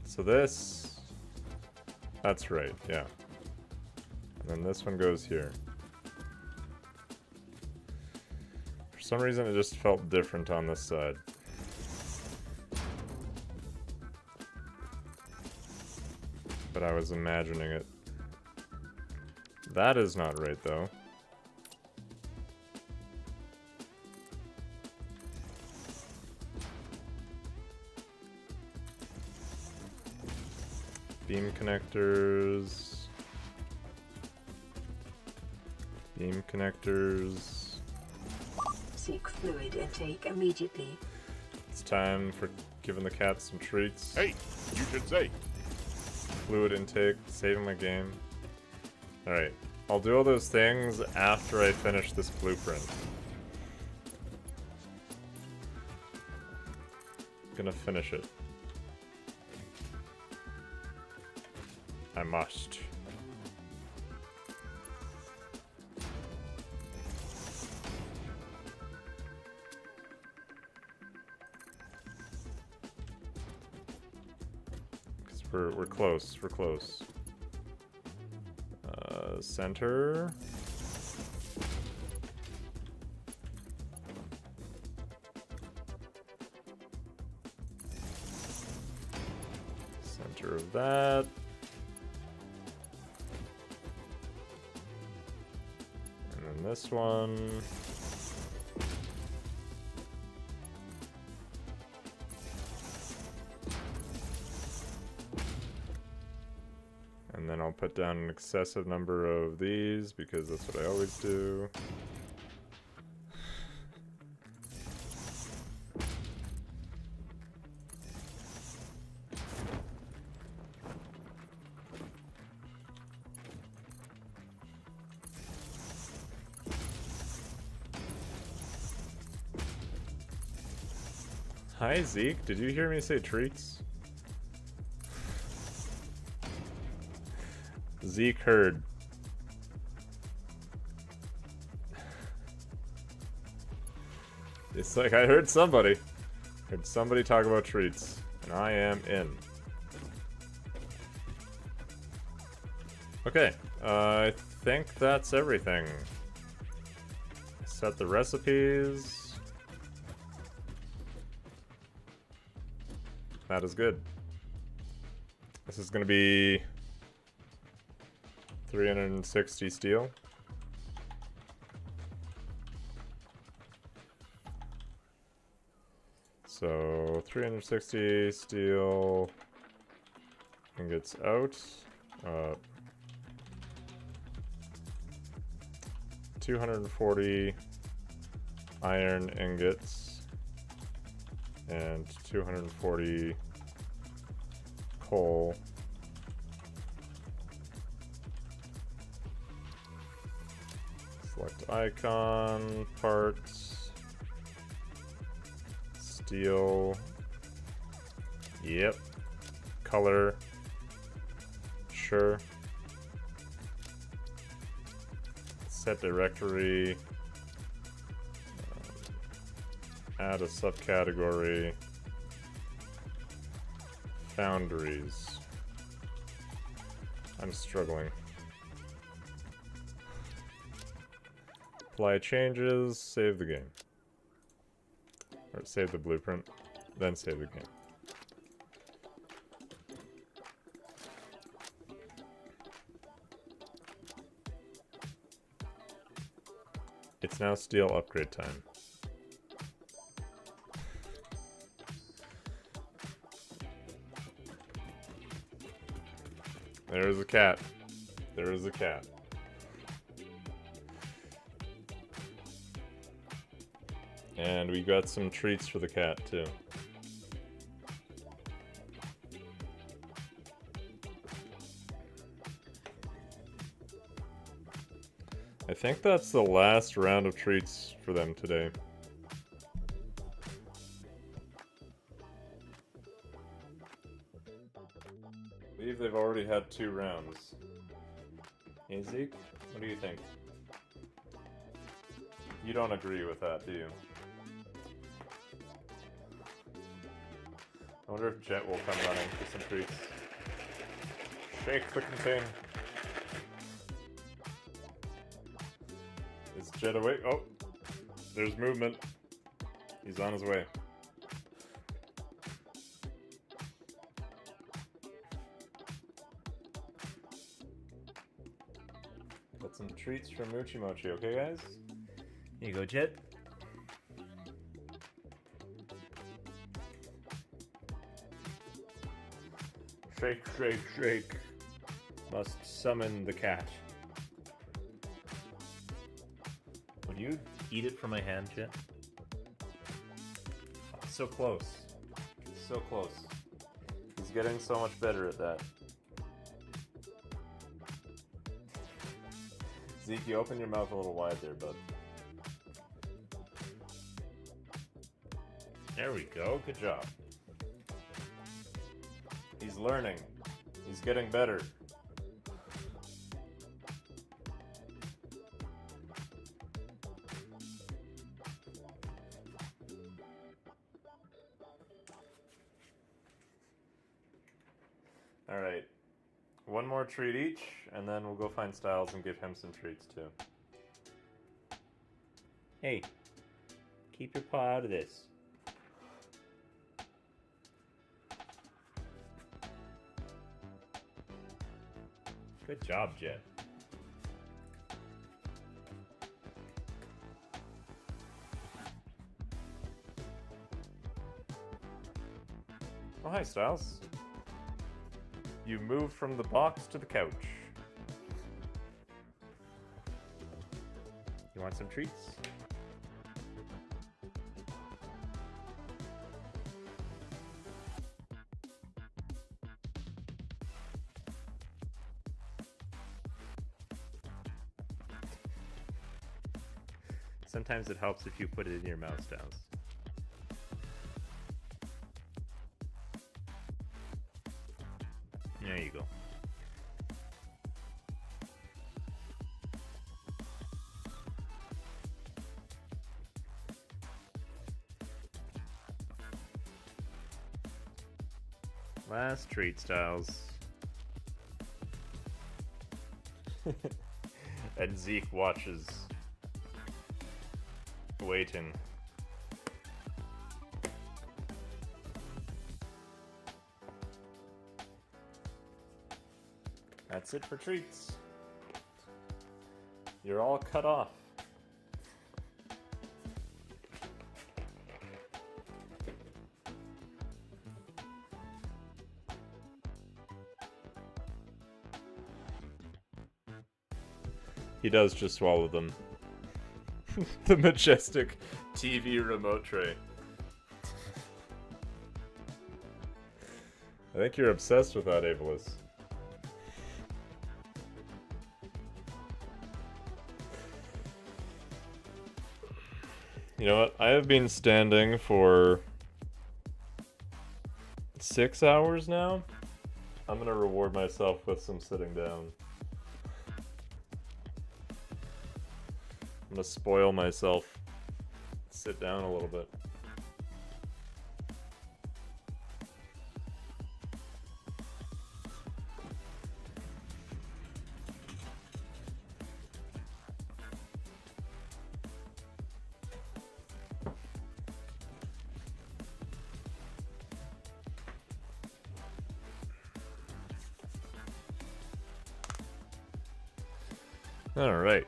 A: So this, that's right, yeah. And then this one goes here. For some reason it just felt different on this side. But I was imagining it. That is not right, though. Beam connectors. Beam connectors.
C: Seek fluid intake immediately.
A: It's time for giving the cat some treats.
D: Hey, you should say.
A: Fluid intake, saving my game. Alright, I'll do all those things after I finish this blueprint. Gonna finish it. I must. We're close. We're close. Center. Center of that. And then this one. And then I'll put down an excessive number of these because that's what I always do. Hi Zeke, did you hear me say treats? Zeke heard. It's like I heard somebody. Heard somebody talk about treats. And I am in. Okay, I think that's everything. Set the recipes. That is good. This is gonna be 360 steel. So 360 steel ingots out. 240 iron ingots and 240 coal. Select icon, parts, steel, yep, color, sure, set directory, add a subcategory, foundries. I'm struggling. Apply changes, save the game. Or save the blueprint, then save the game. It's now steel upgrade time. There's a cat. There is a cat. And we got some treats for the cat, too. I think that's the last round of treats for them today. I believe they've already had 2 rounds. Hey Zeke, what do you think? You don't agree with that, do you? I wonder if Jet will come running for some treats. Shake the container. Is Jet awake? Oh, there's movement. He's on his way. Got some treats from Mochi Mochi, okay guys? Here you go, Jet. Shake, shake, shake. Must summon the cat. Can you eat it from my hand, Jet? So close. So close. He's getting so much better at that. Zeke, you open your mouth a little wide there, bud. There we go. Good job. He's learning. He's getting better. Alright. One more treat each, and then we'll go find Styles and give him some treats too. Hey, keep your paw out of this. Good job, Jet. Oh, hi, Styles. You moved from the box to the couch. You want some treats? Sometimes it helps if you put it in your mouth, Styles. There you go. Last treat, Styles. And Zeke watches. Waiting. That's it for treats. You're all cut off. He does just swallow them. The majestic TV remote tray. I think you're obsessed with that, Abelis. You know what? I have been standing for 6 hours now. I'm gonna reward myself with some sitting down. I'm gonna spoil myself. Sit down a little bit. All right.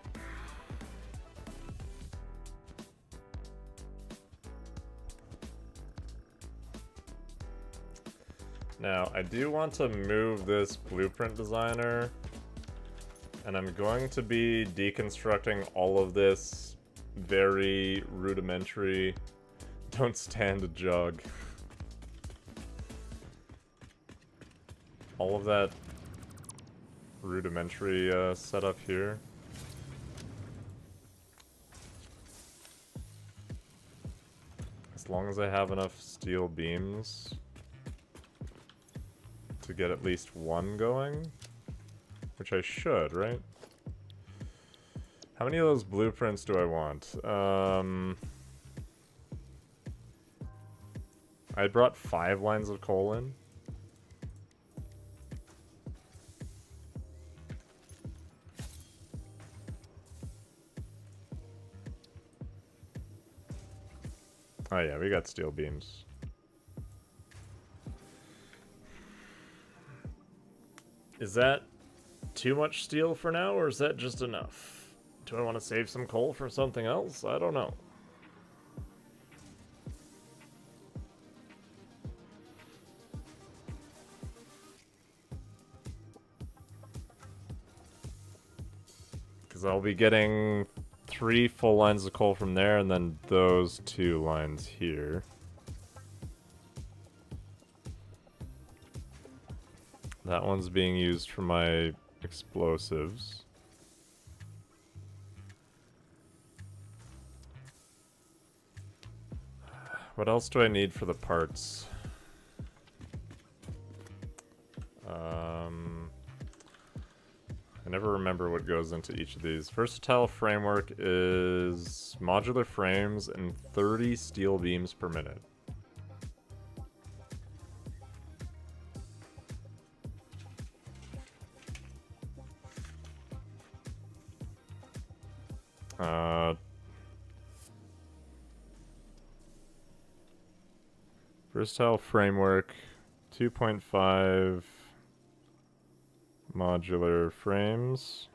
A: Now, I do want to move this blueprint designer, and I'm going to be deconstructing all of this very rudimentary, don't stand a jog. All of that rudimentary setup here. As long as I have enough steel beams to get at least one going, which I should, right? How many of those blueprints do I want? I brought 5 lines of coal in. Oh yeah, we got steel beams. Is that too much steel for now, or is that just enough? Do I want to save some coal for something else? I don't know. Because I'll be getting 3 full lines of coal from there, and then those 2 lines here. That one's being used for my explosives. What else do I need for the parts? I never remember what goes into each of these. Versatile framework is modular frames and 30 steel beams per minute. Versatile framework, 2.5 modular frames,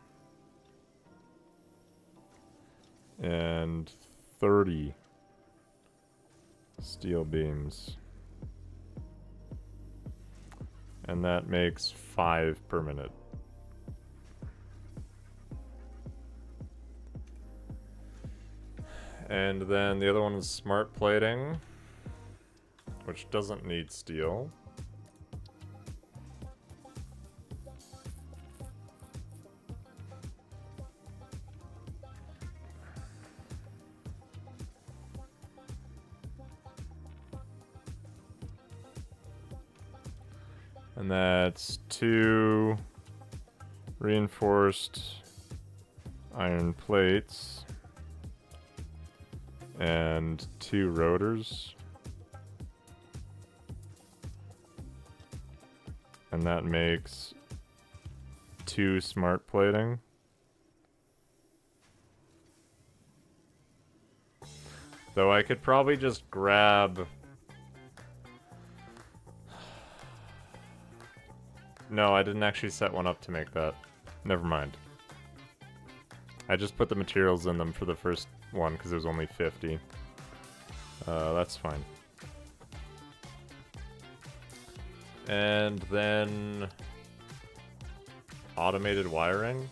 A: and 30 steel beams. And that makes 5 per minute. And then the other one is smart plating, which doesn't need steel. And that's 2 reinforced iron plates and 2 rotors. And that makes 2 smart plating. Though I could probably just grab... No, I didn't actually set one up to make that. Never mind. I just put the materials in them for the first one because it was only 50. That's fine. And then automated wiring.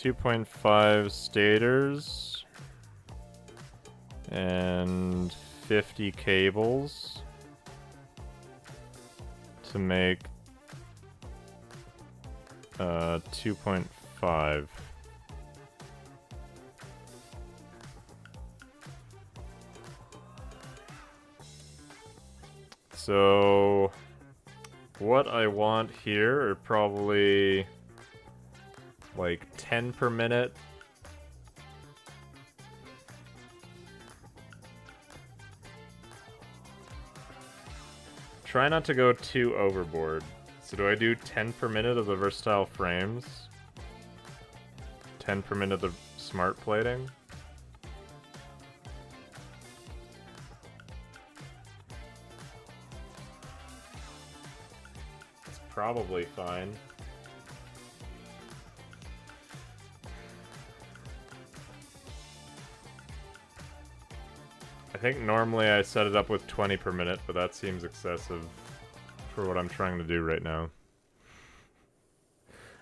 A: .5 stators and 50 cables to make 2.5. So what I want here are probably like 10 per minute. Try not to go too overboard. So do I do 10 per minute of the versatile frames? 10 per minute of the smart plating? It's probably fine. I think normally I set it up with 20 per minute, but that seems excessive for what I'm trying to do right now.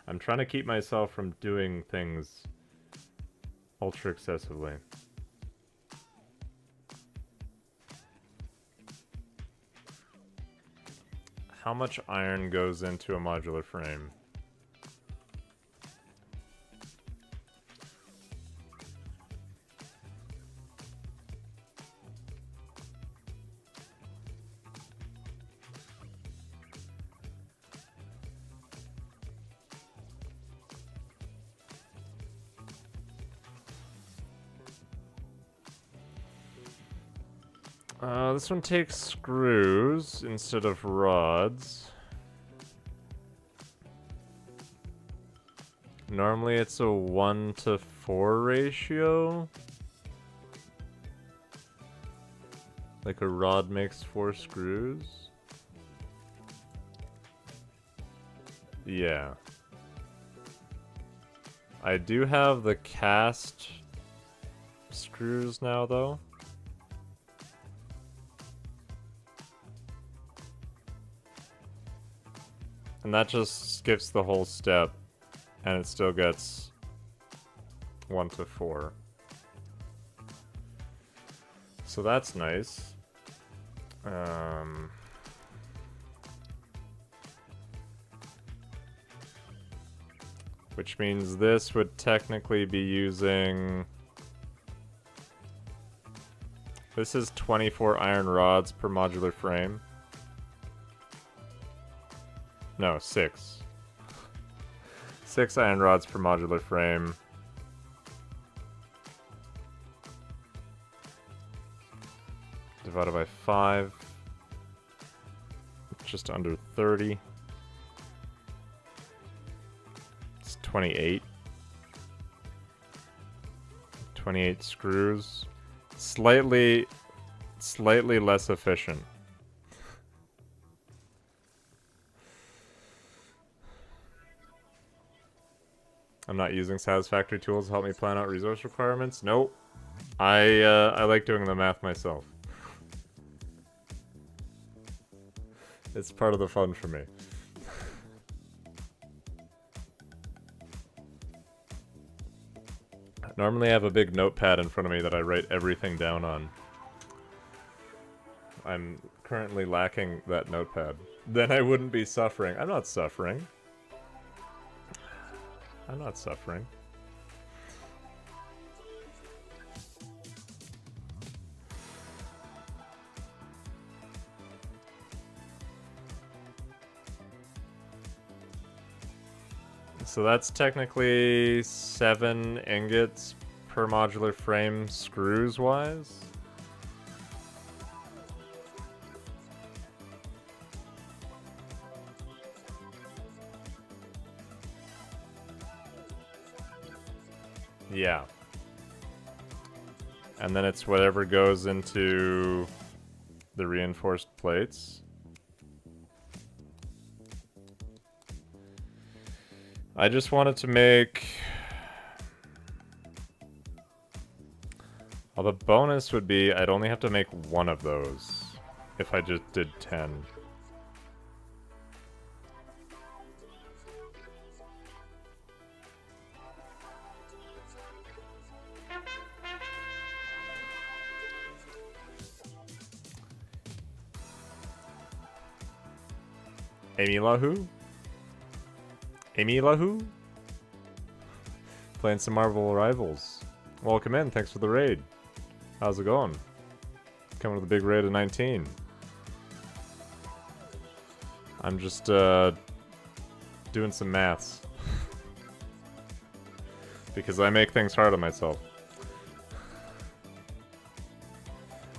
A: I'm trying to keep myself from doing things ultra excessively. How much iron goes into a modular frame? This one takes screws instead of rods. Normally it's a 1:4 ratio. Like a rod makes 4 screws. Yeah. I do have the cast screws now, though. And that just skips the whole step, and it still gets 1 to 4. So that's nice. Which means this would technically be using... This is 24 iron rods per modular frame. No, 6. 6 iron rods per modular frame. Divided by 5. Just under 30. It's 28. 28 screws. Slightly less efficient. I'm not using satisfactory tools to help me plan out resource requirements. Nope. I like doing the math myself. It's part of the fun for me. Normally I have a big notepad in front of me that I write everything down on. I'm currently lacking that notepad. Then I wouldn't be suffering. I'm not suffering. I'm not suffering. So that's technically 7 ingots per modular frame screws wise. Yeah. And then it's whatever goes into the reinforced plates. I just wanted to make... Well, the bonus would be I'd only have to make 1 of those if I just did 10. Amy Lahu? Amy Lahu? Playing some Marvel Rivals. Welcome in, thanks for the raid. How's it going? Coming with a big raid of 19. I'm just doing some maths. Because I make things hard on myself.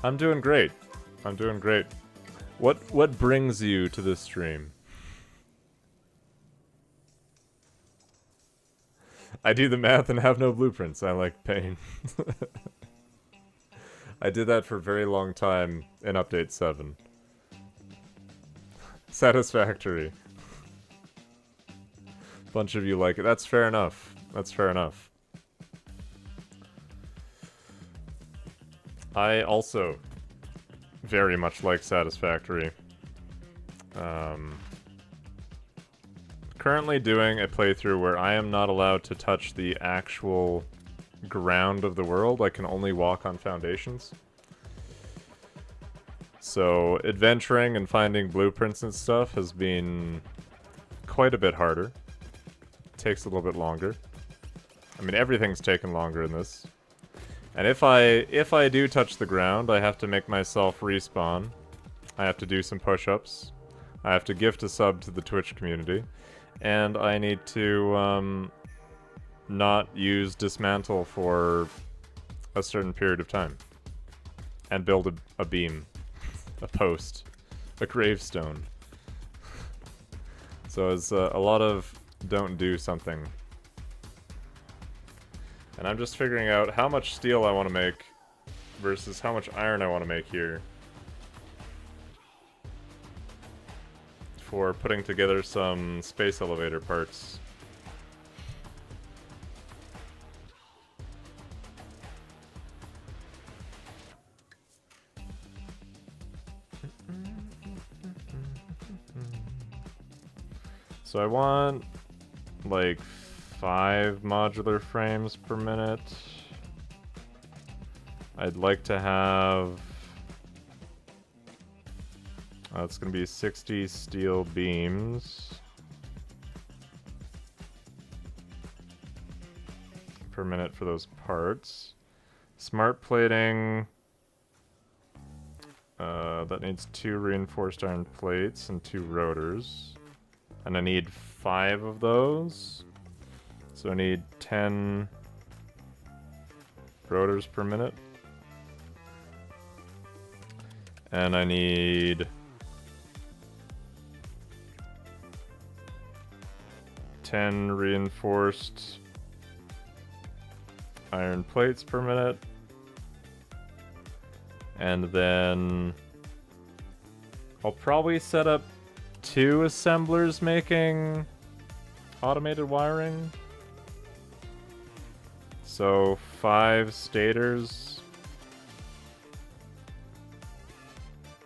A: I'm doing great. I'm doing great. What brings you to this stream? I do the math and have no blueprints. I like pain. I did that for a very long time in Update 7. Satisfactory. Bunch of you like it. That's fair enough. That's fair enough. I also very much like Satisfactory. Currently doing a playthrough where I am not allowed to touch the actual ground of the world. I can only walk on foundations. So adventuring and finding blueprints and stuff has been quite a bit harder. Takes a little bit longer. I mean, everything's taken longer in this. And if I do touch the ground, I have to make myself respawn. I have to do some push-ups. I have to gift a sub to the Twitch community. And I need to not use dismantle for a certain period of time. And build a beam, a post, a gravestone. So it's a lot of don't do something. And I'm just figuring out how much steel I want to make versus how much iron I want to make here. For putting together some space elevator parts. So I want like 5 modular frames per minute. I'd like to have... it's going to be 60 steel beams per minute for those parts. Smart plating, that needs 2 reinforced iron plates and 2 rotors. And I need 5 of those. So I need 10 rotors per minute. And I need 10 reinforced iron plates per minute. And then I'll probably set up 2 assemblers making automated wiring. So 5 stators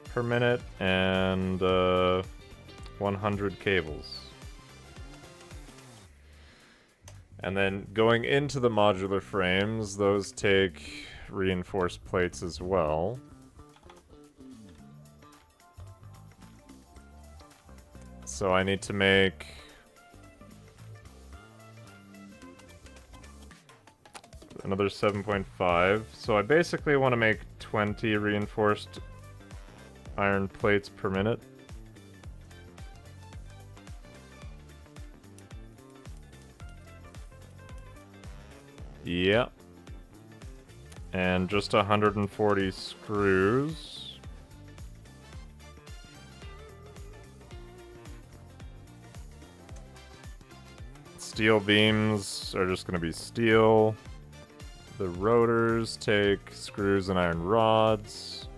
A: per minute and 100 cables. And then going into the modular frames, those take reinforced plates as well. So I need to make another 7.5. So I basically want to make 20 reinforced iron plates per minute. Yep. And just 140 screws. Steel beams are just going to be steel. The rotors take screws and iron rods.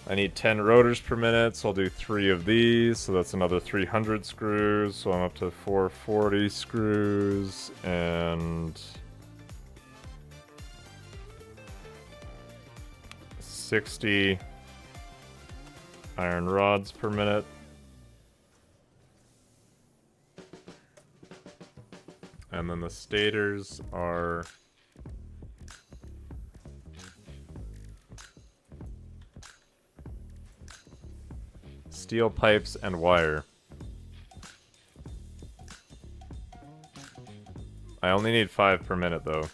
A: I need 10 rotors per minute, so I'll do 3 of these, so that's another 300 screws, so I'm up to 440 screws, and 60 iron rods per minute. And then the stators are steel pipes and wire. I only need 5 per minute though.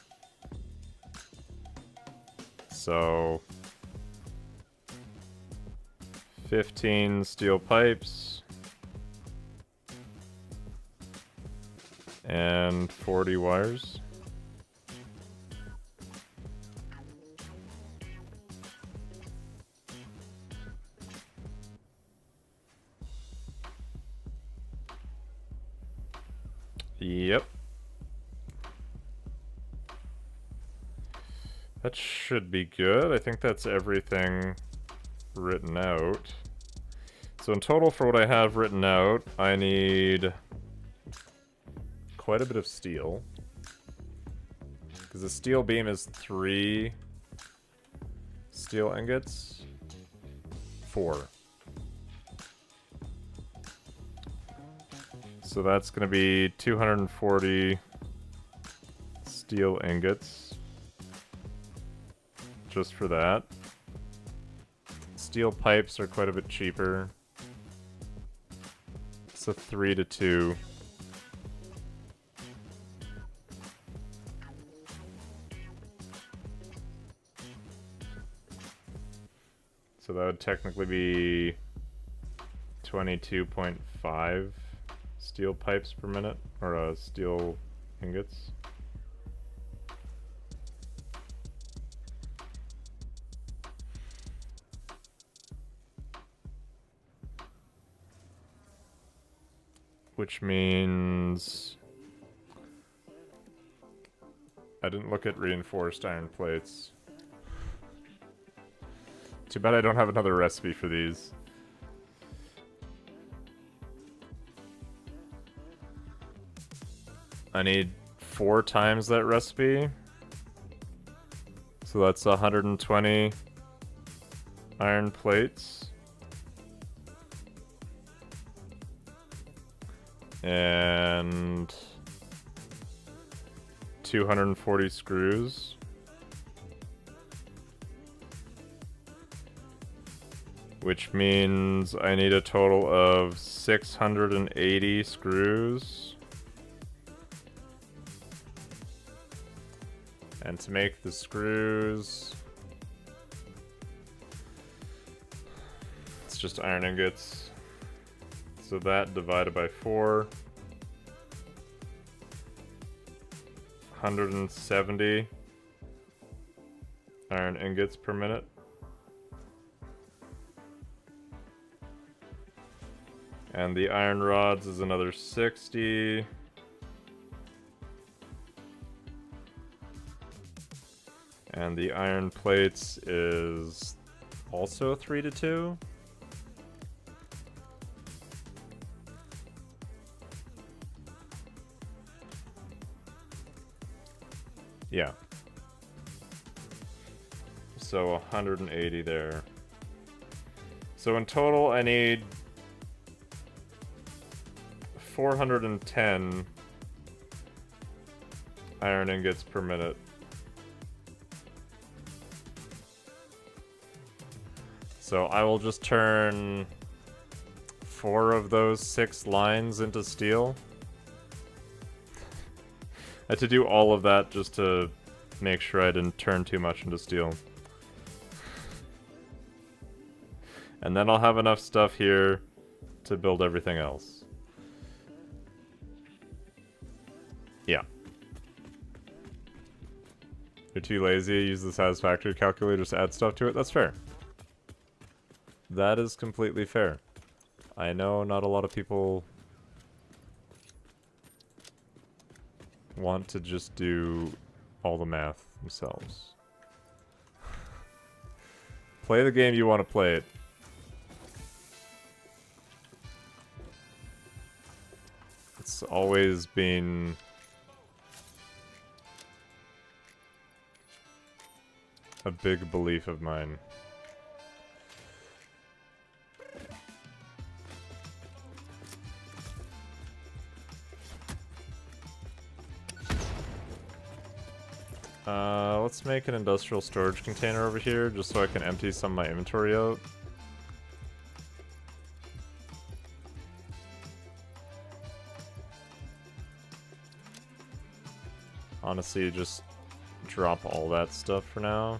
A: So 15 steel pipes and 40 wires. Yep. That should be good. I think that's everything written out. So in total for what I have written out, I need quite a bit of steel. Because the steel beam is 3 steel ingots. 4. So that's going to be 240 steel ingots. Just for that. Steel pipes are quite a bit cheaper. It's a 3 to 2. So that would technically be 22.5 steel pipes per minute, or steel ingots. Which means I didn't look at reinforced iron plates. Too bad I don't have another recipe for these. I need 4 times that recipe. So that's 120 iron plates. And 240 screws. Which means I need a total of 680 screws. And to make the screws, it's just iron ingots. So that divided by 4. 170 iron ingots per minute. And the iron rods is another 60. And the iron plates is also 3 to 2. Yeah. So 180 there. So in total I need 410 iron ingots per minute. So I will just turn 4 of those 6 lines into steel. I had to do all of that just to make sure I didn't turn too much into steel. And then I'll have enough stuff here to build everything else. Yeah. You're too lazy to use the satisfactory calculator to add stuff to it? That's fair. That is completely fair. I know not a lot of people want to just do all the math themselves. Play the game you want to play it. It's always been a big belief of mine. Let's make an industrial storage container over here, just so I can empty some of my inventory out. Honestly, just drop all that stuff for now.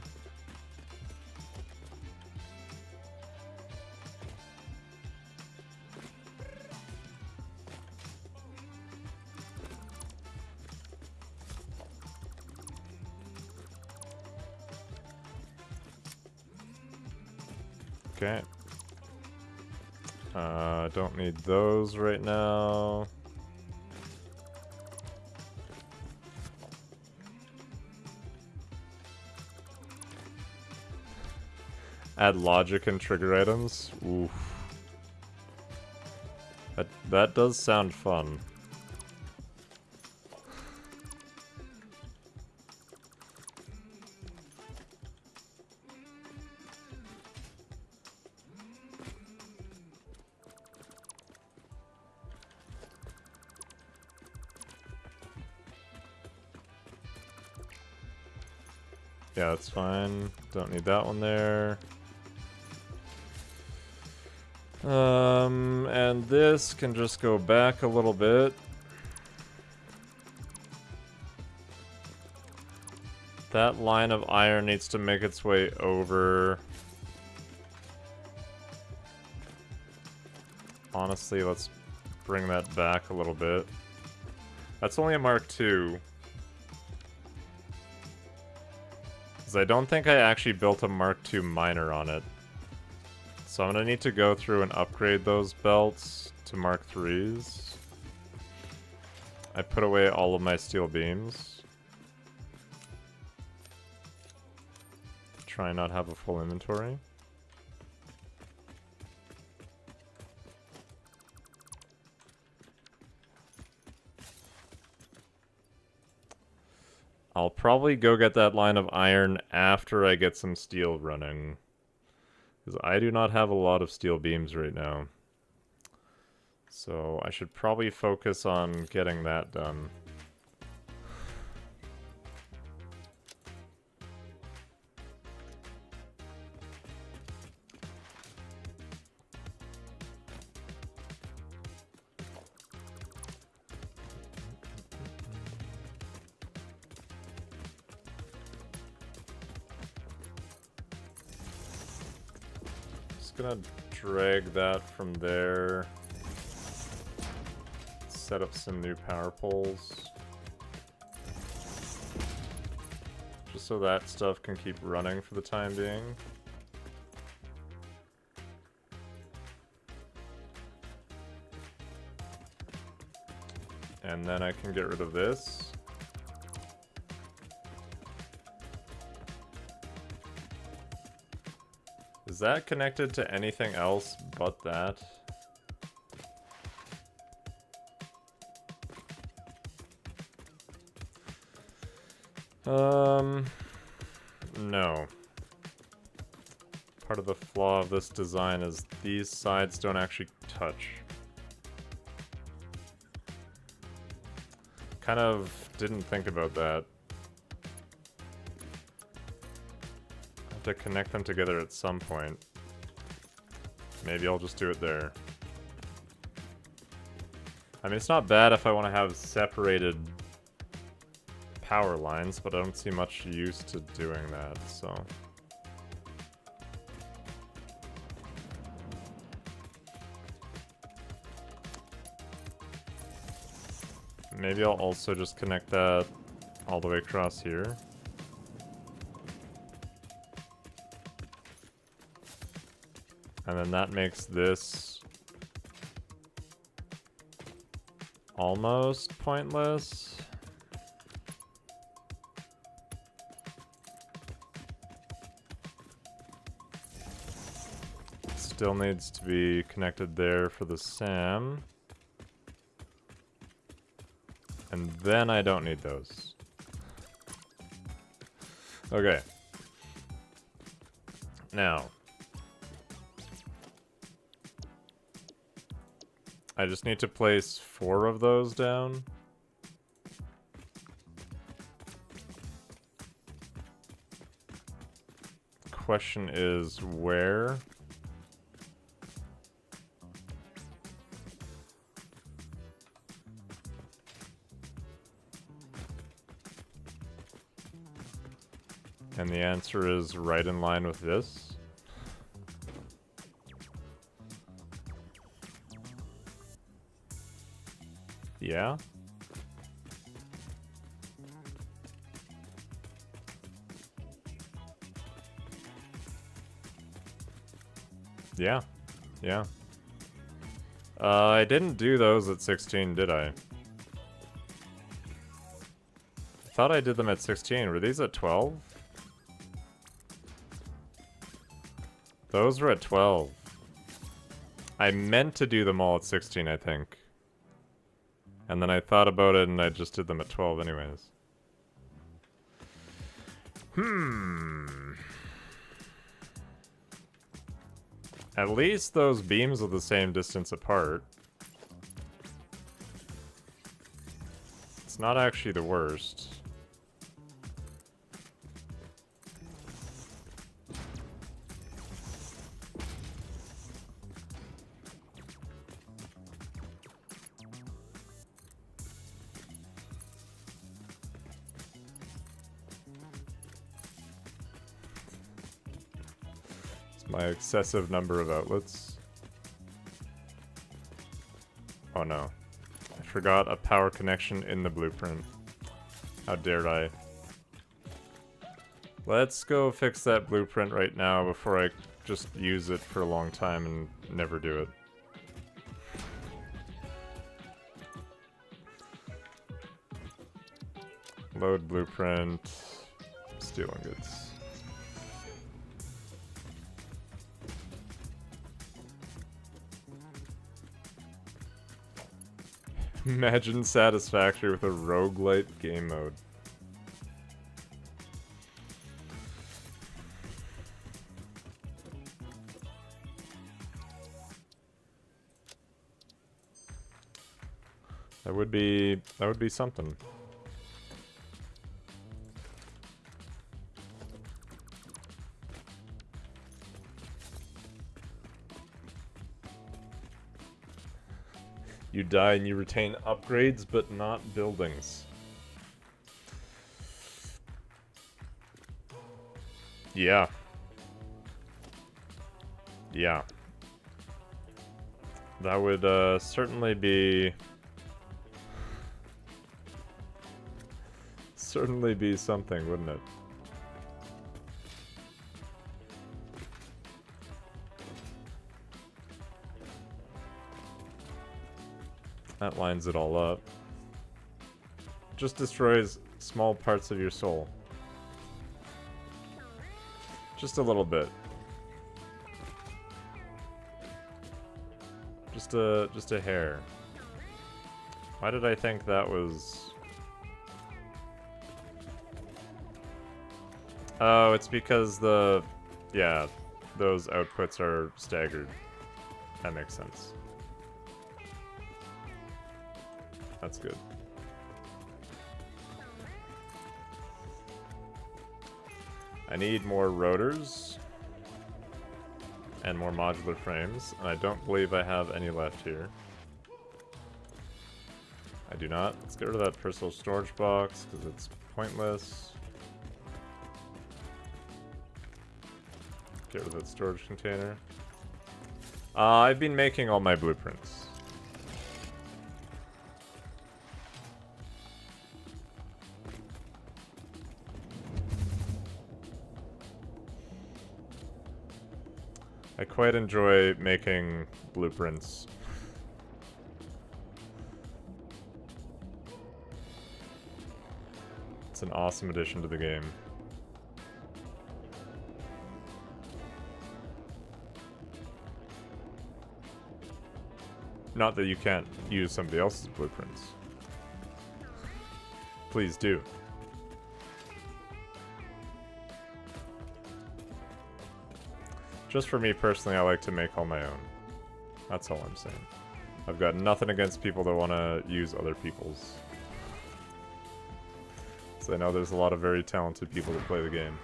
A: Okay. Don't need those right now. Add logic and trigger items. Oof. That does sound fun. Yeah, that's fine. Don't need that one there. And this can just go back a little bit. That line of iron needs to make its way over. Honestly, let's bring that back a little bit. That's only a Mark II. Because I don't think I actually built a Mark II miner on it. So I'm going to need to go through and upgrade those belts to Mark IIIs. I put away all of my steel beams. Try and not have a full inventory. I'll probably go get that line of iron after I get some steel running. Because I do not have a lot of steel beams right now. So I should probably focus on getting that done. Just gonna drag that from there. Set up some new power poles. Just so that stuff can keep running for the time being. And then I can get rid of this. Is that connected to anything else but that? No. Part of the flaw of this design is these sides don't actually touch. Kind of didn't think about that. I have to connect them together at some point. Maybe I'll just do it there. I mean, it's not bad if I want to have separated power lines, but I don't see much use to doing that, so. Maybe I'll also just connect that all the way across here. And then that makes this almost pointless. Still needs to be connected there for the SAM. And then I don't need those. Okay. Now. I just need to place 4 of those down. Question is where? And the answer is right in line with this. Yeah. Yeah. Yeah. I didn't do those at 16, did I? I thought I did them at 16. Were these at 12? Those were at 12. I meant to do them all at 16, I think. And then I thought about it and I just did them at 12 anyways. At least those beams are the same distance apart. It's not actually the worst. My excessive number of outlets. Oh no. I forgot a power connection in the blueprint. How dared I. Let's go fix that blueprint right now before I just use it for a long time and never do it. Load blueprint. Steel ingots. Imagine Satisfactory with a roguelite game mode. That would be something. You die and you retain upgrades, but not buildings. Yeah. Yeah. That would certainly be something, wouldn't it? That lines it all up. Just destroys small parts of your soul. Just a little bit. Just a hair. Why did I think that was... Oh, it's because yeah, those outputs are staggered. That makes sense. That's good. I need more rotors and more modular frames, and I don't believe I have any left here. I do not. Let's get rid of that personal storage box because it's pointless. Get rid of that storage container. I've been making all my blueprints. I quite enjoy making blueprints. It's an awesome addition to the game. Not that you can't use somebody else's blueprints. Please do. Just for me personally, I like to make all my own. That's all I'm saying. I've got nothing against people that want to use other people's. So I know there's a lot of very talented people that play the game.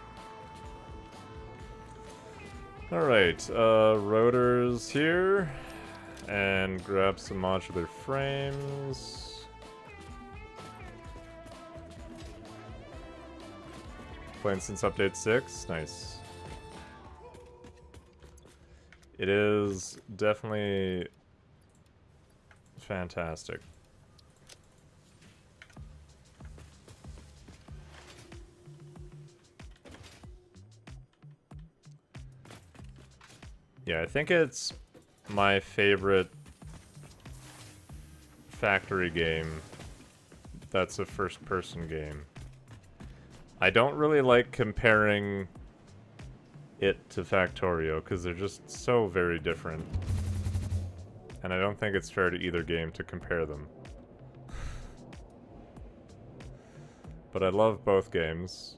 A: Alright, rotors here. And grab some modular frames. Playing since update 6. Nice. It is definitely fantastic. Yeah, I think it's my favorite factory game that's a first-person game. I don't really like comparing it to Factorio because they're just so very different. And I don't think it's fair to either game to compare them. But I love both games.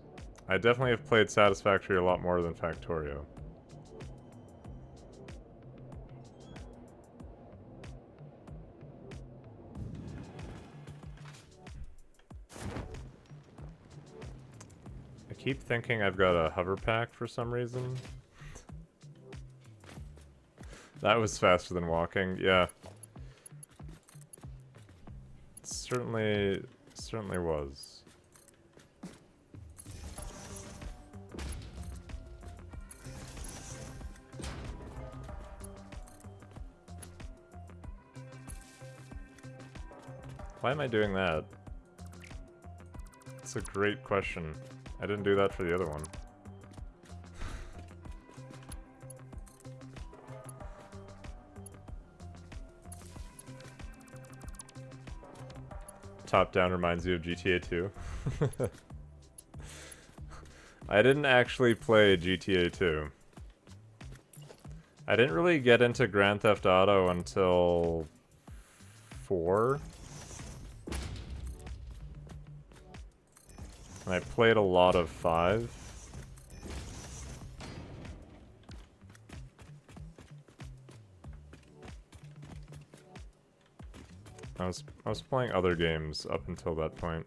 A: I definitely have played Satisfactory a lot more than Factorio. I keep thinking I've got a hover pack for some reason. That was faster than walking, yeah. It certainly was. Why am I doing that? It's a great question. I didn't do that for the other one. Top down reminds you of GTA 2. I didn't actually play GTA 2. I didn't really get into Grand Theft Auto until 4. And I played a lot of 5. I was playing other games up until that point.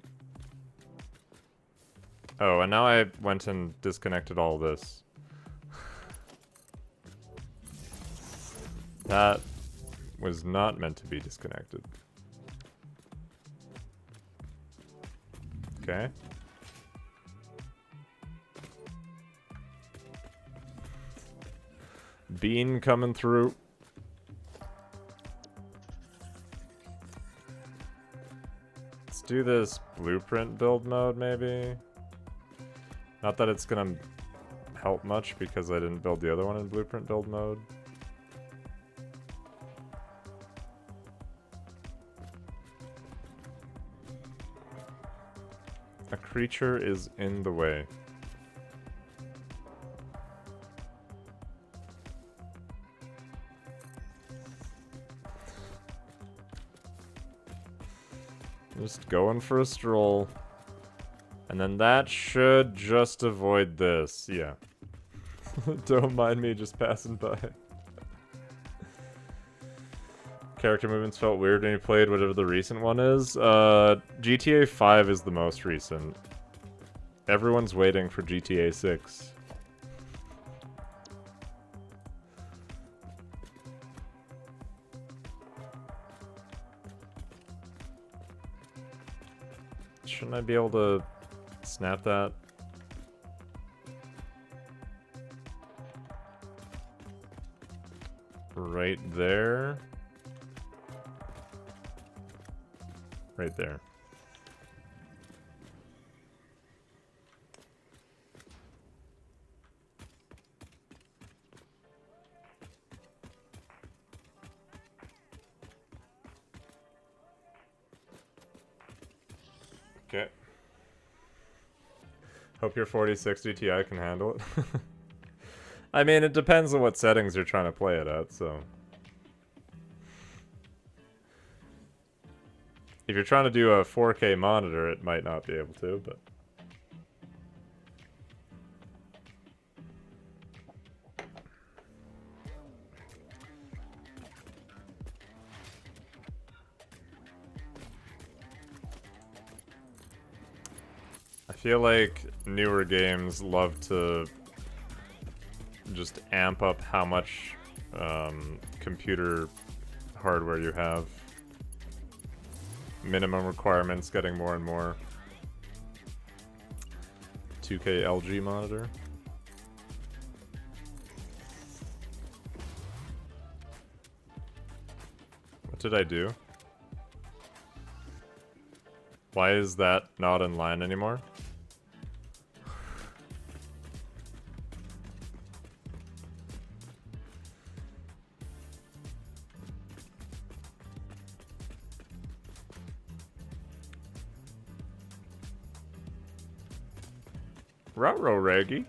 A: Oh, and now I went and disconnected all this. That was not meant to be disconnected. Okay. Bean coming through. Let's do this blueprint build mode, maybe. Not that it's gonna help much because I didn't build the other one in blueprint build mode. A creature is in the way. Just going for a stroll. And then that should just avoid this. Yeah. Don't mind me just passing by. Character movements felt weird when you played whatever the recent one is. GTA 5 is the most recent. Everyone's waiting for GTA 6. Shouldn't I be able to snap that? Right there. Right there. Okay. Hope your 4060 Ti can handle it. I mean, it depends on what settings you're trying to play it at, so. If you're trying to do a 4K monitor, it might not be able to, but. I feel like newer games love to just amp up how much computer hardware you have. Minimum requirements getting more and more. 2K LG monitor. What did I do? Why is that not in line anymore? Ruh-roh, Reggie.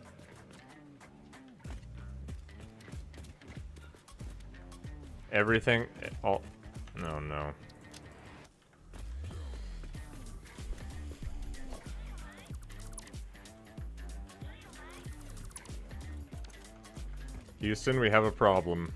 A: Everything... Oh, no, no. Houston, we have a problem.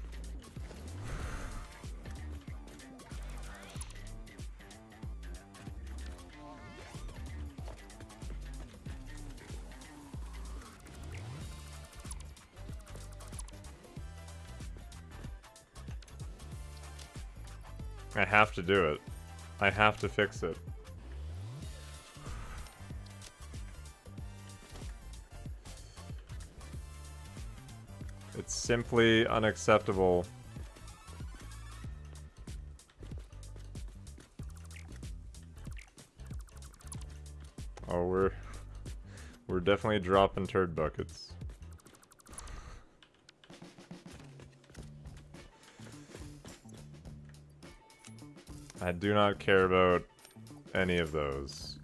A: I have to do it. I have to fix it. It's simply unacceptable. Oh, we're definitely dropping turd buckets. I do not care about any of those.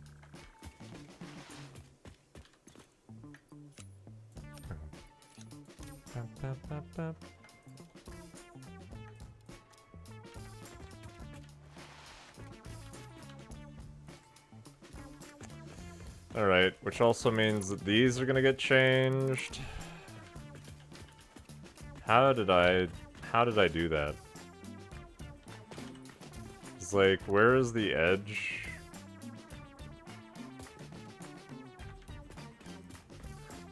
A: Alright, which also means that these are gonna get changed. How did I do that? Cause like, where is the edge?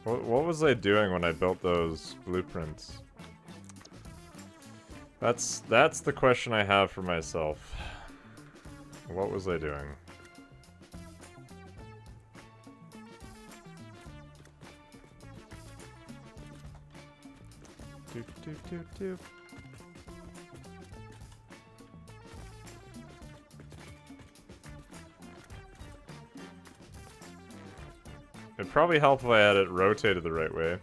A: What was I doing when I built those blueprints? That's the question I have for myself. What was I doing? Doop, doop, doop, doop. It'd probably help if I had it rotated the right way.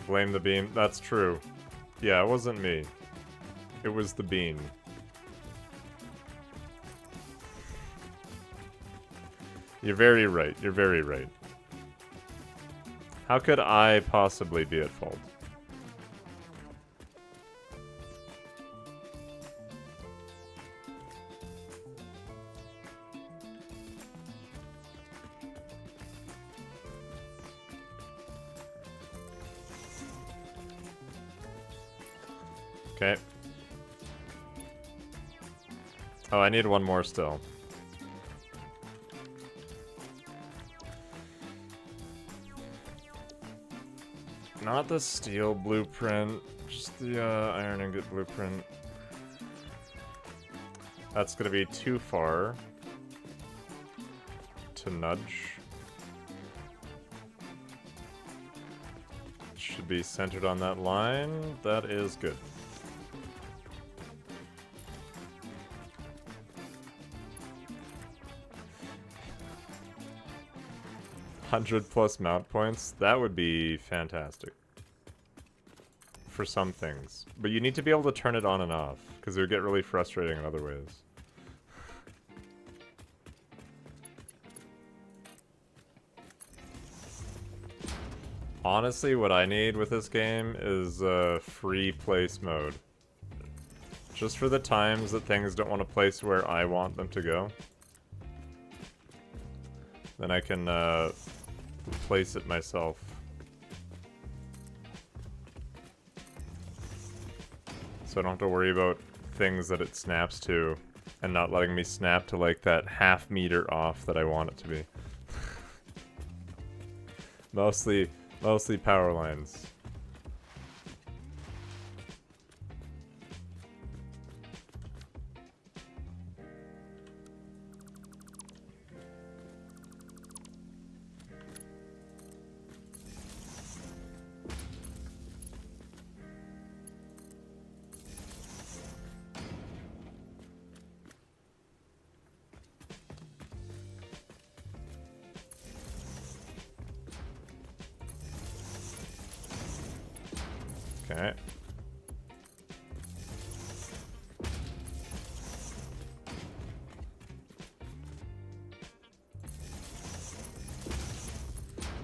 A: Blame the beam. That's true. Yeah, it wasn't me. It was the bean. You're very right. You're very right. How could I possibly be at fault? Okay. Oh, I need one more still. Not the steel blueprint, just the iron ingot blueprint. That's gonna be too far to nudge. Should be centered on that line. That is good. +100 mount points, that would be fantastic. For some things. But you need to be able to turn it on and off, because it would get really frustrating in other ways. Honestly, what I need with this game is a free place mode. Just for the times that things don't want to place where I want them to go. Then I can place it myself. So I don't have to worry about things that it snaps to and not letting me snap to like that ½ meter off that I want it to be. Mostly power lines. Okay.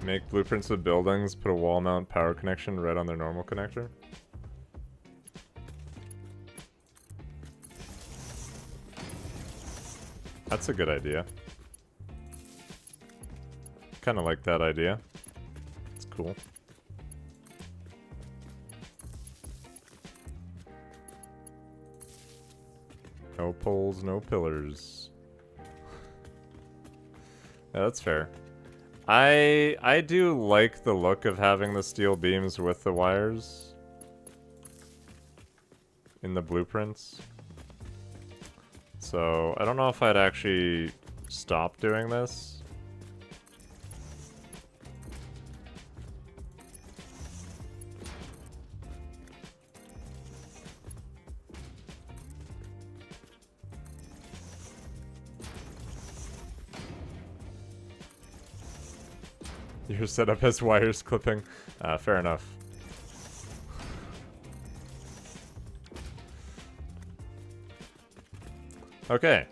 A: Make blueprints of buildings, put a wall mount power connection right on their normal connector. That's a good idea. Kinda like that idea. It's cool. No poles, no pillars. Yeah, that's fair. I do like the look of having the steel beams with the wires in the blueprints. So, I don't know if I'd actually stop doing this. Your setup has wires clipping. Fair enough. Okay.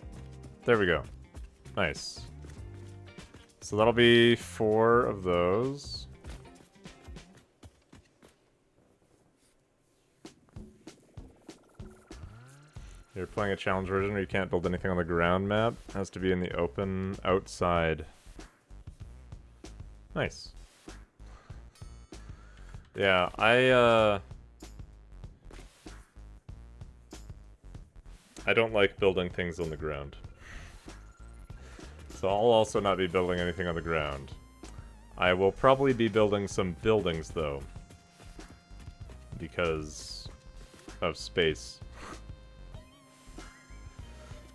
A: There we go. Nice. So that'll be 4 of those. You're playing a challenge version where you can't build anything on the ground map. It has to be in the open outside. Nice. Yeah, I don't like building things on the ground. So I'll also not be building anything on the ground. I will probably be building some buildings, though. Because of space.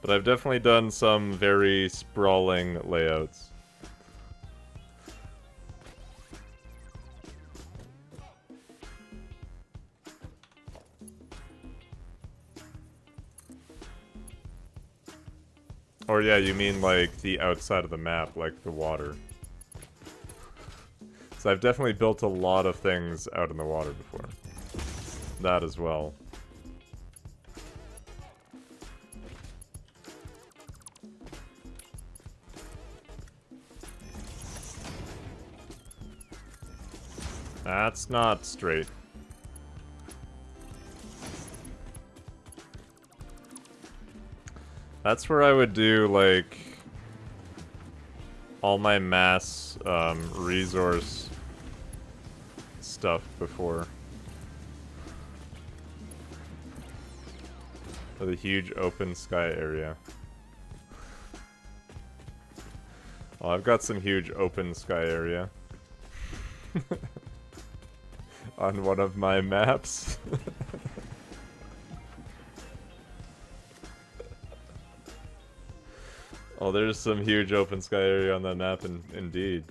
A: But I've definitely done some very sprawling layouts. Or yeah, you mean like the outside of the map, like the water. So I've definitely built a lot of things out in the water before. That as well. That's not straight. That's where I would do, like, all my mass, resource stuff before. For the huge open sky area. Well, I've got some huge open sky area. On one of my maps. Oh, there's some huge open sky area on that map, indeed.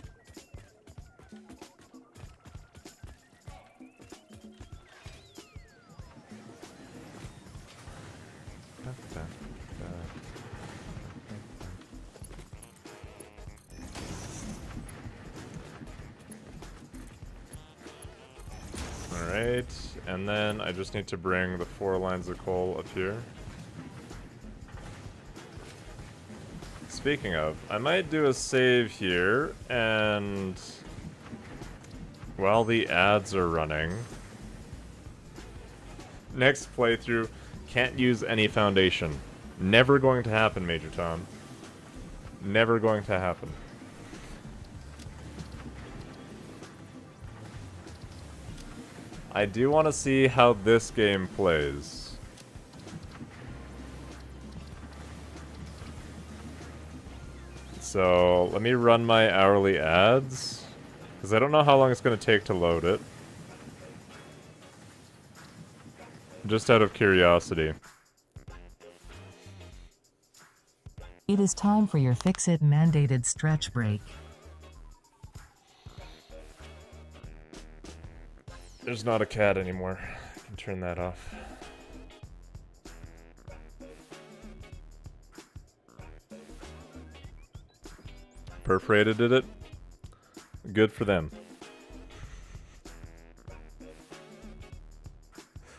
A: Alright, and then I just need to bring the 4 lines of coal up here. Speaking of, I might do a save here, and while the ads are running, next playthrough, can't use any foundation. Never going to happen, Major Tom. Never going to happen. I do want to see how this game plays. So, let me run my hourly ads, because I don't know how long it's going to take to load it. Just out of curiosity.
B: It is time for your fix-it mandated stretch break.
A: There's not a cat anymore. I can turn that off. Perforated did it. Good for them.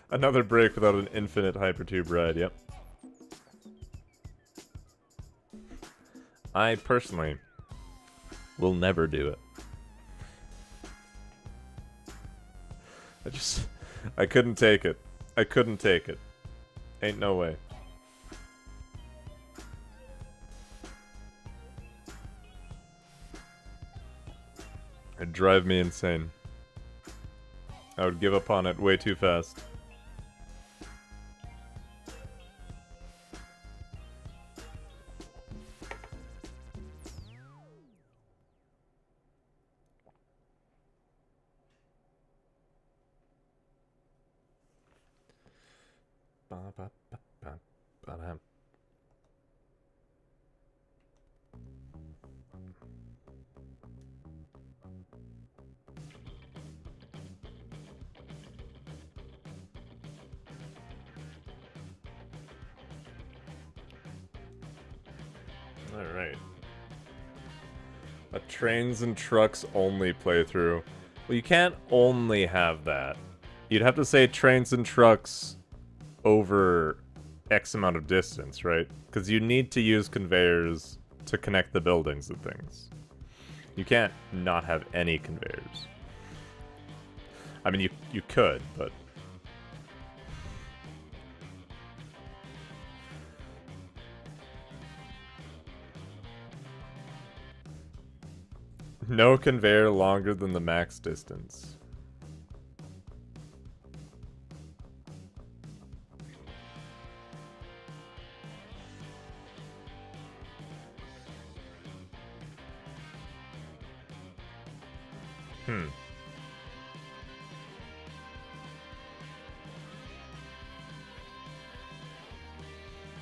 A: Another break without an infinite hypertube ride, yep. I personally will never do it. I couldn't take it. I couldn't take it. Ain't no way. It'd drive me insane. I would give up on it way too fast. Alright. A trains and trucks only playthrough. Well, you can't only have that. You'd have to say trains and trucks over X amount of distance, right? Because you need to use conveyors to connect the buildings and things. You can't not have any conveyors. I mean, you could, but... No conveyor longer than the max distance. Hmm.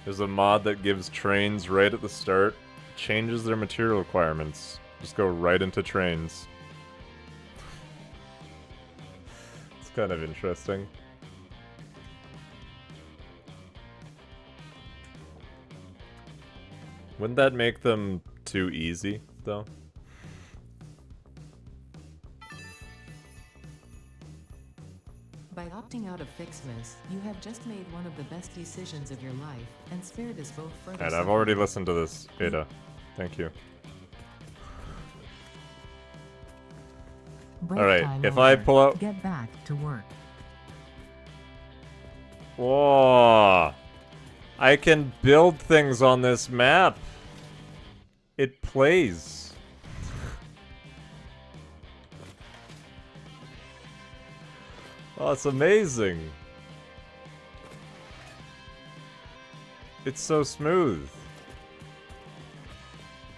A: There's a mod that gives trains right at the start, changes their material requirements. Just go right into trains. It's kind of interesting. Wouldn't that make them too easy, though?
B: By opting out of Fixmas, you have just made one of the best decisions of your life, and spared us both further
A: And I've
B: suffering.
A: already listened to this beta. Thank you.
B: Break
A: Alright,
B: time
A: if
B: over.
A: I pull out...
B: Get back to work.
A: Whoa! I can build things on this map. It plays. Oh, it's amazing. It's so smooth.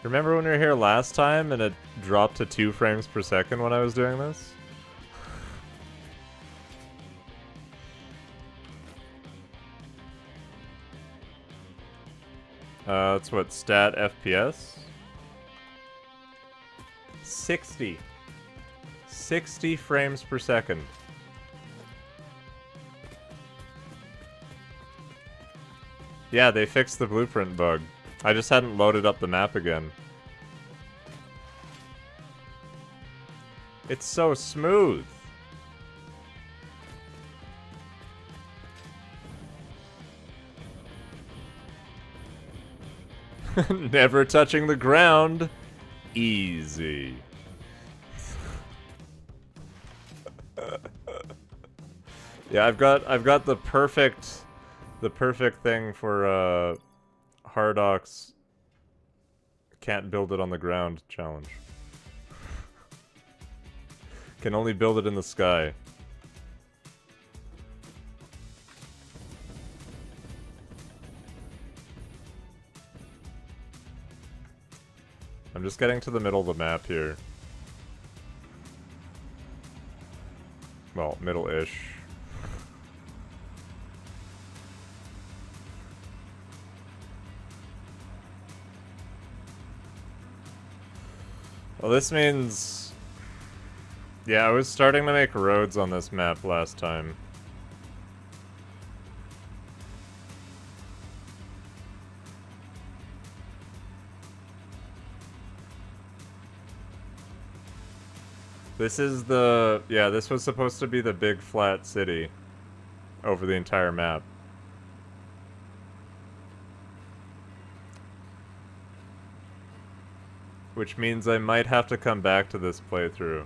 A: Remember when we were here last time and it dropped to 2 frames per second when I was doing this? That's what, stat FPS? 60. 60 frames per second. Yeah, they fixed the blueprint bug. I just hadn't loaded up the map again. It's so smooth. Never touching the ground. Easy. Yeah, I've got the perfect thing for Hardock's can't build it on the ground challenge. Can only build it in the sky. I'm just getting to the middle of the map here. Well, middle-ish. Well, this means... Yeah, I was starting to make roads on this map last time. This is the... Yeah, this was supposed to be the big flat city over the entire map. Which means I might have to come back to this playthrough,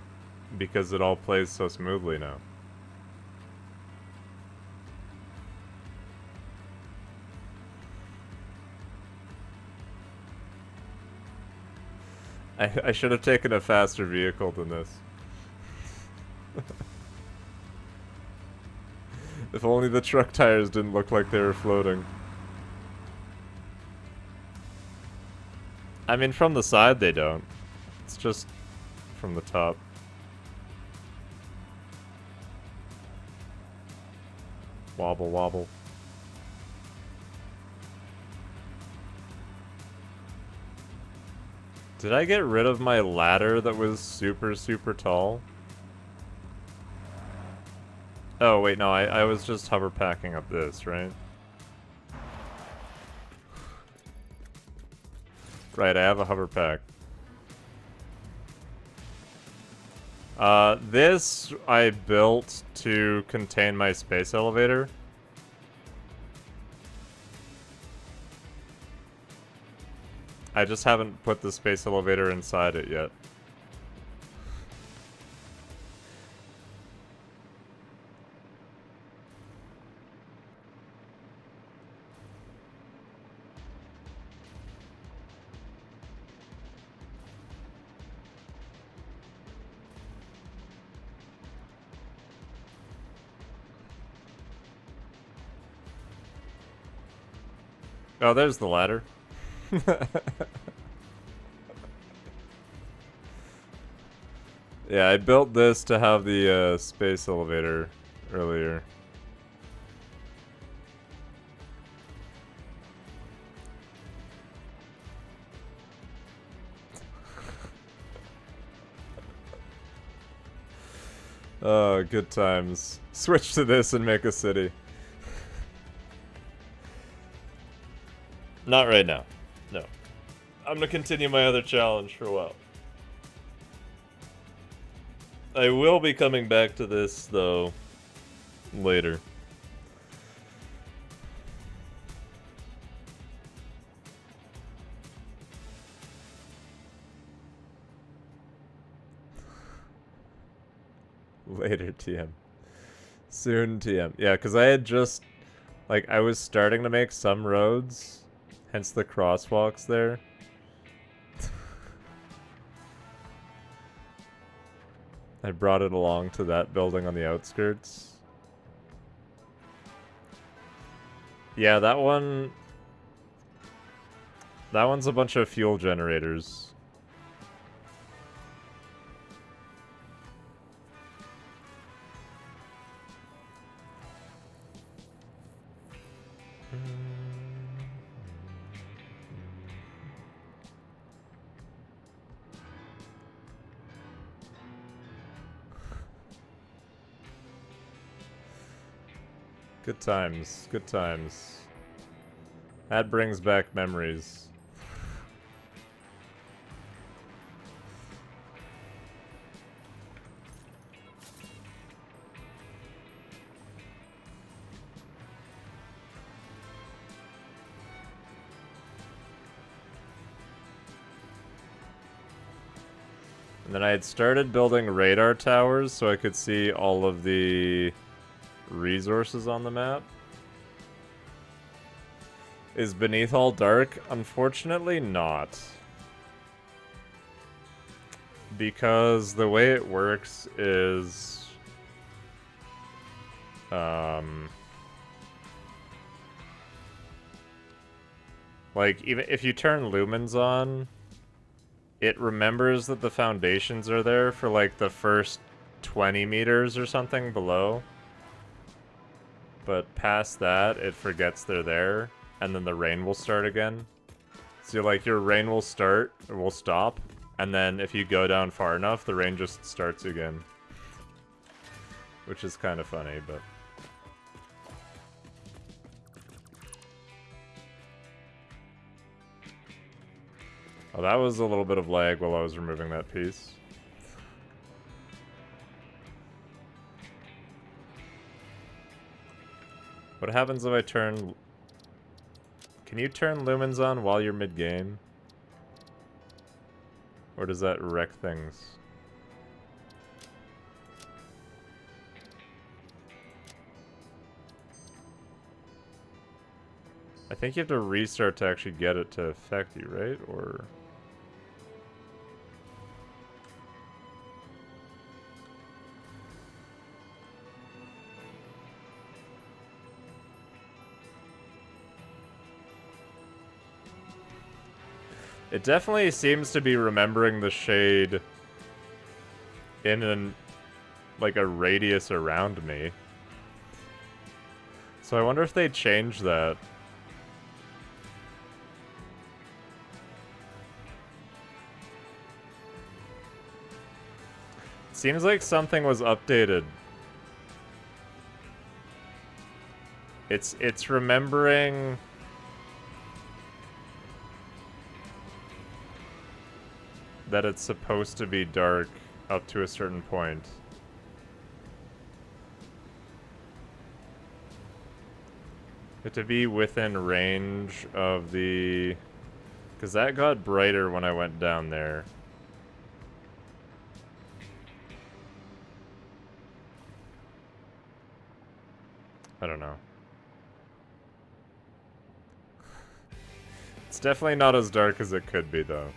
A: because it all plays so smoothly now. I should have taken a faster vehicle than this. If only the truck tires didn't look like they were floating. I mean, from the side they don't. It's just from the top. Wobble, wobble. Did I get rid of my ladder that was super, super tall? Oh, wait, no, I was just hover packing up this, right? Right, I have a hover pack. This I built to contain my space elevator. I just haven't put the space elevator inside it yet. Oh, there's the ladder. Yeah, I built this to have the space elevator earlier. Oh, good times. Switch to this and make a city. Not right now. No. I'm gonna continue my other challenge for a while. I will be coming back to this, though, later. Later, TM. Soon, TM. Yeah, because I had just... Like, I was starting to make some roads, hence the crosswalks there. I brought it along to that building on the outskirts. Yeah, that one... That one's a bunch of fuel generators. Good times, good times. That brings back memories. And then I had started building radar towers so I could see all of the resources on the map. Is Beneath all dark? Unfortunately not. Because the way it works is... like, even if you turn lumens on, it remembers that the foundations are there for, like, the first 20 meters or something below. But past that, it forgets they're there, and then the rain will start again. So, like, your rain will start, or will stop, and then if you go down far enough, the rain just starts again. Which is kind of funny, but... Oh, that was a little bit of lag while I was removing that piece. What happens if I turn... Can you turn lumens on while you're mid-game? Or does that wreck things? I think you have to restart to actually get it to affect you, right? Or... It definitely seems to be remembering the shade in like a radius around me. So I wonder if they changed that. Seems like something was updated. It's remembering... that it's supposed to be dark up to a certain point. But to be within range of the... Because that got brighter when I went down there. I don't know. It's definitely not as dark as it could be, though.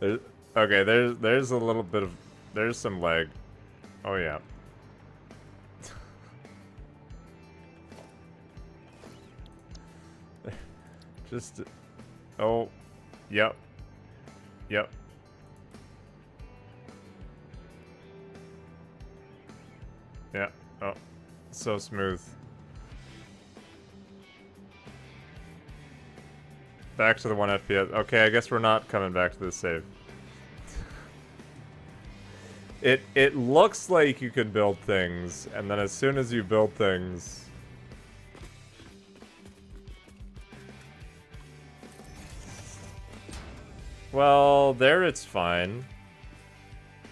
A: There, okay, there's a little bit of... There's some lag. Oh, yeah. Just... Oh. Yep. Yep. Yeah. Oh. So smooth. Back to the 1 FPS. Okay, I guess we're not coming back to this save. It looks like you can build things, and then as soon as you build things... Well, there it's fine.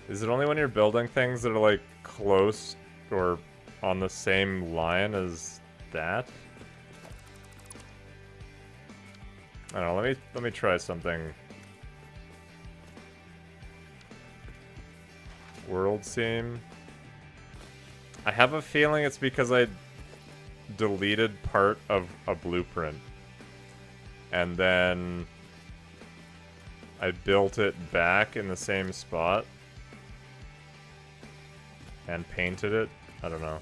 A: Is it only when you're building things that are, like, close or on the same line as that? I don't know, let me try something. World seam. I have a feeling it's because I deleted part of a blueprint. And then I built it back in the same spot. And painted it. I don't know.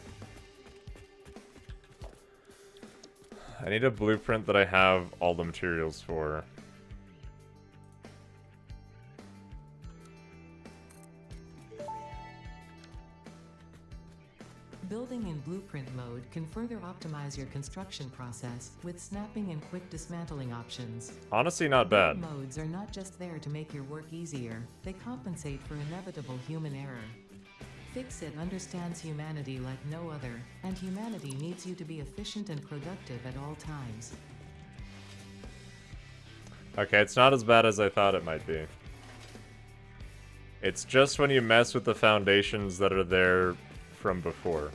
A: I need a blueprint that I have all the materials for.
B: Building in blueprint mode can further optimize your construction process with snapping and quick dismantling options.
A: Honestly, not bad.
B: Modes are not just there to make your work easier, they compensate for inevitable human error. Fixit understands humanity like no other, and humanity needs you to be efficient and productive at all times.
A: Okay, it's not as bad as I thought it might be. It's just when you mess with the foundations that are there from before.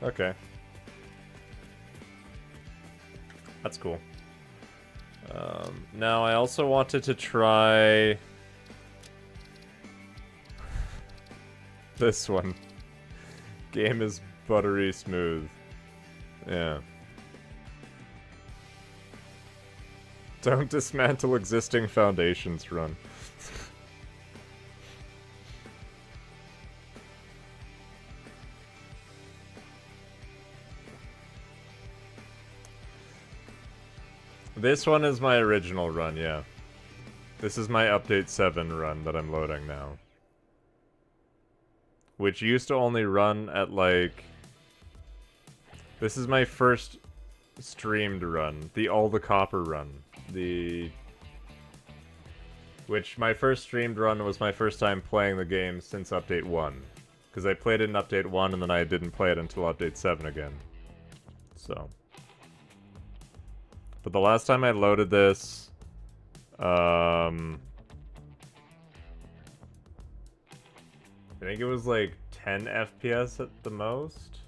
A: Okay. That's cool. Now I also wanted to try... this one. Game is buttery smooth. Yeah. Don't dismantle existing foundations, run. This one is my original run, yeah. This is my update 7 run that I'm loading now. Which used to only run at, like... This is my first streamed run. The All the Copper run. Which my first streamed run was my first time playing the game since Update 1. Because I played it in Update 1 and then I didn't play it until Update 7 again. So... But the last time I loaded this... I think it was like 10 FPS at the most.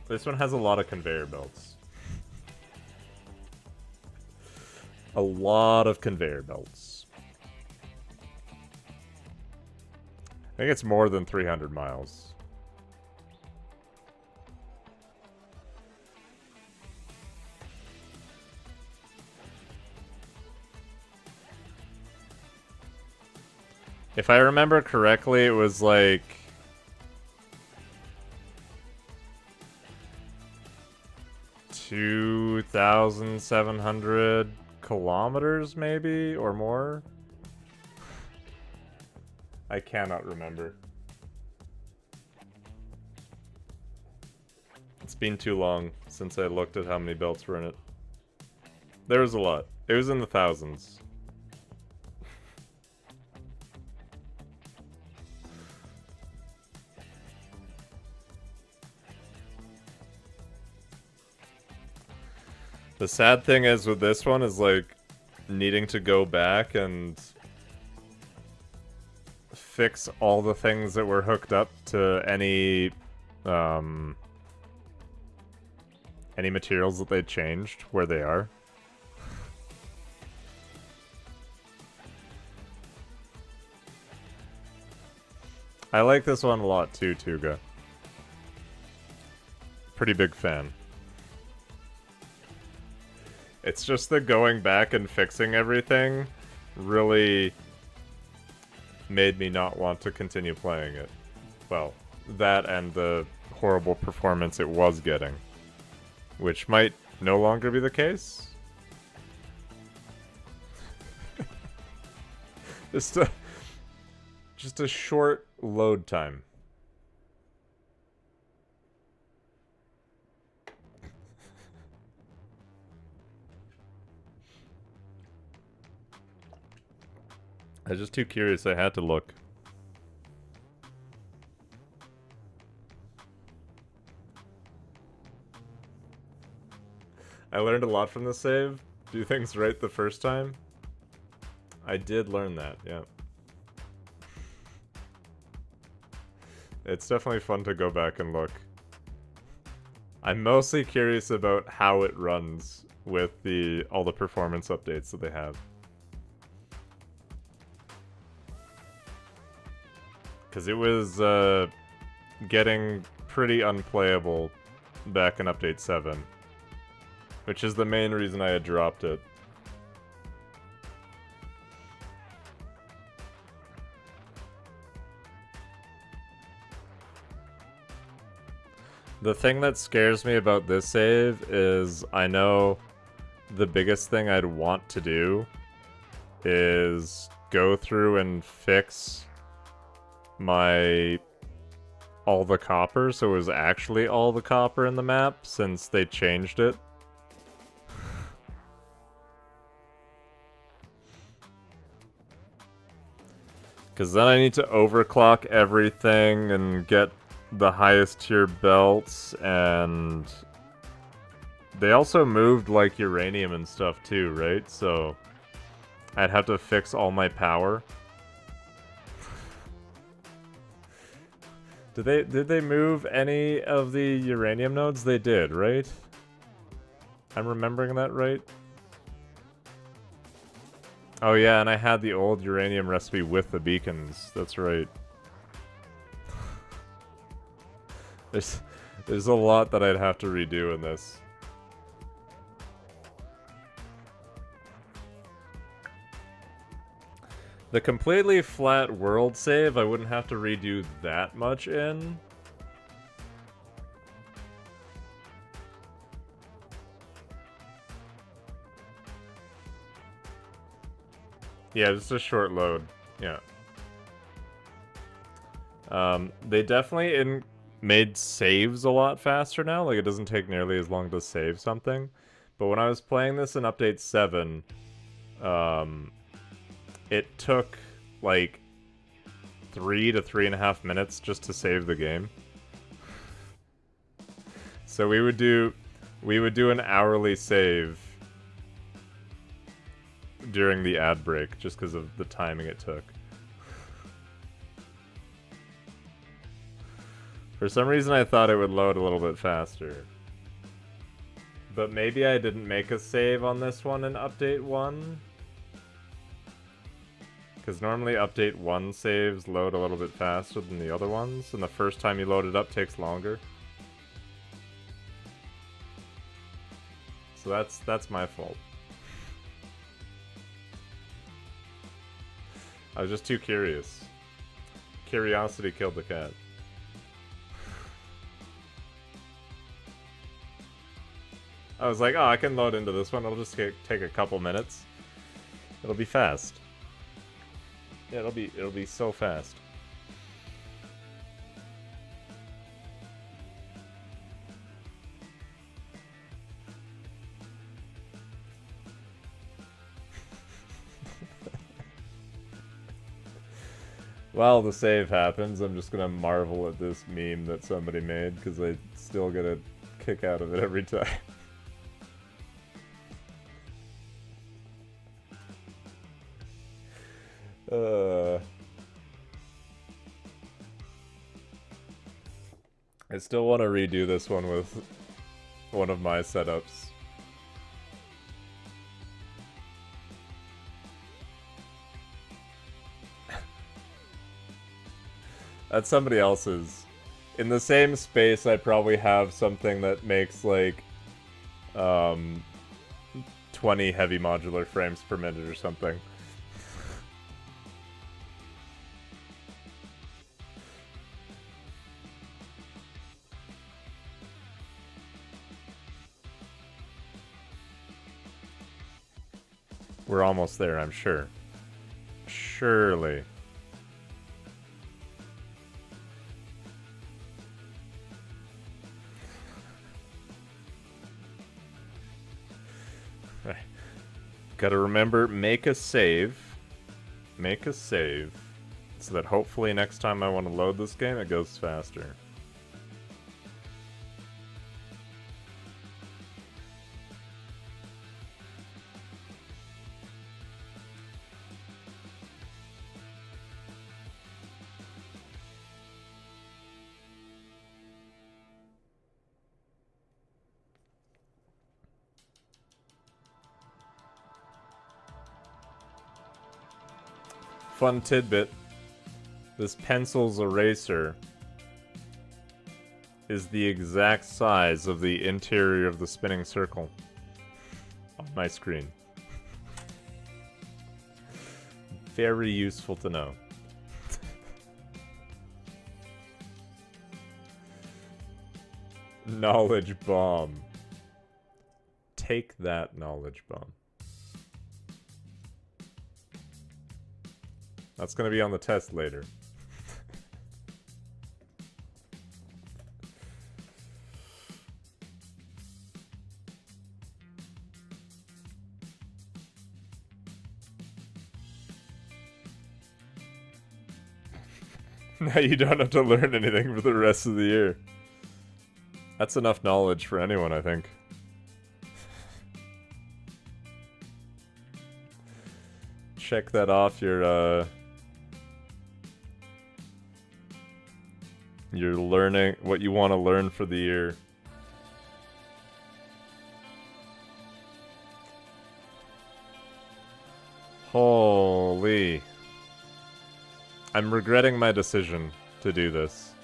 A: This one has a lot of conveyor belts. A lot of conveyor belts. I think it's more than 300 miles. If I remember correctly, it was like... 2,700 kilometers, maybe? Or more? I cannot remember. It's been too long since I looked at how many belts were in it. There was a lot. It was in the thousands. The sad thing is with this one is like needing to go back and fix all the things that were hooked up to any materials that they changed where they are. I like this one a lot too, Tuga. Pretty big fan. It's just the going back and fixing everything really made me not want to continue playing it. Well, that and the horrible performance it was getting. Which might no longer be the case. Just a short load time. I was just too curious, I had to look. I learned a lot from the save. Do things right the first time. I did learn that, yeah. It's definitely fun to go back and look. I'm mostly curious about how it runs with all the performance updates that they have. Because it was getting pretty unplayable back in Update 7. Which is the main reason I had dropped it. The thing that scares me about this save is I know the biggest thing I'd want to do is go through and fix all the copper, so it was actually all the copper in the map since they changed it. Because then I need to overclock everything and get the highest tier belts, and they also moved like uranium and stuff too, right? So I'd have to fix all my power. Did they move any of the uranium nodes? They did, right? I'm remembering that right? Oh yeah, and I had the old uranium recipe with the beacons. That's right. There's a lot that I'd have to redo in this. The completely flat world save, I wouldn't have to redo that much in. Yeah, just a short load. Yeah. They definitely made saves a lot faster now. Like, it doesn't take nearly as long to save something. But when I was playing this in Update 7, it took, like, 3 to 3.5 minutes just to save the game. So we would do an hourly save during the ad break, just because of the timing it took. For some reason I thought it would load a little bit faster. But maybe I didn't make a save on this one in Update 1? Because normally Update 1 saves load a little bit faster than the other ones, and the first time you load it up takes longer. So that's my fault. I was just too curious. Curiosity killed the cat. I was like, oh, I can load into this one. It'll just take a couple minutes. It'll be fast. Yeah, it'll be so fast. While the save happens, I'm just gonna marvel at this meme that somebody made, because I still get a kick out of it every time. I still want to redo this one with one of my setups. That's somebody else's. In the same space, I probably have something that makes like 20 heavy modular frames per minute or something. We're almost there, I'm sure. Surely. Gotta remember, make a save. Make a save. So that hopefully next time I want to load this game, it goes faster. Fun tidbit. This pencil's eraser is the exact size of the interior of the spinning circle on my screen. Very useful to know. Knowledge bomb. Take that, knowledge bomb. That's gonna be on the test later. Now you don't have to learn anything for the rest of the year. That's enough knowledge for anyone, I think. Check that off your you're learning what you want to learn for the year. Holy. I'm regretting my decision to do this.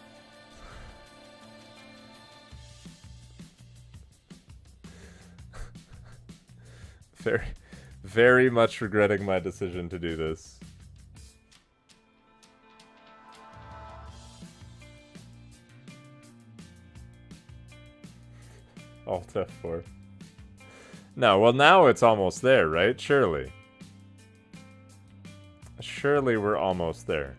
A: Very, very much regretting my decision to do this. Alt F4. No, well now it's almost there, right? Surely. Surely we're almost there.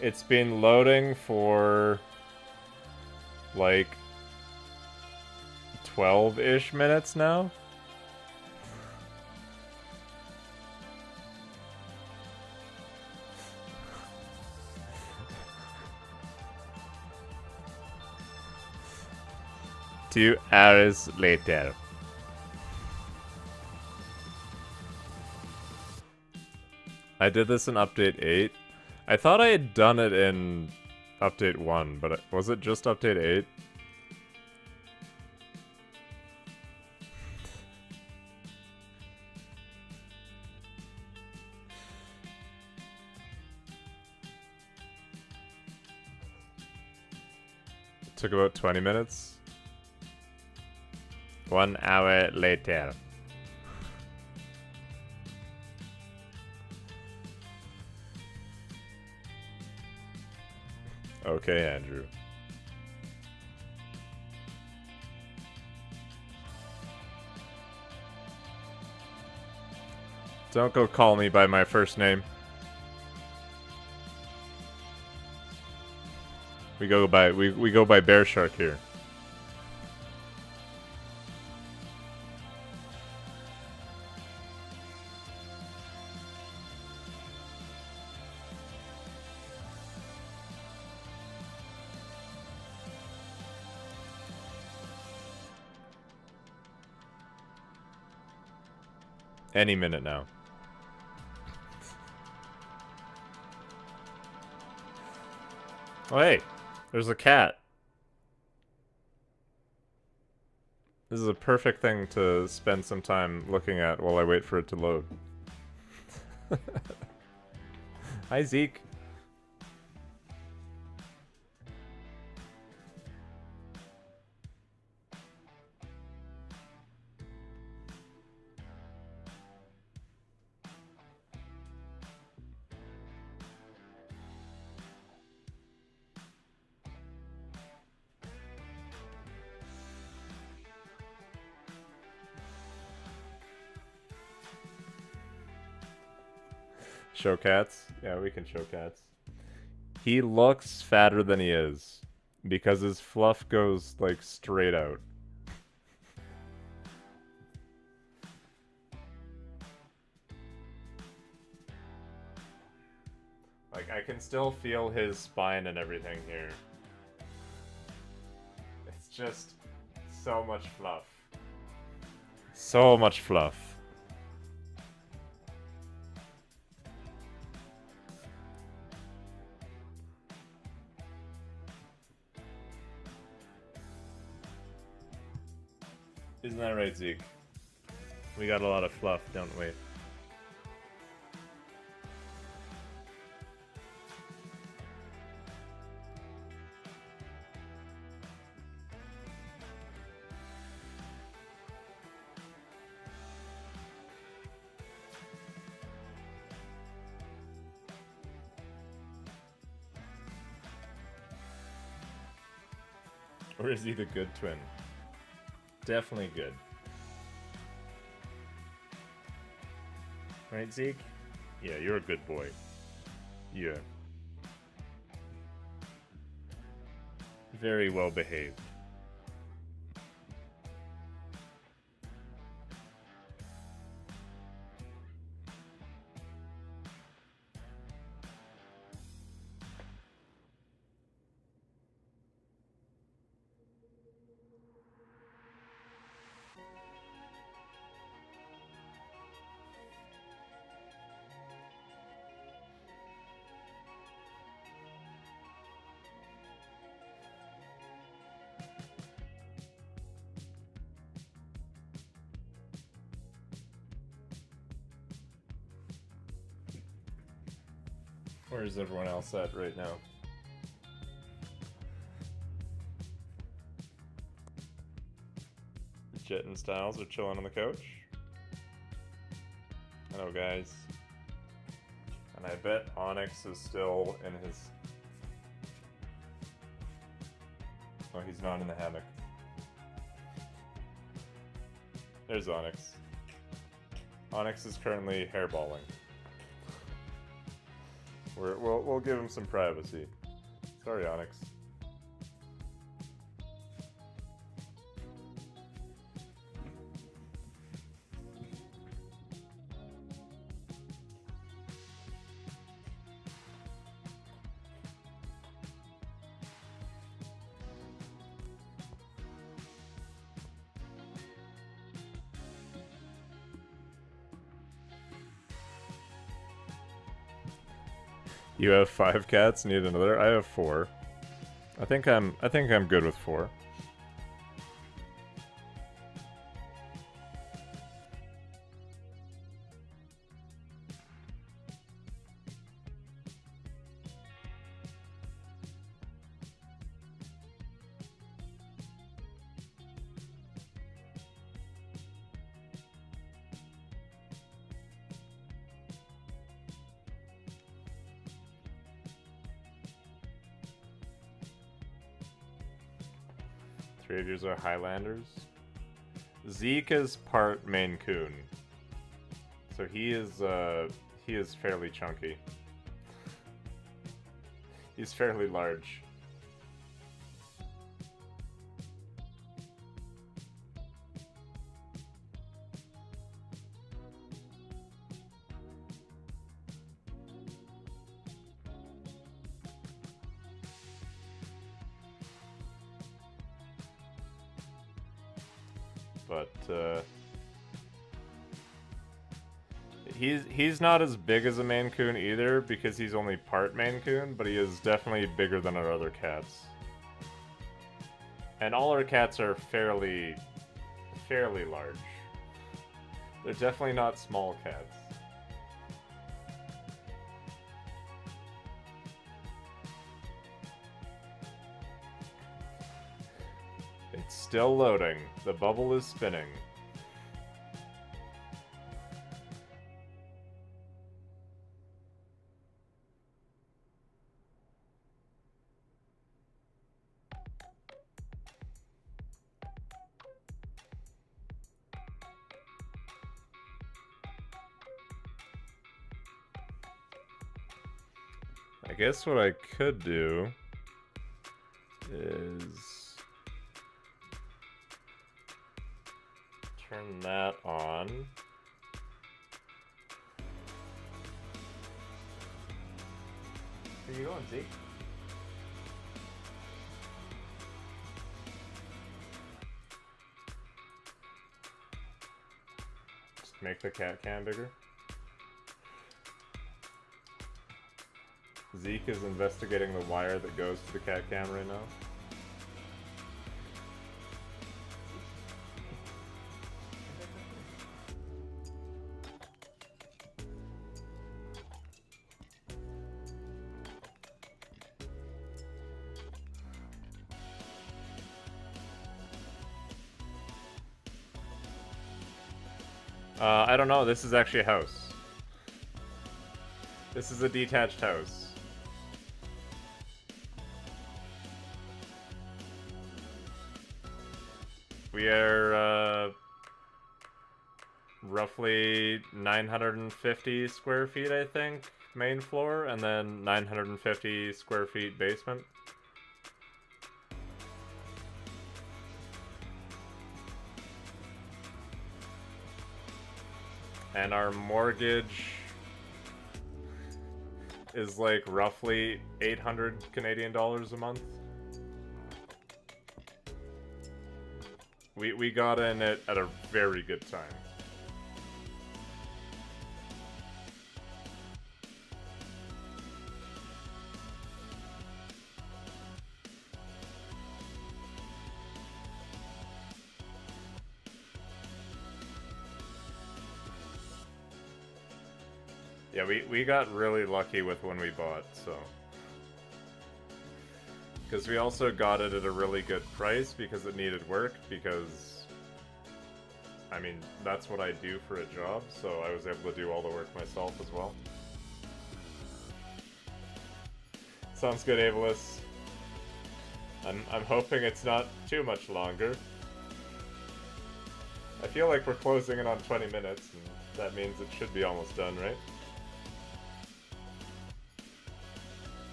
A: It's been loading for like 12-ish minutes now. Two hours later. I did this in update 8. I thought I had done it in update 1, but was it just update 8? It took about 20 minutes. 1 hour later. Okay, Andrew. Don't go call me by my first name. We go by Bear Shark here. Any minute now. Oh hey, there's a cat. This is a perfect thing to spend some time looking at while I wait for it to load. Hi Zeke. Show cats? Yeah, we can show cats. He looks fatter than he is because his fluff goes like straight out. Like I can still feel his spine and everything here. It's just so much fluff. So much fluff. Isn't that right, Zeke? We got a lot of fluff, don't we? Or is he the good twin? Definitely good. Right, Zeke? Yeah, you're a good boy. Yeah. Very well behaved. Where is everyone else at right now? Jet and Styles are chilling on the couch. Hello, guys. And I bet Onyx is still in his... Oh, he's not in the hammock. There's Onyx. Onyx is currently hairballing. We'll give him some privacy. Sorry, Onyx. You have 5 cats, need another? I have 4. I think I'm good with 4. Three of yours are Highlanders. Zeke is part Maine Coon, so he is fairly chunky. He's fairly large. But he's not as big as a Maine Coon either because he's only part Maine Coon, but he is definitely bigger than our other cats. And all our cats are fairly large. They're definitely not small cats. It's still loading. The bubble is spinning. I guess what I could do is turn that on. Where you going, Zeke? Just make the cat cam bigger. Zeke is investigating the wire that goes to the cat cam right now. I don't know, this is actually a house. This is a detached house. We are, roughly 950 square feet, I think, main floor, and then 950 square feet basement. And our mortgage is like roughly 800 Canadian dollars a month. We got in it at a very good time. Yeah, we got really lucky with when we bought, so. Because we also got it at a really good price because it needed work, because, I mean, that's what I do for a job, so I was able to do all the work myself as well. Sounds good, Avalus. I'm hoping it's not too much longer. I feel like we're closing in on 20 minutes, and that means it should be almost done, right?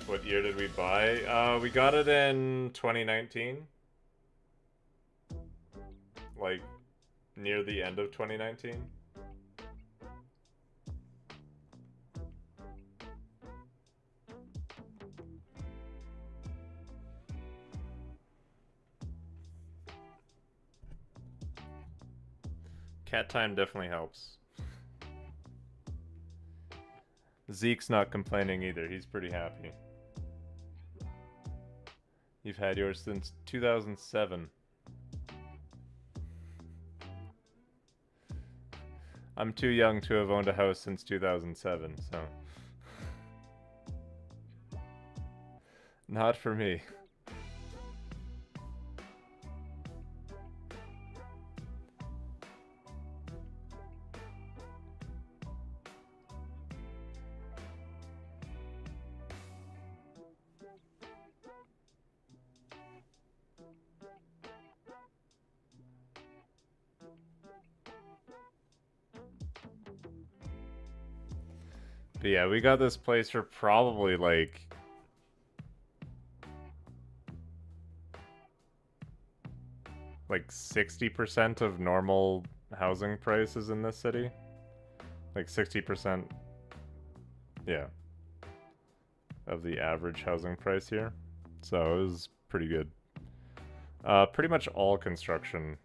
A: What year did we buy? We got it in 2019. Like, near the end of 2019. Cat time definitely helps. Zeke's not complaining either, he's pretty happy. You've had yours since 2007. I'm too young to have owned a house since 2007, so. Not for me. But yeah, we got this place for probably like like 60% of normal housing prices in this city. Like 60%, yeah, of the average housing price here. So it was pretty good. Pretty much all construction.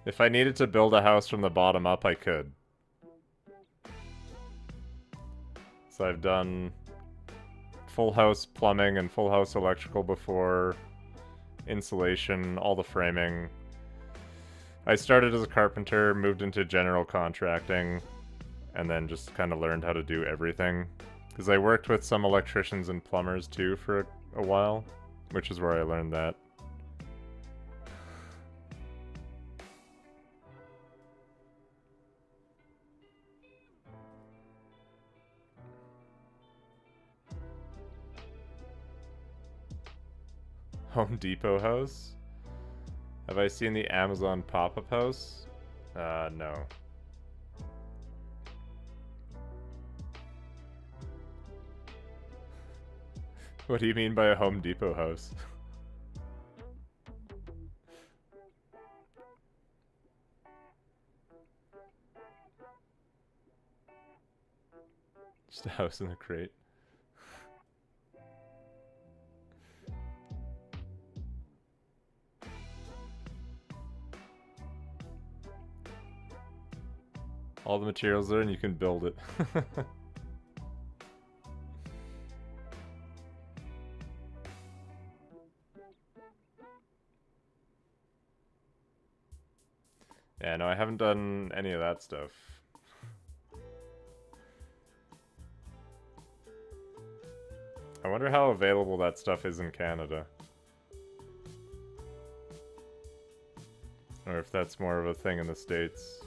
A: If I needed to build a house from the bottom up, I could. So I've done full house plumbing and full house electrical before, insulation, all the framing. I started as a carpenter, moved into general contracting, and then just kind of learned how to do everything. Because I worked with some electricians and plumbers too for a while, which is where I learned that. Home Depot house? Have I seen the Amazon pop-up house? No. What do you mean by a Home Depot house? Just a house in a crate. All the materials there and you can build it. Yeah, no, I haven't done any of that stuff. I wonder how available that stuff is in Canada. Or if that's more of a thing in the States.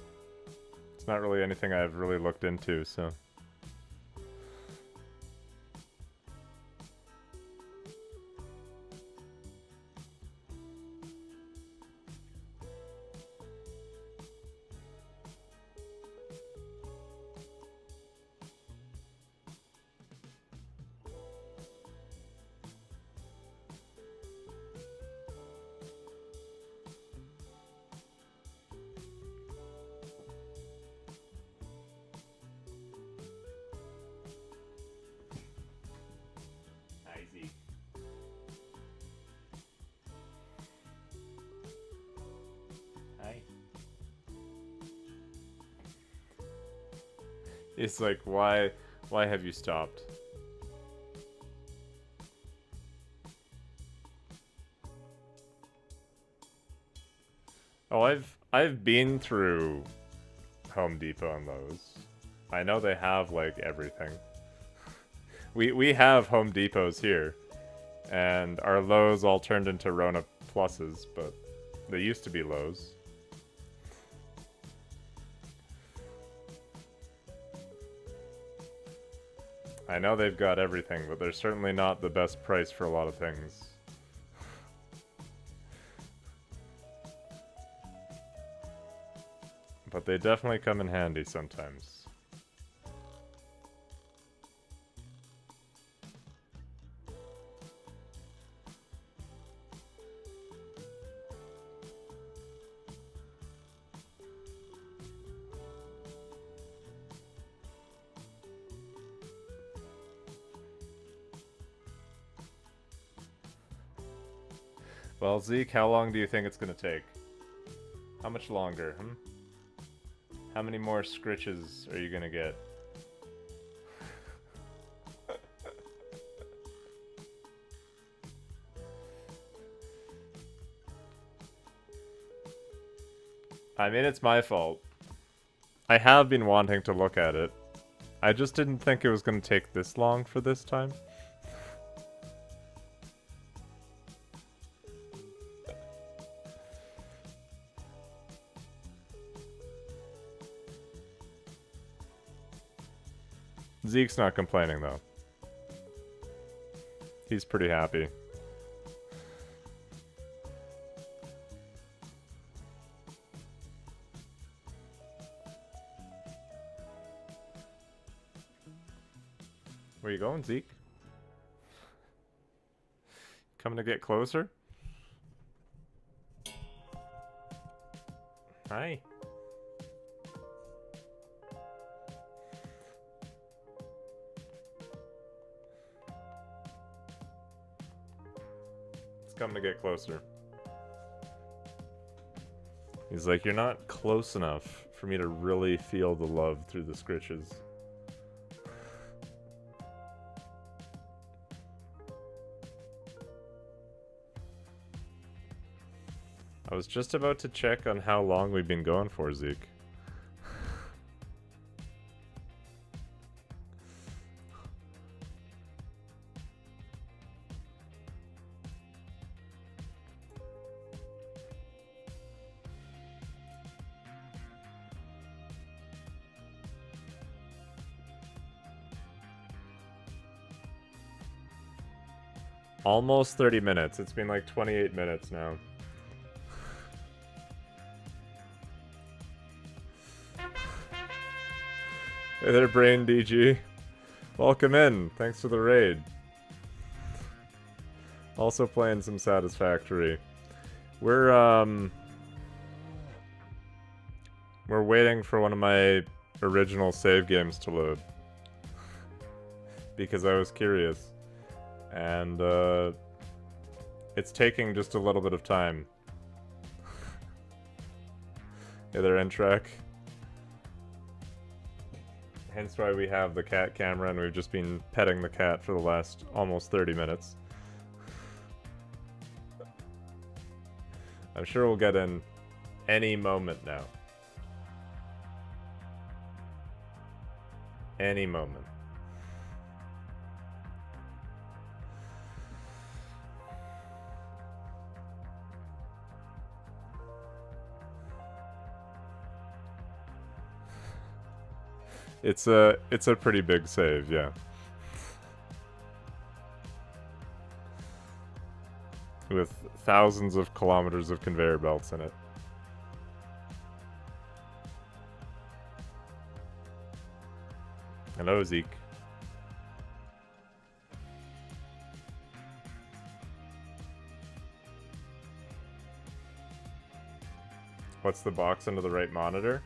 A: It's not really anything I've really looked into, so... It's like, why have you stopped? Oh, I've been through Home Depot and Lowe's. I know they have like everything. We have Home Depots here, and our Lowe's all turned into Rona Pluses, but they used to be Lowe's. I know they've got everything, but they're certainly not the best price for a lot of things. But they definitely come in handy sometimes. Well, Zeke, how long do you think it's gonna take? How much longer, How many more scritches are you gonna get? I mean, it's my fault. I have been wanting to look at it. I just didn't think it was gonna take this long for this time. Zeke's not complaining, though. He's pretty happy. Where you going, Zeke? Coming to get closer? Hi. Come to get closer. He's like, you're not close enough for me to really feel the love through the scritches. I was just about to check on how long we've been going for, Zeke. Almost 30 minutes. It's been like 28 minutes now. Hey there, Brain DG. Welcome in. Thanks for the raid. Also playing some Satisfactory. We're waiting for one of my original save games to load. Because I was curious. And, it's taking just a little bit of time. Yeah, they're in track. Hence why we have the cat camera, and we've just been petting the cat for the last almost 30 minutes. I'm sure we'll get in any moment now. Any moment. It's a pretty big save, yeah. With thousands of kilometers of conveyor belts in it. Hello, Zeke. What's the box under the right monitor?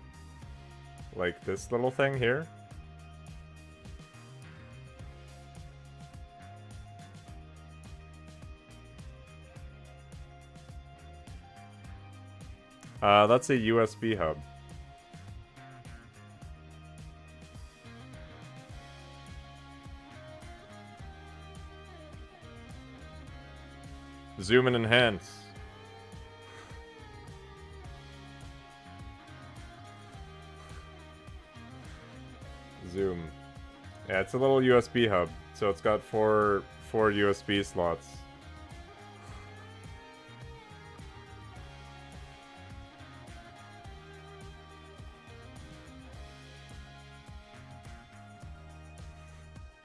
A: Like this little thing here? That's a USB hub. Zoom and enhance. Zoom. Yeah, it's a little USB hub, so it's got four USB slots.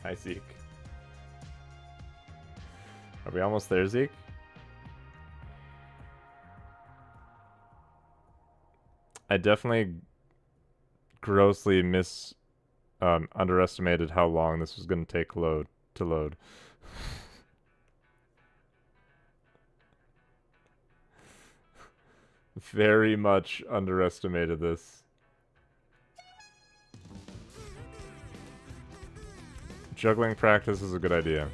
A: Hi, Zeke. Are we almost there, Zeke? I definitely grossly underestimated how long this was going to take to load. Very much underestimated this. Juggling practice is a good idea.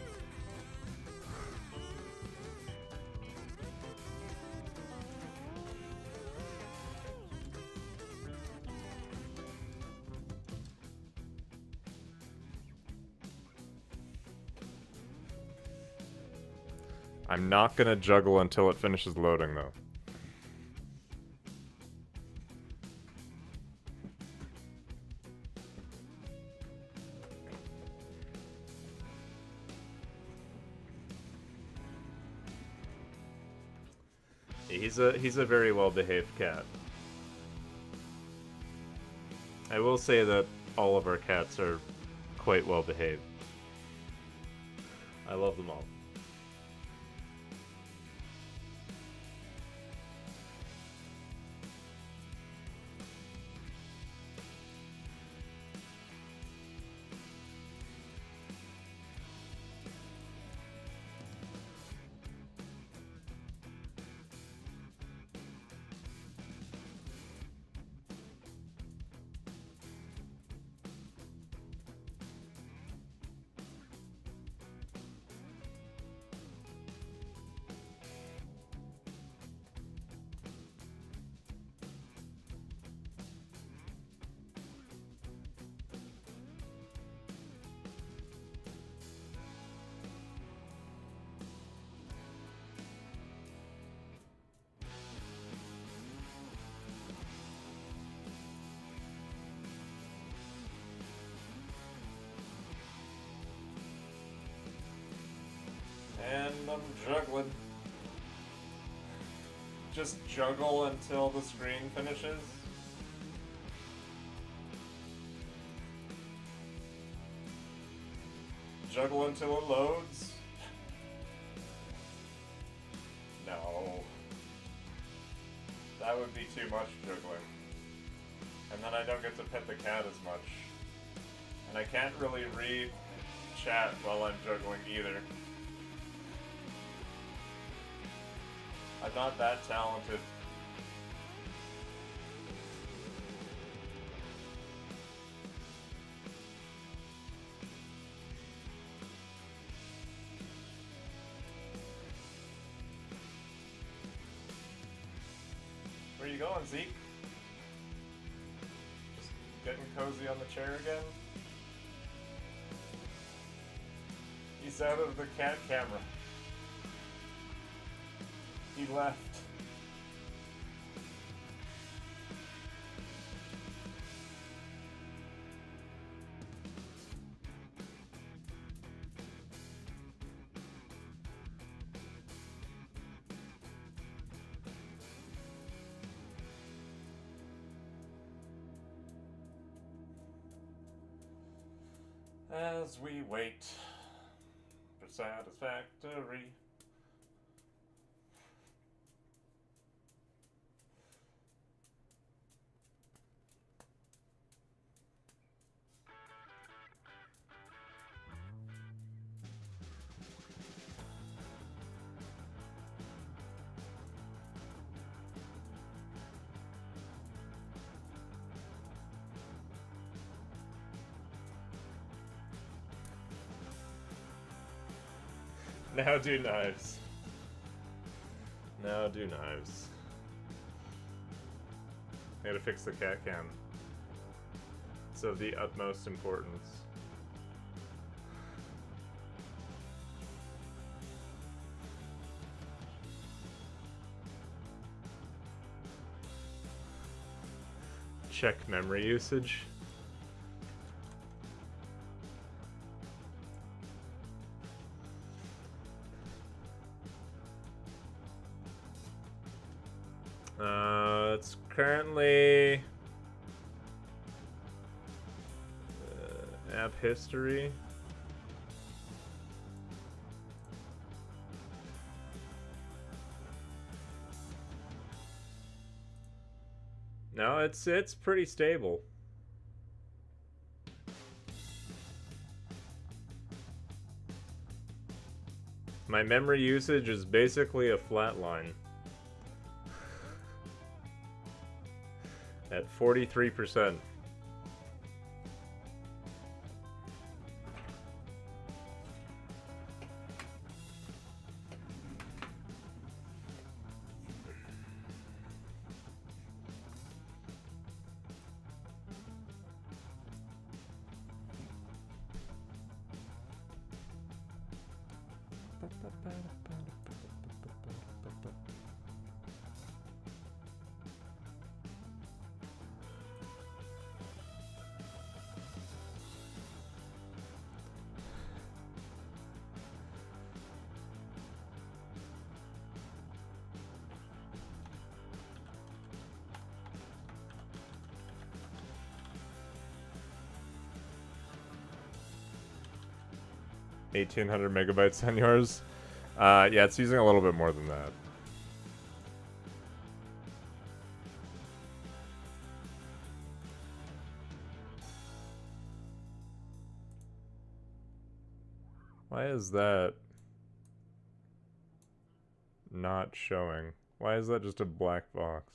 A: I'm not gonna juggle until it finishes loading, though. He's a very well-behaved cat. I will say that all of our cats are quite well-behaved. I love them all. I'm juggling. Just juggle until the screen finishes. Juggle until it loads. No. That would be too much juggling. And then I don't get to pet the cat as much. And I can't really read chat while I'm juggling either. I'm not that talented. Where you going, Zeke? Just getting cozy on the chair again? He's out of the cat camera. He left. As we wait for satisfactory. Now do knives. Now do knives. I gotta fix the cat cam. It's of the utmost importance. Check memory usage. It's currently app history. No, it's pretty stable. My memory usage is basically a flat line. At 43%. $1,800 megabytes on yours. Yeah, it's using a little bit more than that. Why is that not showing? Why is that just a black box?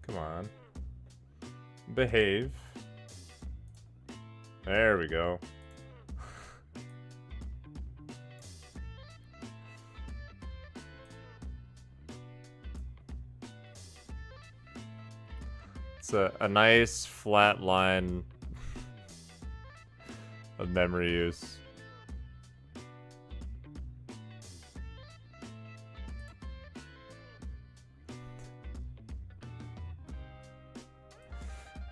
A: Come on. Behave. There we go. It's a nice flat line of memory use.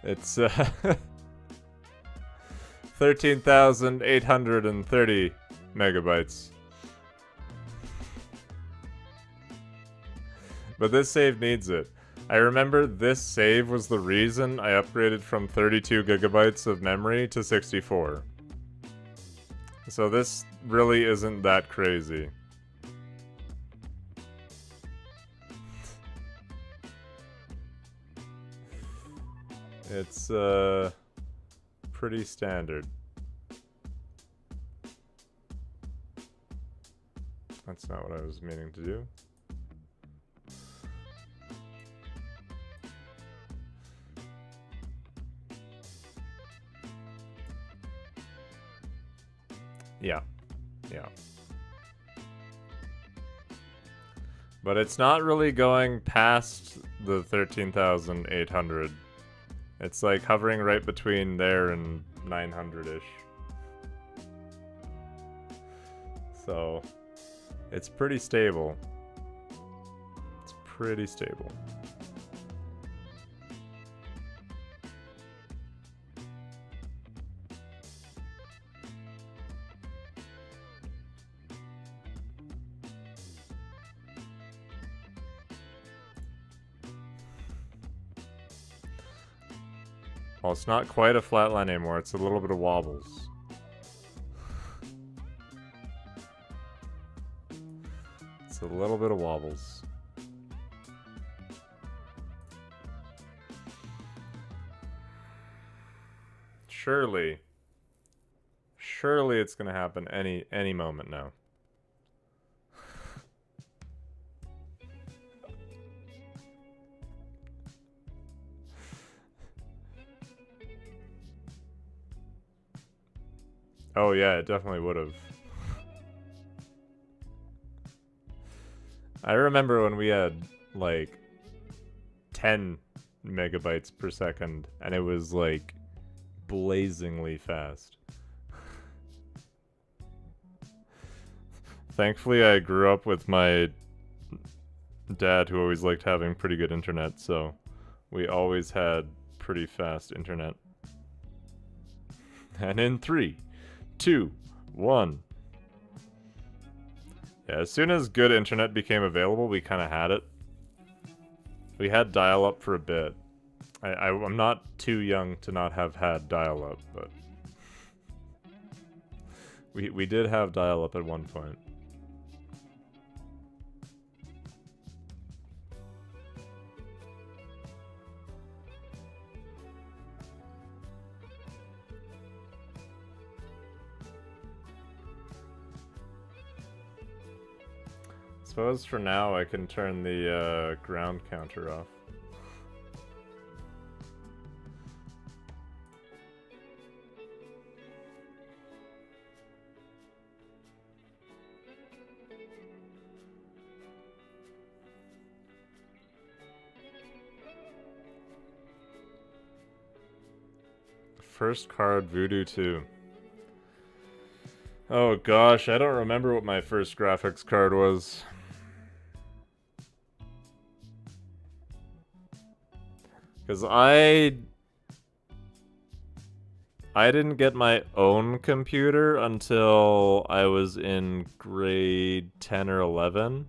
A: It's 13,830 megabytes. But this save needs it. I remember this save was the reason I upgraded from 32 gigabytes of memory to 64. So this really isn't that crazy. It's pretty standard. That's not what I was meaning to do. Yeah. Yeah. But it's not really going past the 13,800. It's like hovering right between there and 900-ish. So, it's pretty stable. It's pretty stable. Well, it's not quite a flat line anymore, it's a little bit of wobbles. It's a little bit of wobbles. Surely it's gonna happen any moment now. Oh yeah, it definitely would have. I remember when we had like 10 megabytes per second and it was like blazingly fast. Thankfully I grew up with my dad who always liked having pretty good internet, so we always had pretty fast internet. And in 3, 2, 1. Yeah, as soon as good internet became available, we kind of had it. We had dial-up for a bit. I'm not too young to not have had dial-up, but we did have dial-up at one point. Suppose for now I can turn the ground counter off. First card, Voodoo 2. Oh gosh, I don't remember what my first graphics card was. Because I didn't get my own computer until I was in grade 10 or 11.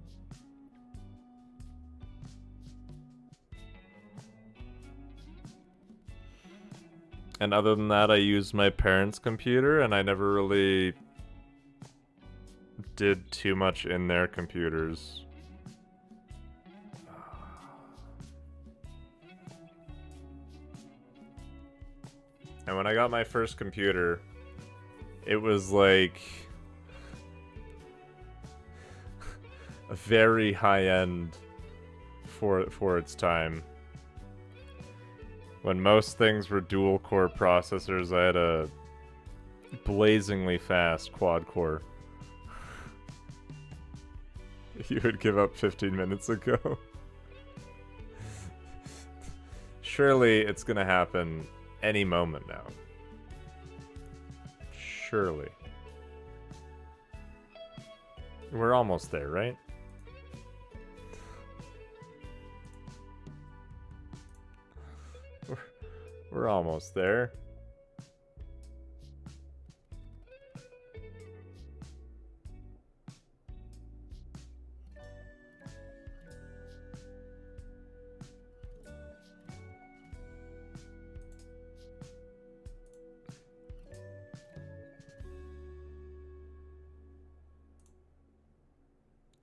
A: And other than that, I used my parents' computer, and I never really did too much in their computers. And when I got my first computer, it was like a very high end for its time. When most things were dual core processors, I had a blazingly fast quad core. You would give up 15 minutes ago. Surely it's gonna happen any moment now. Surely. We're almost there, right? We're almost there.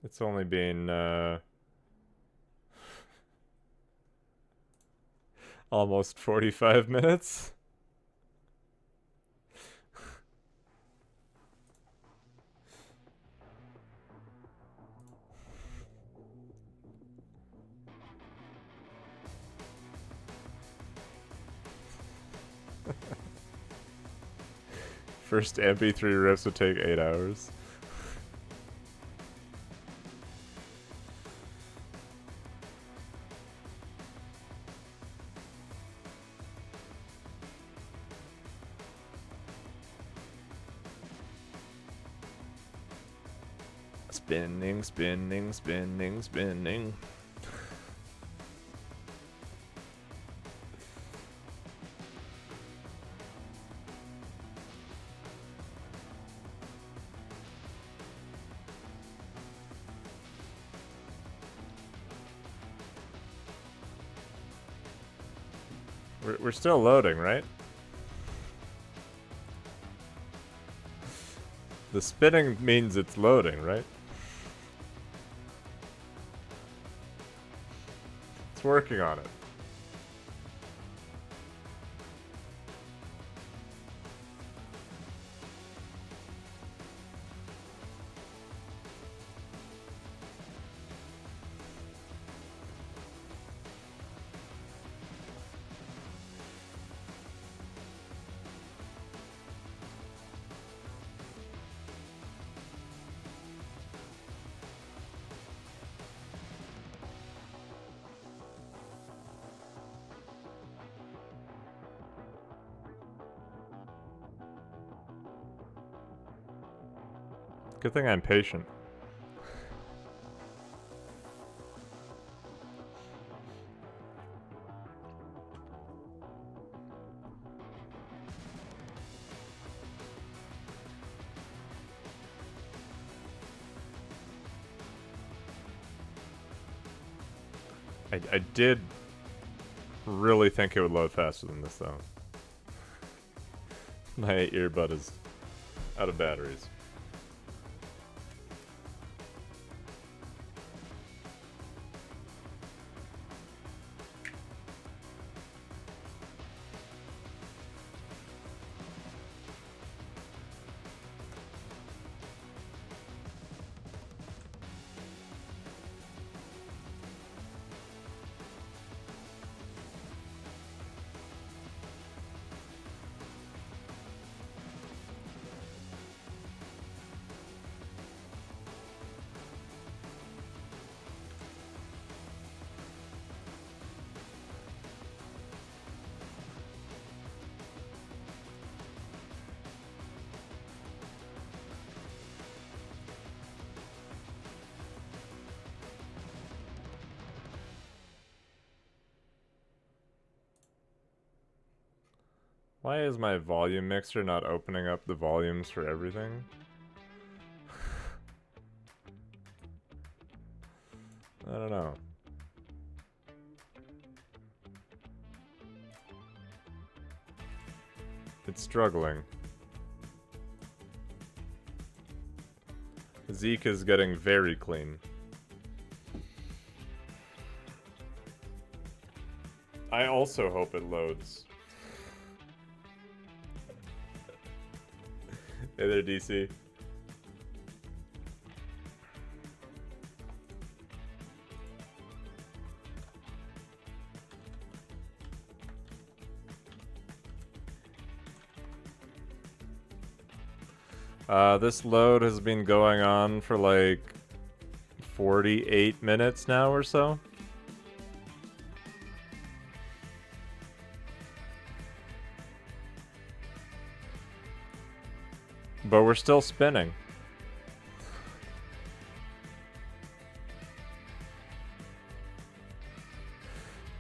A: It's only been almost 45 minutes. First MP3 riffs would take 8 hours. Spinning, spinning, spinning, spinning. We're still loading, right? The spinning means it's loading, right? It's working on it. Good thing I'm patient. I did really think it would load faster than this, though. My earbud is out of batteries. Why is my volume mixer not opening up the volumes for everything? I don't know. It's struggling. Zeke is getting very clean. I also hope it loads. Hey there, DC. This load has been going on for like 48 minutes now or so. But we're still spinning.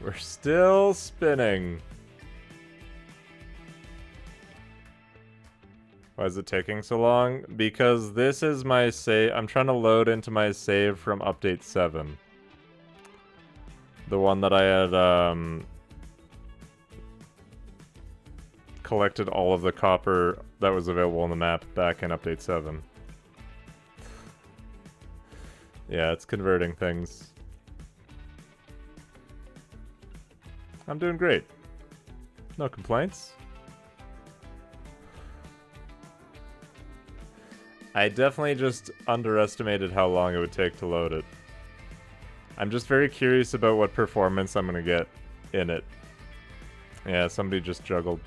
A: We're still spinning. Why is it taking so long? Because this is my save. I'm trying to load into my save from update 7. The one that I had, collected all of the copper that was available on the map back in update 7. Yeah, it's converting things. I'm doing great. No complaints. I definitely just underestimated how long it would take to load it. I'm just very curious about what performance I'm gonna get in it. Yeah, somebody just juggled.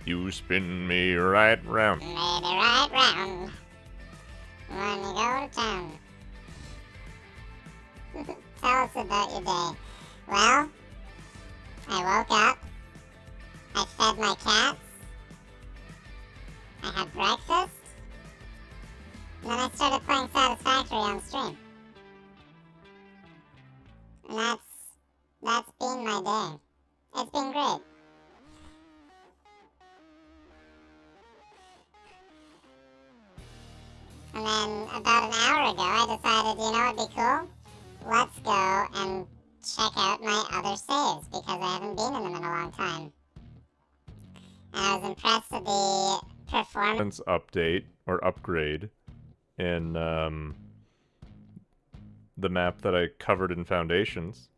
A: You spin me right round.
F: Maybe right round when you go to town. Tell us about your day. Well, I woke up. I fed my cats. I had breakfast. And then I started playing Satisfactory on stream. And that's been my day. It's been great. And then about an hour ago, I decided, you know, it'd be cool. Let's go and check out my other saves because I haven't been in them in a long time. And I was impressed with the performance
A: Update or upgrade in the map that I covered in Foundations.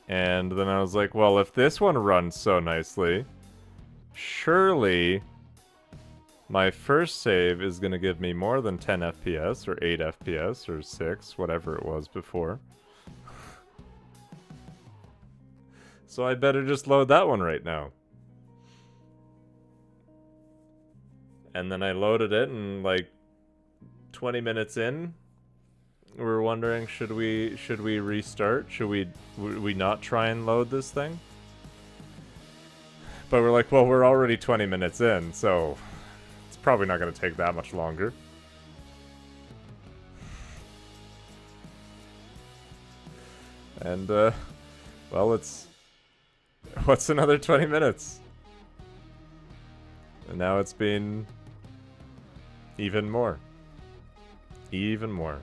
A: And then I was like, well, if this one runs so nicely, surely my first save is going to give me more than 10 FPS or 8 FPS or 6, whatever it was before. So I better just load that one right now. And then I loaded it, and like 20 minutes in, we're wondering, should we restart? Should we not try and load this thing? But we're like, well, we're already 20 minutes in, so it's probably not going to take that much longer. And well, what's another 20 minutes? And now it's been even more. Even more.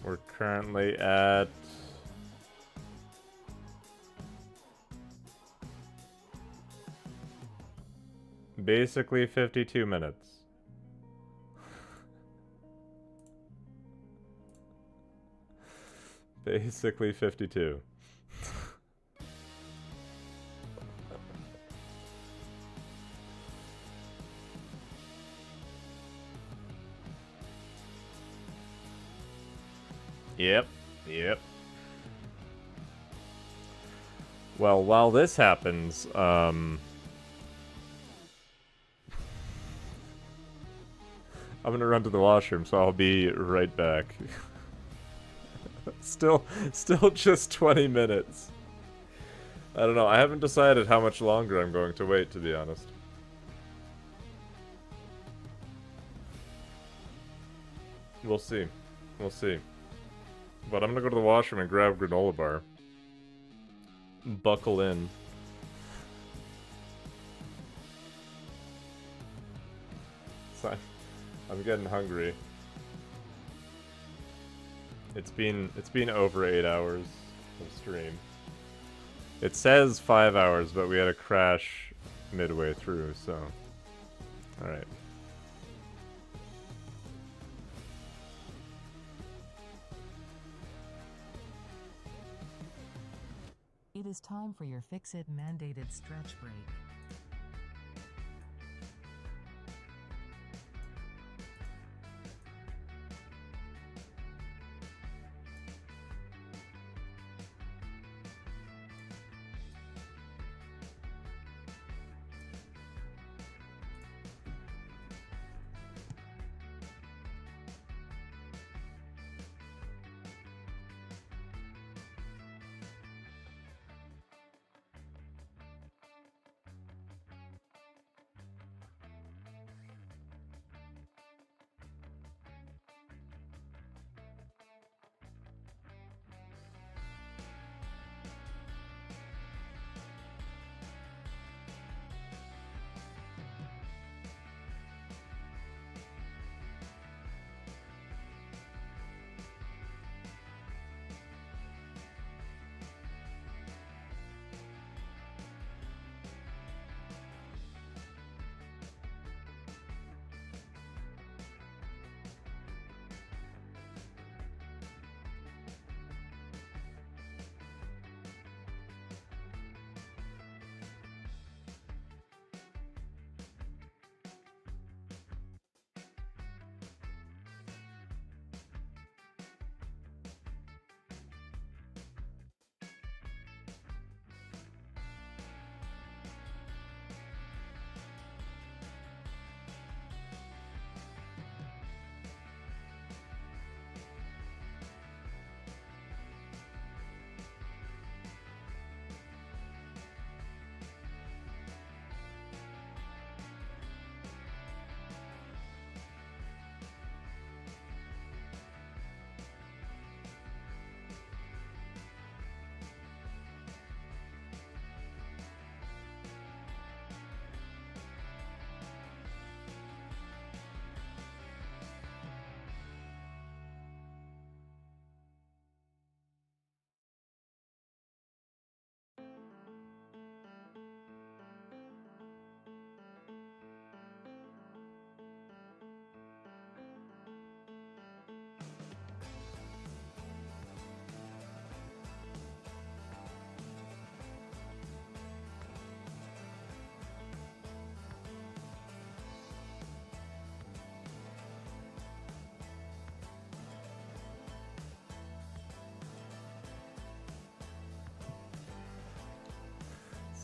A: We're currently at basically 52 minutes. Basically 52. Yep. Well, while this happens, I'm gonna run to the washroom, so I'll be right back. Still just 20 minutes. I don't know, I haven't decided how much longer I'm going to wait, to be honest. We'll see. We'll see. But I'm gonna go to the washroom and grab a granola bar. Buckle in. So, I'm getting hungry. It's been over 8 hours of stream. It says 5 hours, but we had a crash midway through, so alright.
B: It is time for your Fix-It mandated stretch break.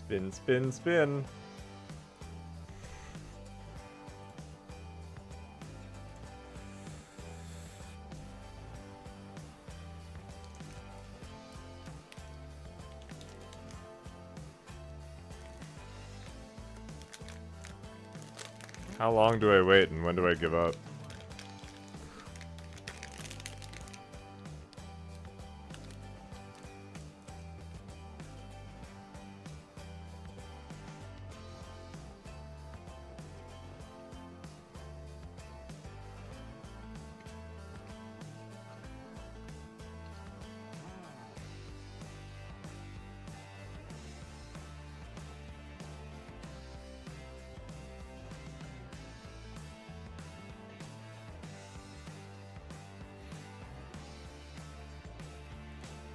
A: Spin, spin, spin. How long do I wait and when do I give up?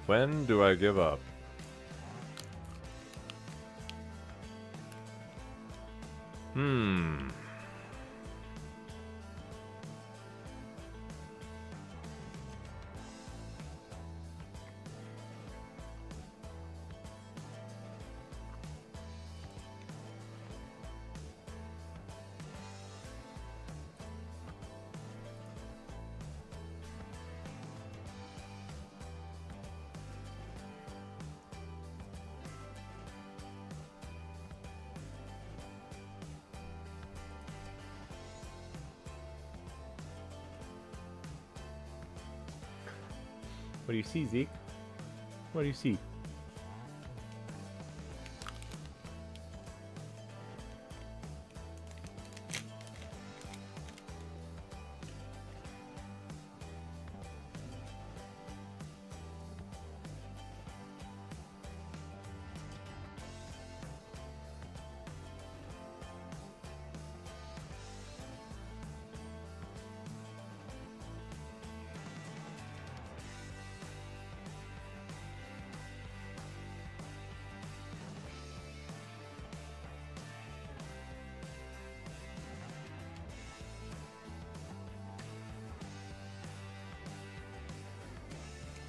A: When do I give up? Hmm. What do you see, Zeke? What do you see?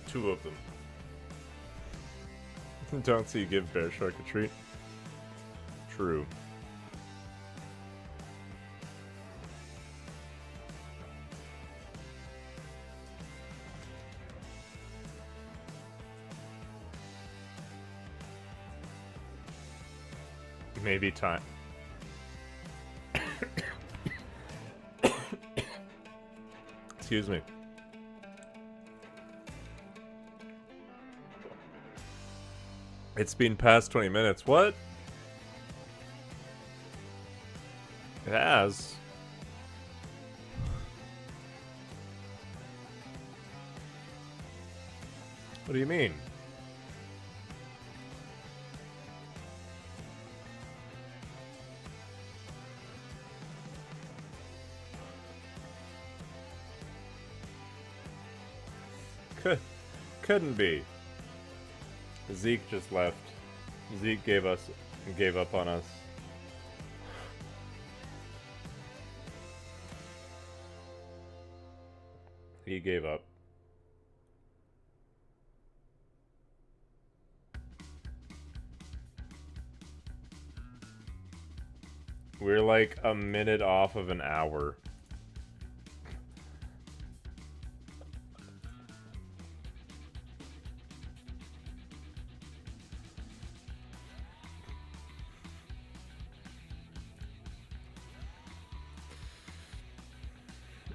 A: Two of them. Don't see give Bear Shark a treat. True. Maybe time. Excuse me. It's been past 20 minutes. What? It has. What do you mean? Couldn't be. Zeke just left. Zeke gave up on us. He gave up. We're like a minute off of an hour.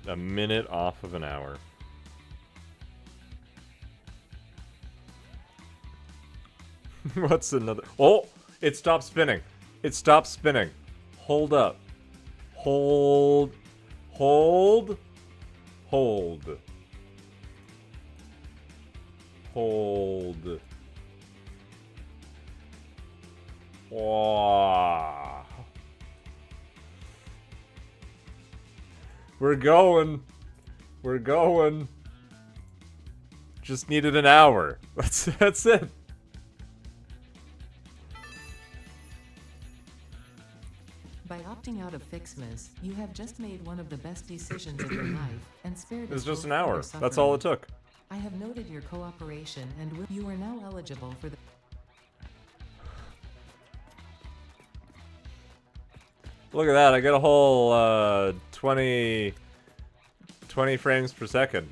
A: A minute off of an hour. What's another? Oh! It stopped spinning. It stopped spinning. Hold up. Hold. Hold. Hold. Hold. Wow. We're going. We're going. Just needed an hour. That's it.
B: By opting out of Fixmas, you have just made one of the best decisions of your life and spared
A: It's
B: us
A: just
B: both
A: an hour.
B: further
A: That's all it
B: suffering.
A: took.
B: I have noted your cooperation and you are now eligible for the
A: Look at that, I get a whole 20 frames per second.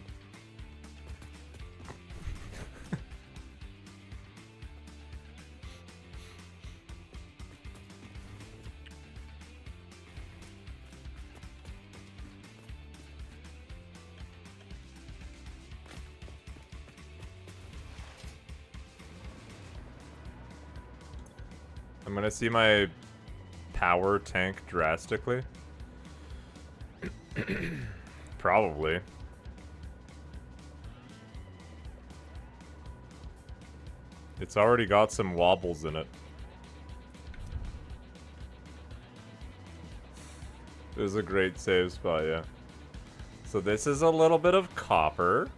A: I'm gonna see my power tank drastically. Probably. It's already got some wobbles in it. It was a great save spot, yeah. So this is a little bit of copper.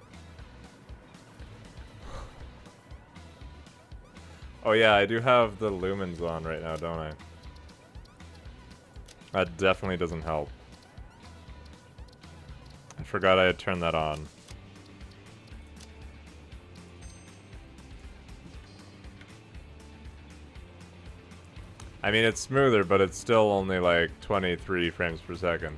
A: Oh yeah, I do have the lumens on right now, don't I? That definitely doesn't help. I forgot I had turned that on. I mean, it's smoother, but it's still only like 23 frames per second.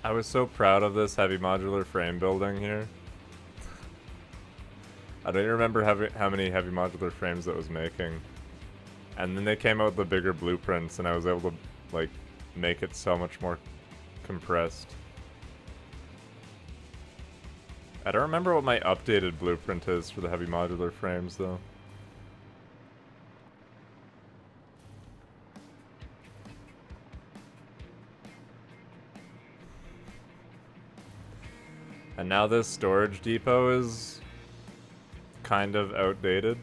A: I was so proud of this heavy modular frame building here. I don't even remember how many heavy modular frames it was making. And then they came out with the bigger blueprints and I was able to like make it so much more compressed. I don't remember what my updated blueprint is for the heavy modular frames though. And now this storage depot is kind of outdated.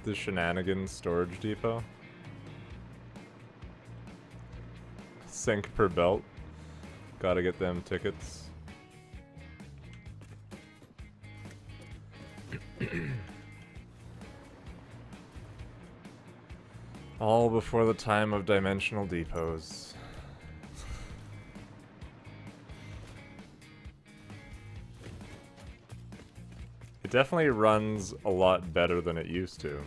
A: The Shenanigans storage depot. Sync per belt. Gotta get them tickets. All before the time of dimensional depots. It definitely runs a lot better than it used to.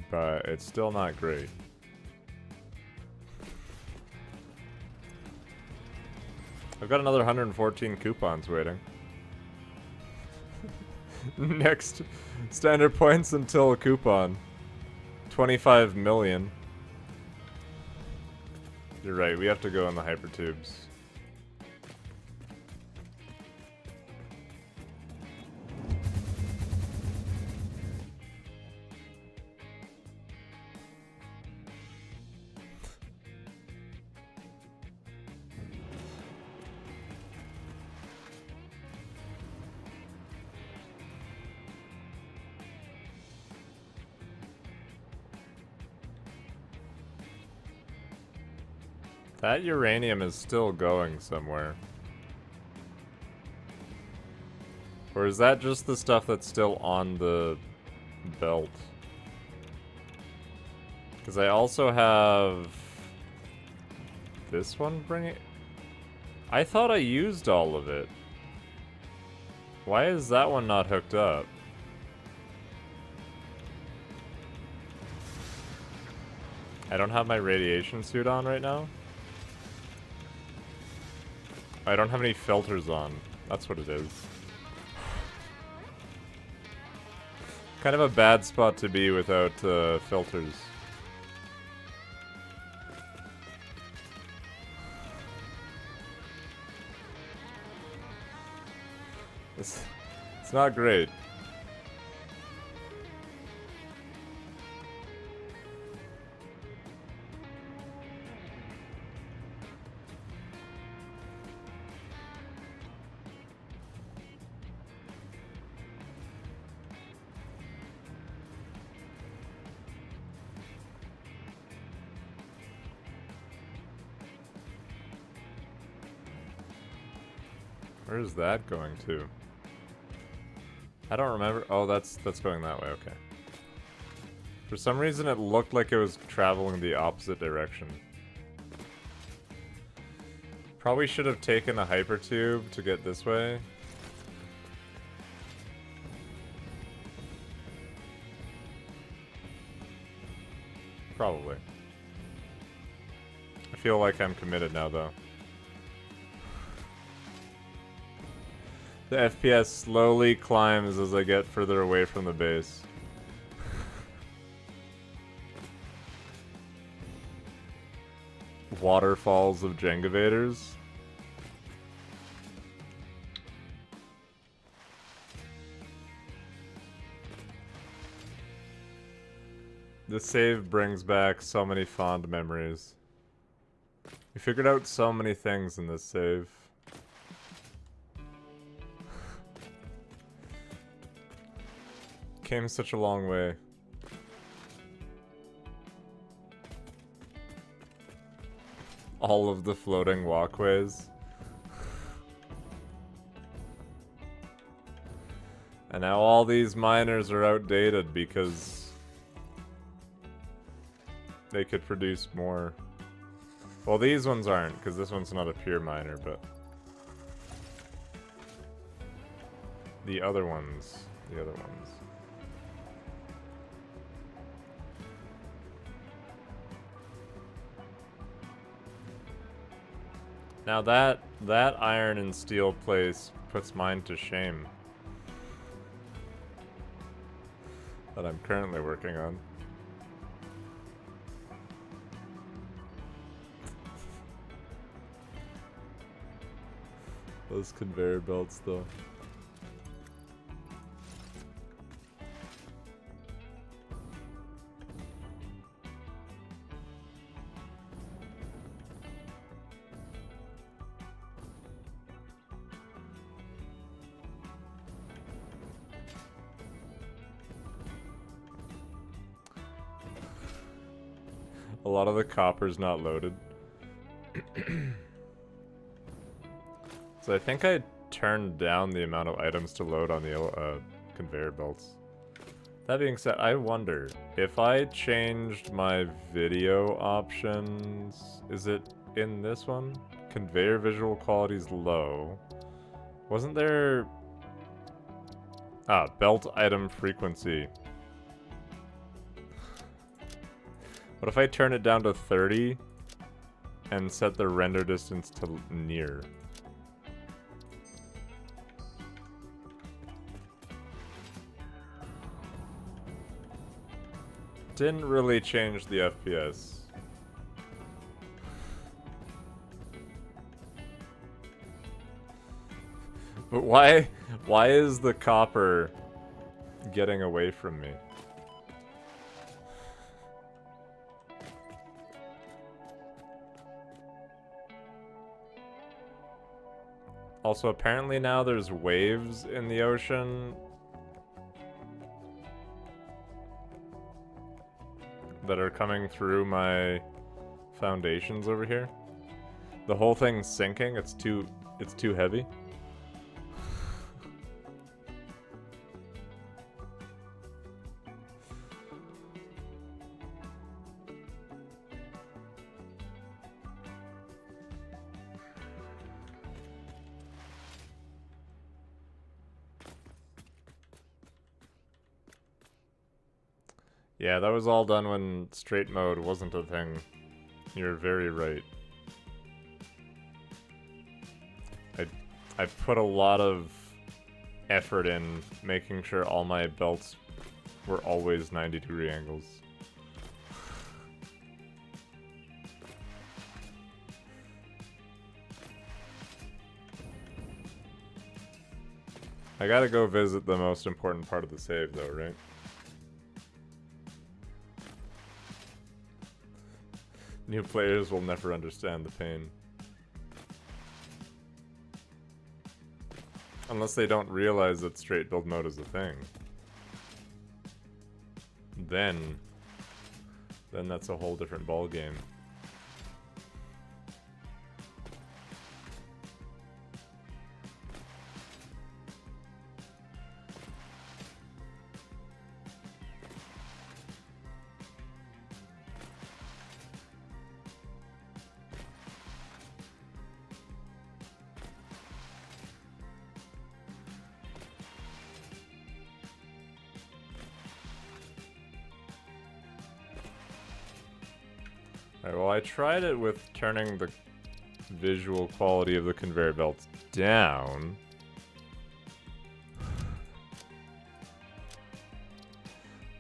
A: But it's still not great. I've got another 114 coupons waiting. Next, standard points until a coupon. 25 million. You're right, we have to go in the hypertubes. That uranium is still going somewhere. Or is that just the stuff that's still on the belt? Because I also have this one bringing... I thought I used all of it. Why is that one not hooked up? I don't have my radiation suit on right now. I don't have any filters on. That's what it is. Kind of a bad spot to be without filters. It's not great. Where is that going to? I don't remember. Oh, that's going that way. Okay. For some reason it looked like it was traveling the opposite direction. Probably should have taken a hypertube to get this way. Probably. I feel like I'm committed now, though. The FPS slowly climbs as I get further away from the base. Waterfalls of Jengavators. This save brings back so many fond memories. We figured out so many things in this save. Came such a long way. All of the floating walkways. And now all these miners are outdated because they could produce more. Well, these ones aren't, because this one's not a pure miner, but the other ones. Now that iron and steel place puts mine to shame. That I'm currently working on. Those conveyor belts, though. A lot of the copper's not loaded. So I think I turned down the amount of items to load on the conveyor belts. That being said, I wonder if I changed my video options. Is it in this one? Conveyor visual quality is low. Wasn't there... belt item frequency. What if I turn it down to 30 and set the render distance to near? Didn't really change the FPS. But why is the copper getting away from me? Also, apparently now there's waves in the ocean that are coming through my foundations over here. The whole thing's sinking. It's too heavy. Yeah, that was all done when straight mode wasn't a thing. You're very right. I put a lot of effort in making sure all my belts were always 90-degree angles. I gotta go visit the most important part of the save though, right? New players will never understand the pain. Unless they don't realize that straight build mode is a thing. Then that's a whole different ball game. Alright, well I tried it with turning the visual quality of the conveyor belts down.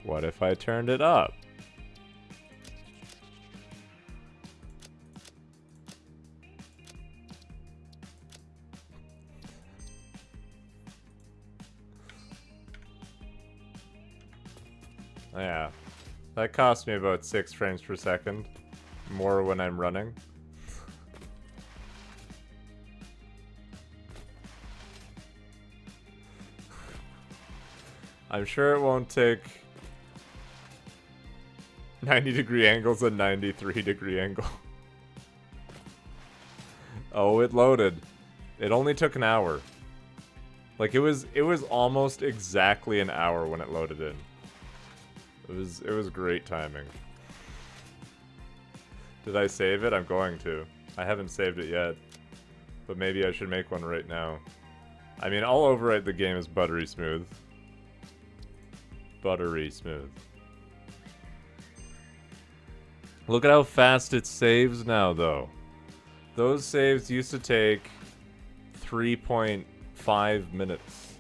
A: What if I turned it up? Yeah, that cost me about 6 frames per second. More when I'm running. I'm sure it won't take 90-degree angles and 93-degree angle. Oh, it loaded. It only took an hour. Like it was almost exactly an hour when it loaded in. It was great timing. Did I save it? I'm going to. I haven't saved it yet. But maybe I should make one right now. I mean, I'll overwrite the game as buttery smooth. Buttery smooth. Look at how fast it saves now, though. Those saves used to take 3.5 minutes.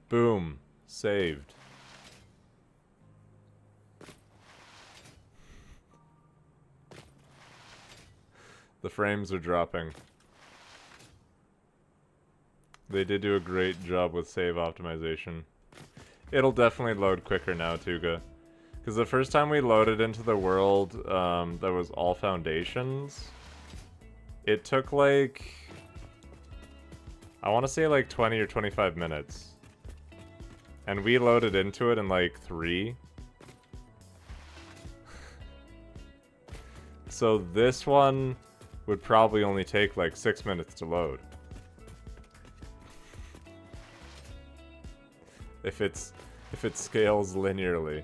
A: Boom. Saved. The frames are dropping. They did do a great job with save optimization. It'll definitely load quicker now, Tuga. Because the first time we loaded into the world that was all foundations, it took like, I want to say like 20 or 25 minutes. And we loaded into it in like 3. So this one would probably only take like 6 minutes to load. If it scales linearly.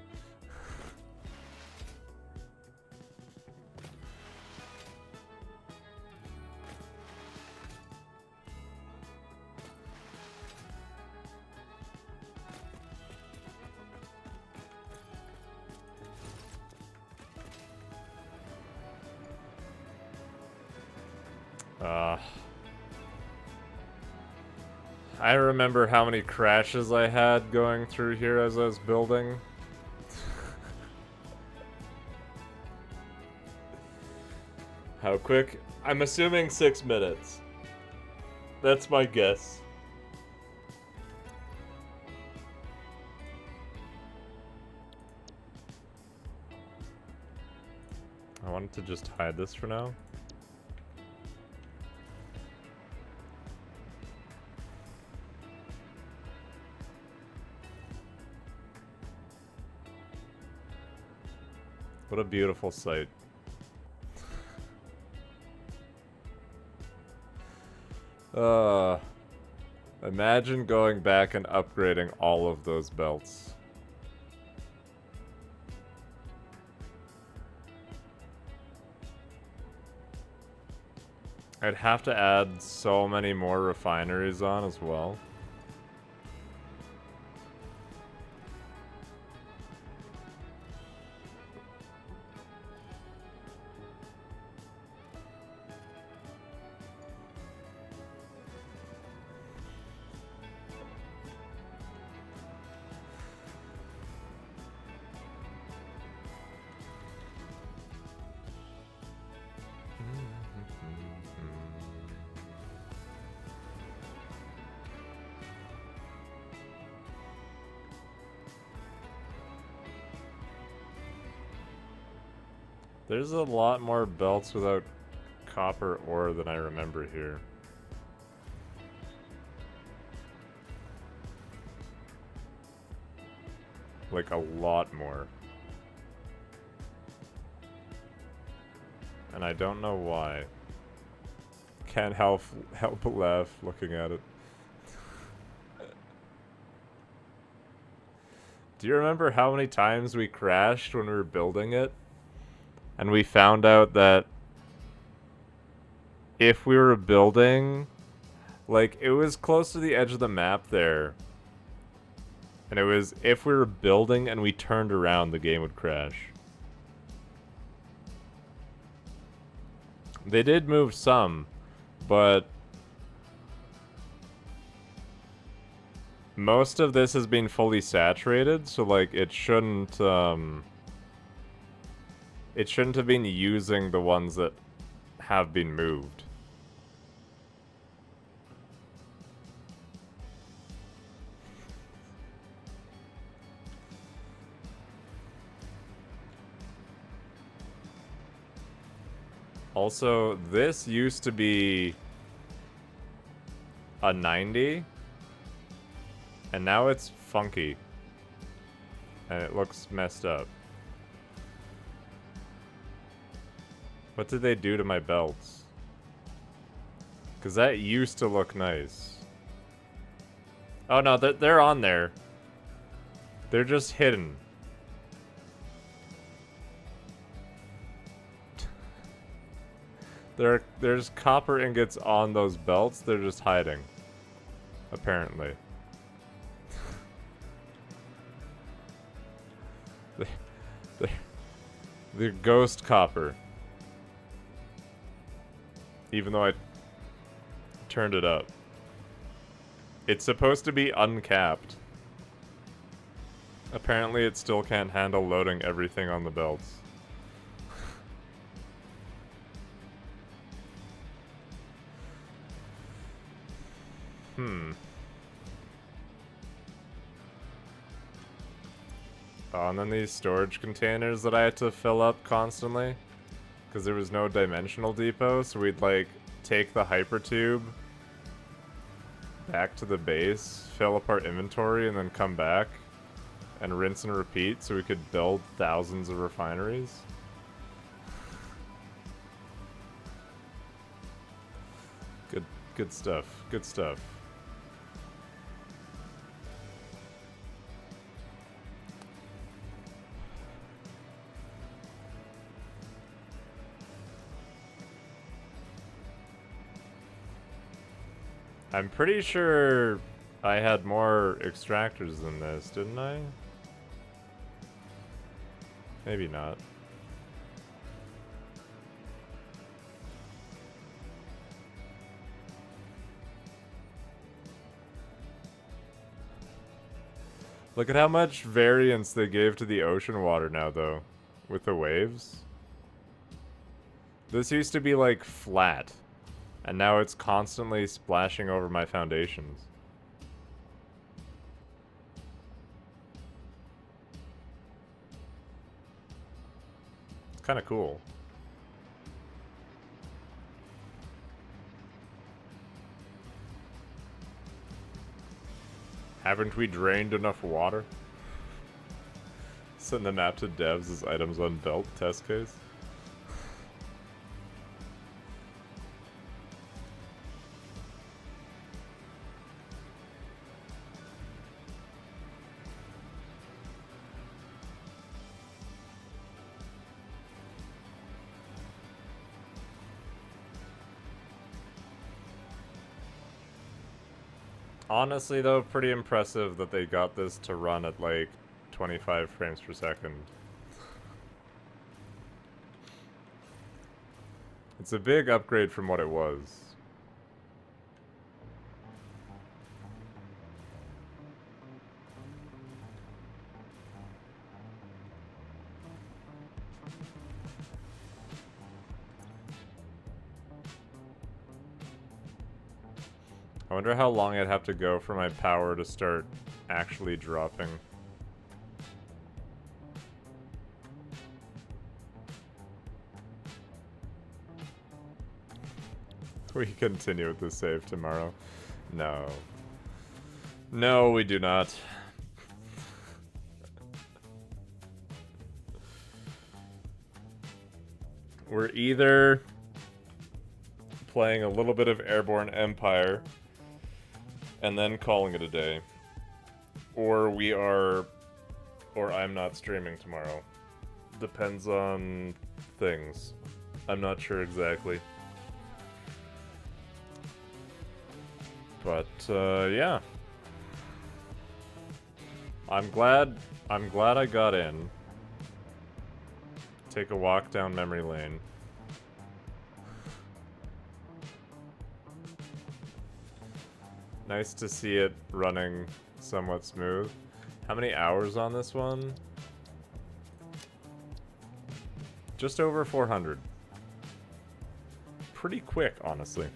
A: I remember how many crashes I had going through here as I was building. How quick? I'm assuming 6 minutes. That's my guess. I wanted to just hide this for now. What a beautiful sight. Imagine going back and upgrading all of those belts. I'd have to add so many more refineries on as well. There's a lot more belts without copper ore than I remember here. Like a lot more. And I don't know why. Can't help laugh looking at it. Do you remember how many times we crashed when we were building it? And we found out that if we were building, like, it was close to the edge of the map there. And it was if we were building and we turned around, the game would crash. They did move some, but most of this has been fully saturated, so like it shouldn't have been using the ones that have been moved. Also, this used to be a 90, and now it's funky, and it looks messed up. What did they do to my belts? Because that used to look nice. Oh no, they're on there. They're just hidden. There's copper ingots on those belts, they're just hiding. Apparently. They're ghost copper. Even though I turned it up. It's supposed to be uncapped. Apparently it still can't handle loading everything on the belts. Oh, and then these storage containers that I had to fill up constantly. Because there was no dimensional depot, so we'd like take the hypertube back to the base, fill up our inventory, and then come back and rinse and repeat so we could build thousands of refineries. Good stuff. Good stuff. I'm pretty sure I had more extractors than this, didn't I? Maybe not. Look at how much variance they gave to the ocean water now, though, with the waves. This used to be, like, flat. And now it's constantly splashing over my foundations. It's kind of cool. Haven't we drained enough water? Send the map to devs as items on belt test case. Honestly, though, pretty impressive that they got this to run at, like, 25 frames per second. It's a big upgrade from what it was. I wonder how long I'd have to go for my power to start actually dropping. We continue with the save tomorrow. No. No, we do not. We're either playing a little bit of Airborne Empire and then calling it a day, or I'm not streaming tomorrow. Depends on things. I'm not sure exactly. But, yeah. I'm glad I got in. Take a walk down memory lane. Nice to see it running somewhat smooth. How many hours on this one? Just over 400. Pretty quick, honestly.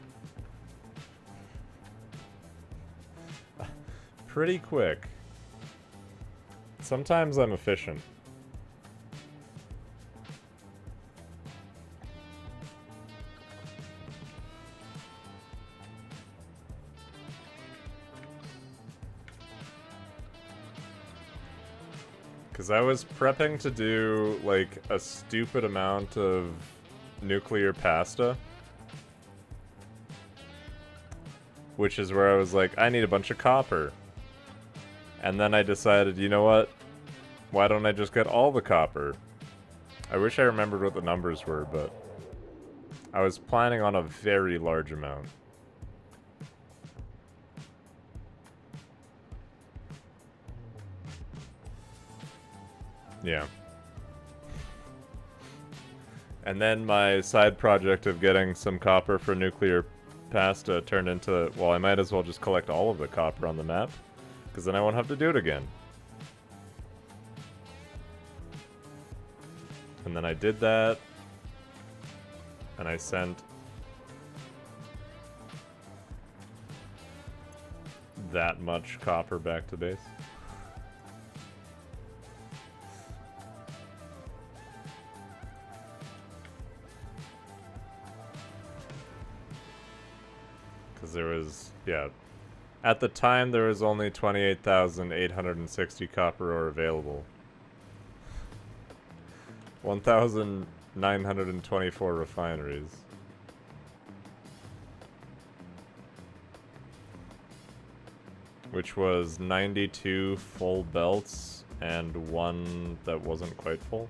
A: Pretty quick. Sometimes I'm efficient. Because I was prepping to do, like, a stupid amount of nuclear pasta. Which is where I was like, I need a bunch of copper. And then I decided, you know what? Why don't I just get all the copper? I wish I remembered what the numbers were, but I was planning on a very large amount. Yeah. And then my side project of getting some copper for nuclear pasta turned into, well, I might as well just collect all of the copper on the map, because then I won't have to do it again. And then I did that, and I sent that much copper back to base. Because there was, yeah, at the time there was only 28,860 copper ore available. 1,924 refineries. Which was 92 full belts and one that wasn't quite full.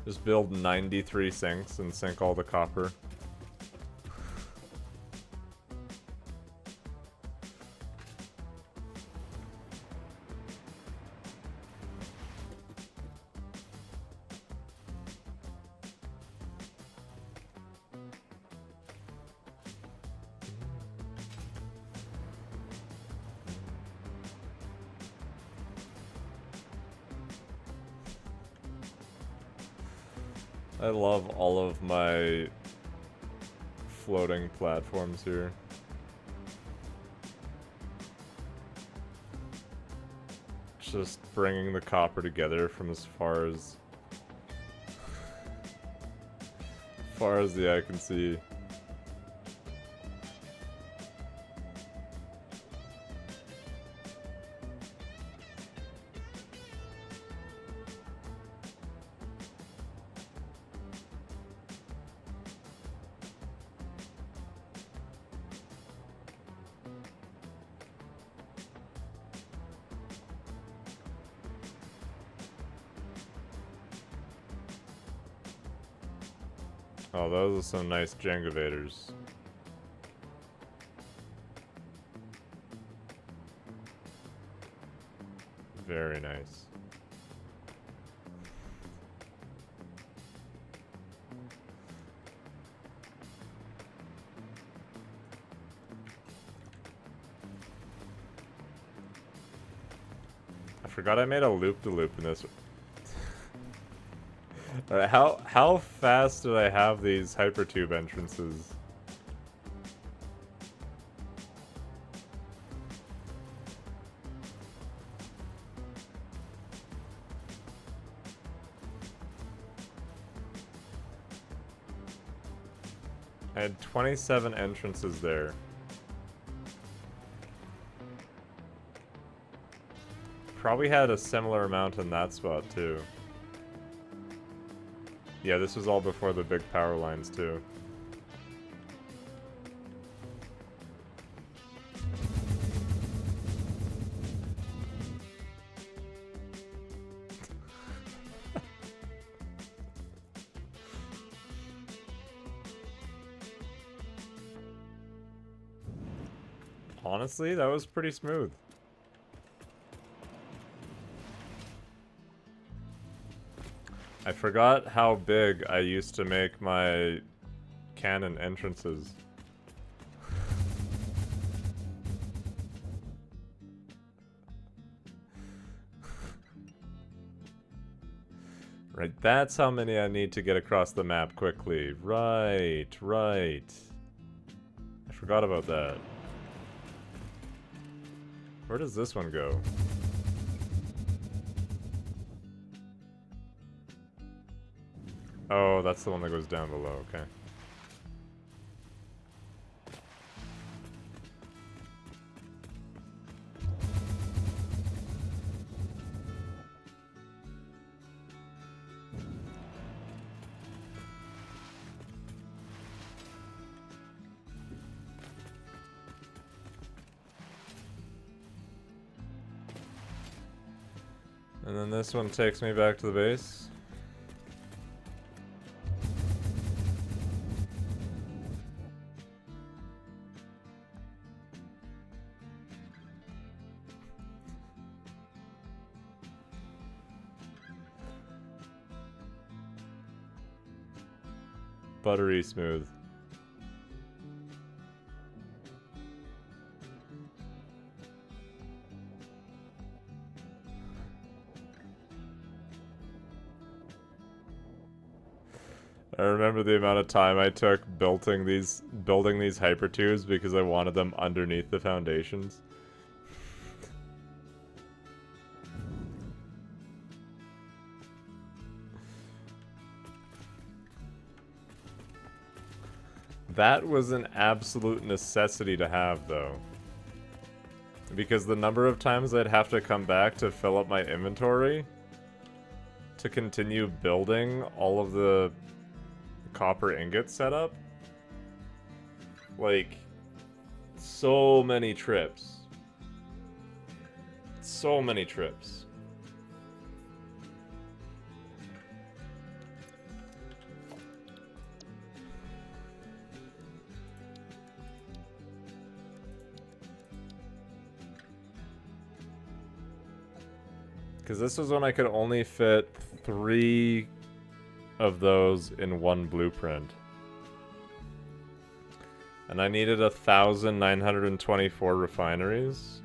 A: Just build 93 sinks and sink all the copper. I love all of my floating platforms here. Just bringing the copper together from as far as the eye can see. Oh, those are some nice Jengavators. Very nice. I forgot I made a loop-de-loop in this. Alright, how fast did I have these hypertube entrances? I had 27 entrances there. Probably had a similar amount in that spot too. Yeah, this was all before the big power lines, too. Honestly, that was pretty smooth. I forgot how big I used to make my cannon entrances. Right, that's how many I need to get across the map quickly. Right. I forgot about that. Where does this one go? Oh, that's the one that goes down below, okay. And then this one takes me back to the base. Buttery smooth. I remember the amount of time I took building these hypertubes because I wanted them underneath the foundations. That was an absolute necessity to have, though. Because the number of times I'd have to come back to fill up my inventory to continue building all of the copper ingot setup. Like, so many trips. So many trips. Because this was when I could only fit 3 of those in one blueprint. And I needed 1,924 refineries.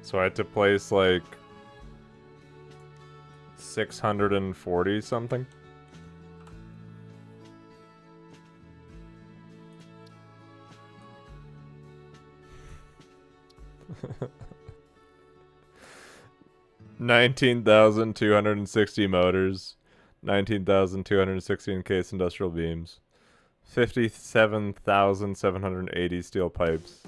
A: So I had to place like 640 something. $19,260 motors, 19,260 encased industrial beams, 57,780 steel pipes,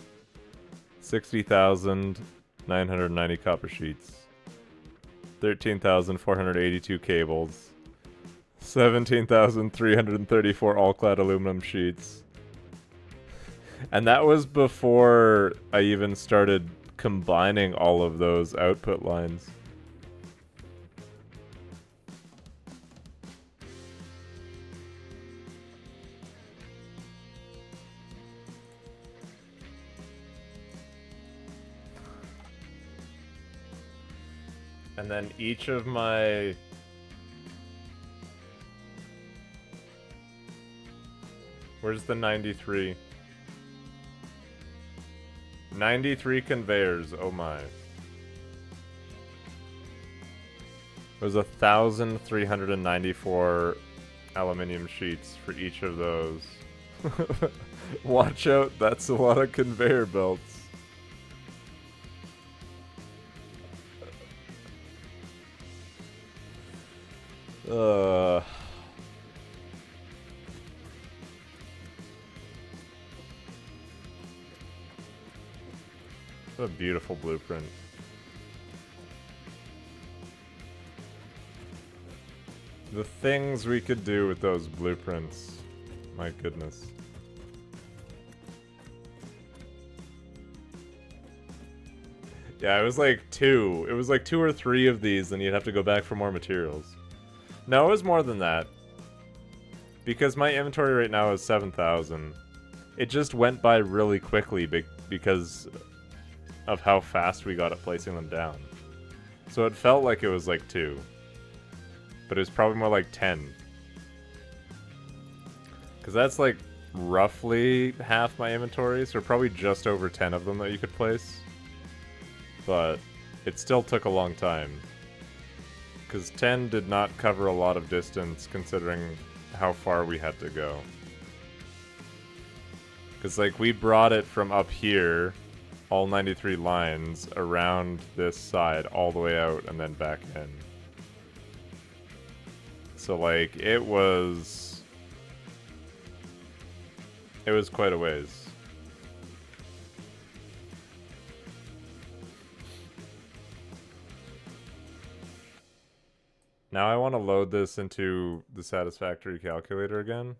A: 60,990 copper sheets, 13,482 cables, 17,334 all-clad aluminum sheets. And that was before I even started combining all of those output lines. And then each of my... Where's the 93? 93 conveyors, oh my. There's 1,394 aluminium sheets for each of those. Watch out, that's a lot of conveyor belts. What a beautiful blueprint. The things we could do with those blueprints. My goodness. Yeah, it was like 2. It was like 2 or 3 of these, and you'd have to go back for more materials. No, it was more than that. Because my inventory right now is 7,000. It just went by really quickly because of how fast we got at placing them down. So it felt like it was like 2. But it was probably more like 10. Because that's like roughly half my inventory, so probably just over 10 of them that you could place. But it still took a long time. Because 10 did not cover a lot of distance considering how far we had to go. Because like we brought it from up here, all 93 lines, around this side, all the way out, and then back in. So like it was quite a ways. Now I want to load this into the satisfactory calculator again.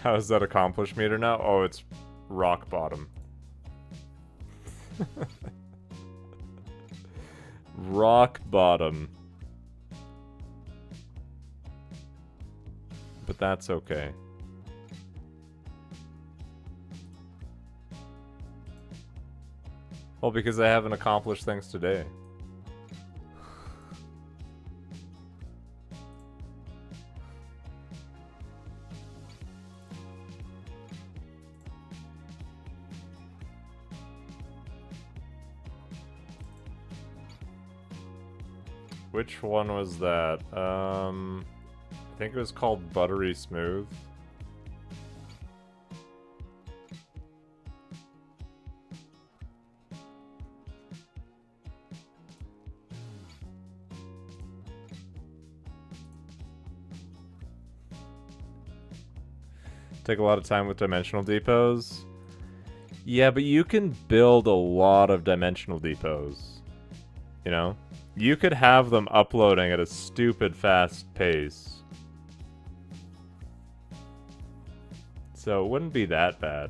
A: How is that accomplish meter now? Oh, it's rock bottom. Rock bottom. But that's okay. Well, because I haven't accomplished things today. Which one was that? I think it was called Buttery Smooth. Take a lot of time with dimensional depots. Yeah, but you can build a lot of dimensional depots. You know? You could have them uploading at a stupid fast pace. So it wouldn't be that bad.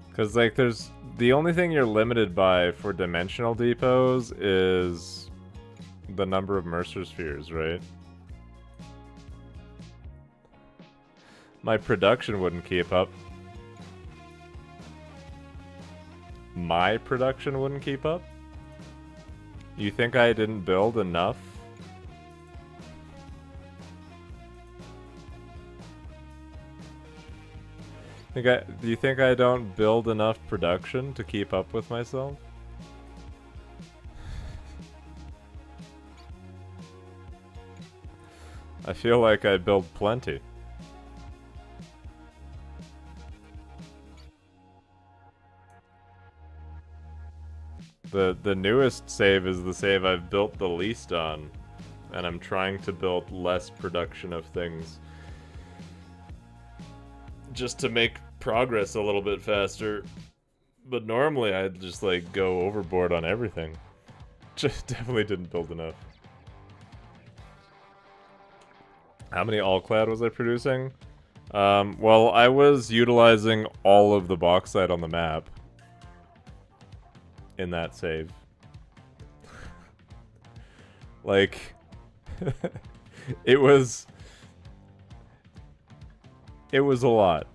A: Because, like, there's... The only thing you're limited by for dimensional depots is the number of Mercer spheres, right? My production wouldn't keep up. My production wouldn't keep up? You think I didn't build enough? Do you think I don't build enough production to keep up with myself? I feel like I build plenty. The newest save is the save I've built the least on, and I'm trying to build less production of things just to make progress a little bit faster. But normally I'd just like go overboard on everything. Just definitely didn't build enough. How many all-clad was I producing? Well, I was utilizing all of the bauxite on the map in that save. Like, it was a lot.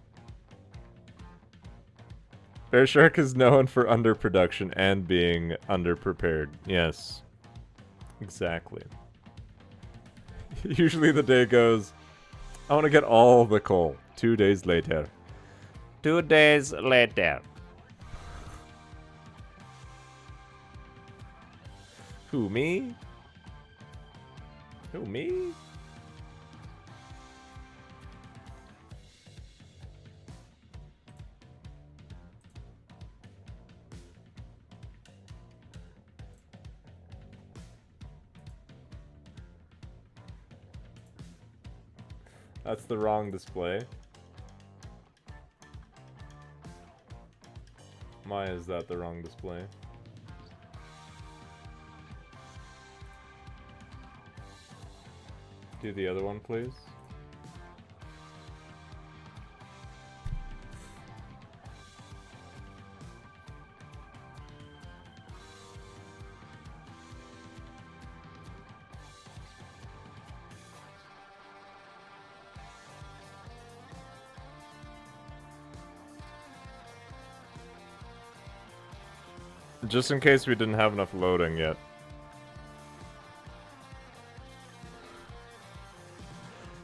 A: Bear Shark is known for underproduction and being underprepared. Yes. Exactly. Usually the day goes, I want to get all the coal. 2 days later. 2 days later. Who, me? Who, me? That's the wrong display. Why is that the wrong display? Do the other one, please. Just in case we didn't have enough loading yet.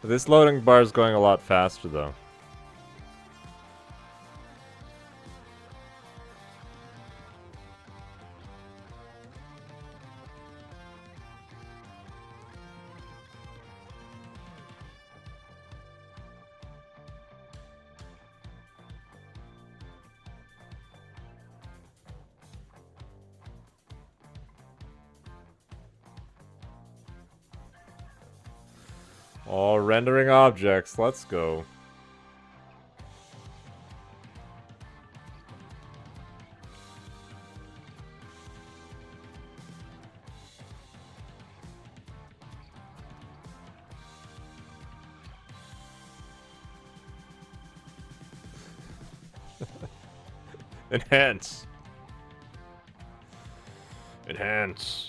A: This loading bar is going a lot faster though. Oh, rendering objects. Let's go. Enhance. Enhance.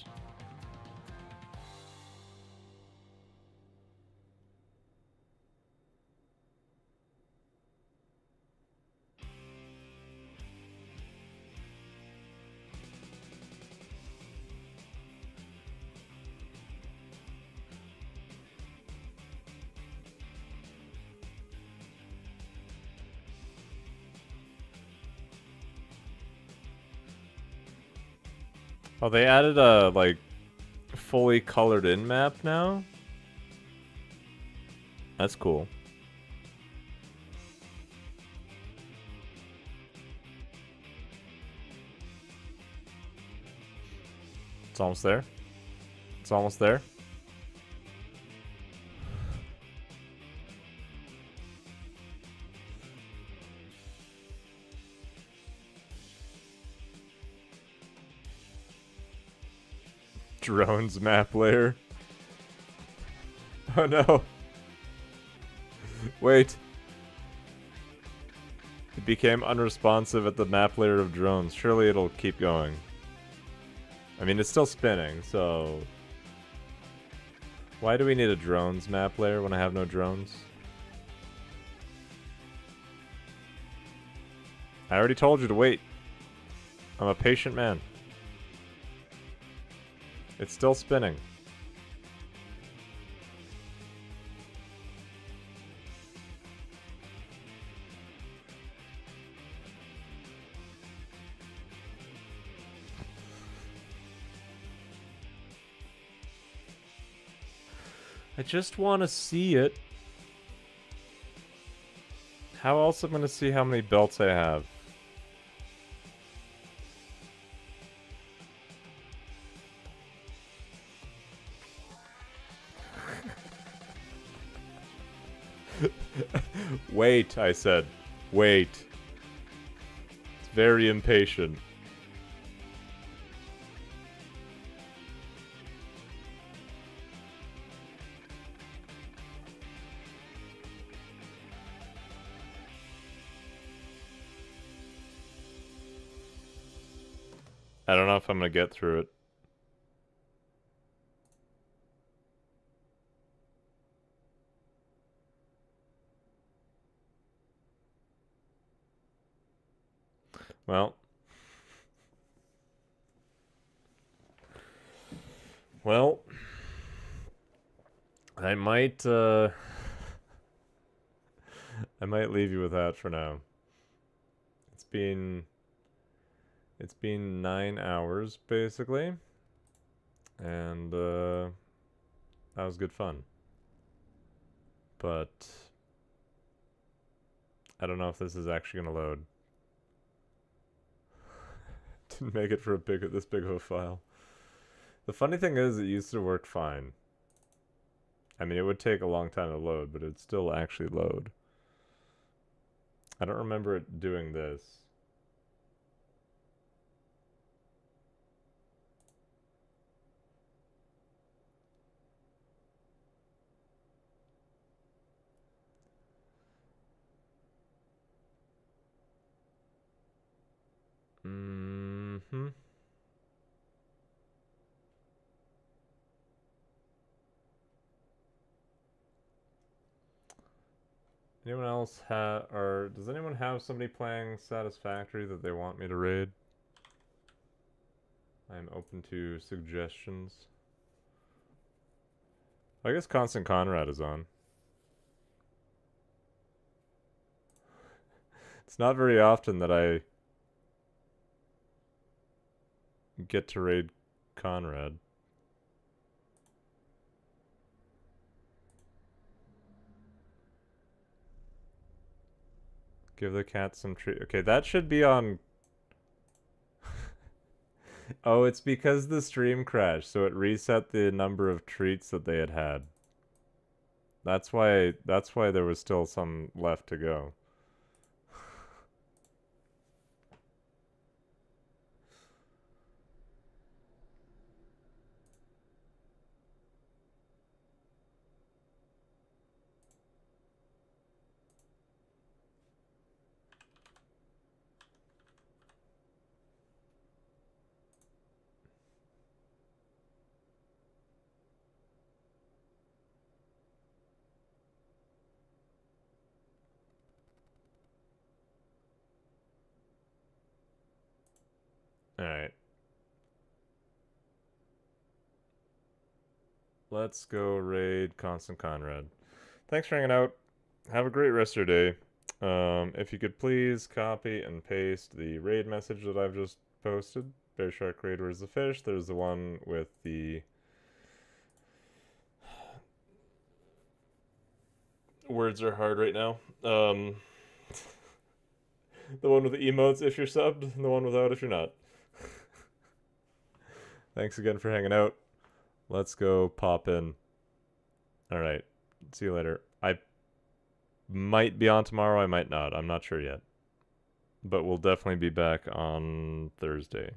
A: Oh, they added a, like, fully colored in map now? That's cool. It's almost there. It's almost there. Drones map layer. Oh no. Wait. It became unresponsive at the map layer of drones. Surely it'll keep going. I mean, it's still spinning, so... Why do we need a drones map layer when I have no drones? I already told you to wait. I'm a patient man. It's still spinning. I just want to see it. How else am I going to see how many belts I have? Wait, I said. Wait. It's very impatient. I don't know if I'm gonna get through it. Well. Well. I might leave you with that for now. It's been 9 hours, basically. And, that was good fun. But I don't know if this is actually gonna load. Didn't make it for this big of a file. The funny thing is, it used to work fine. I mean, it would take a long time to load, but it'd still actually load. I don't remember it doing this. Mm-hmm. Anyone else or does anyone have somebody playing Satisfactory that they want me to raid? I'm open to suggestions. I guess Constant Conrad is on. It's not very often that I get to raid Conrad. Give the cat some treat. Okay, that should be on. Oh, it's because the stream crashed, so it reset the number of treats that they had had. That's why there was still some left to go. Alright. Let's go raid Constant Conrad. Thanks for hanging out. Have a great rest of your day. If you could please copy and paste the raid message that I've just posted. Bear Shark Raid, where's the fish? There's the one with the words are hard right now. The one with the emotes if you're subbed, and the one without if you're not. Thanks again for hanging out. Let's go pop in. Alright. See you later. I might be on tomorrow, I might not. I'm not sure yet. But we'll definitely be back on Thursday.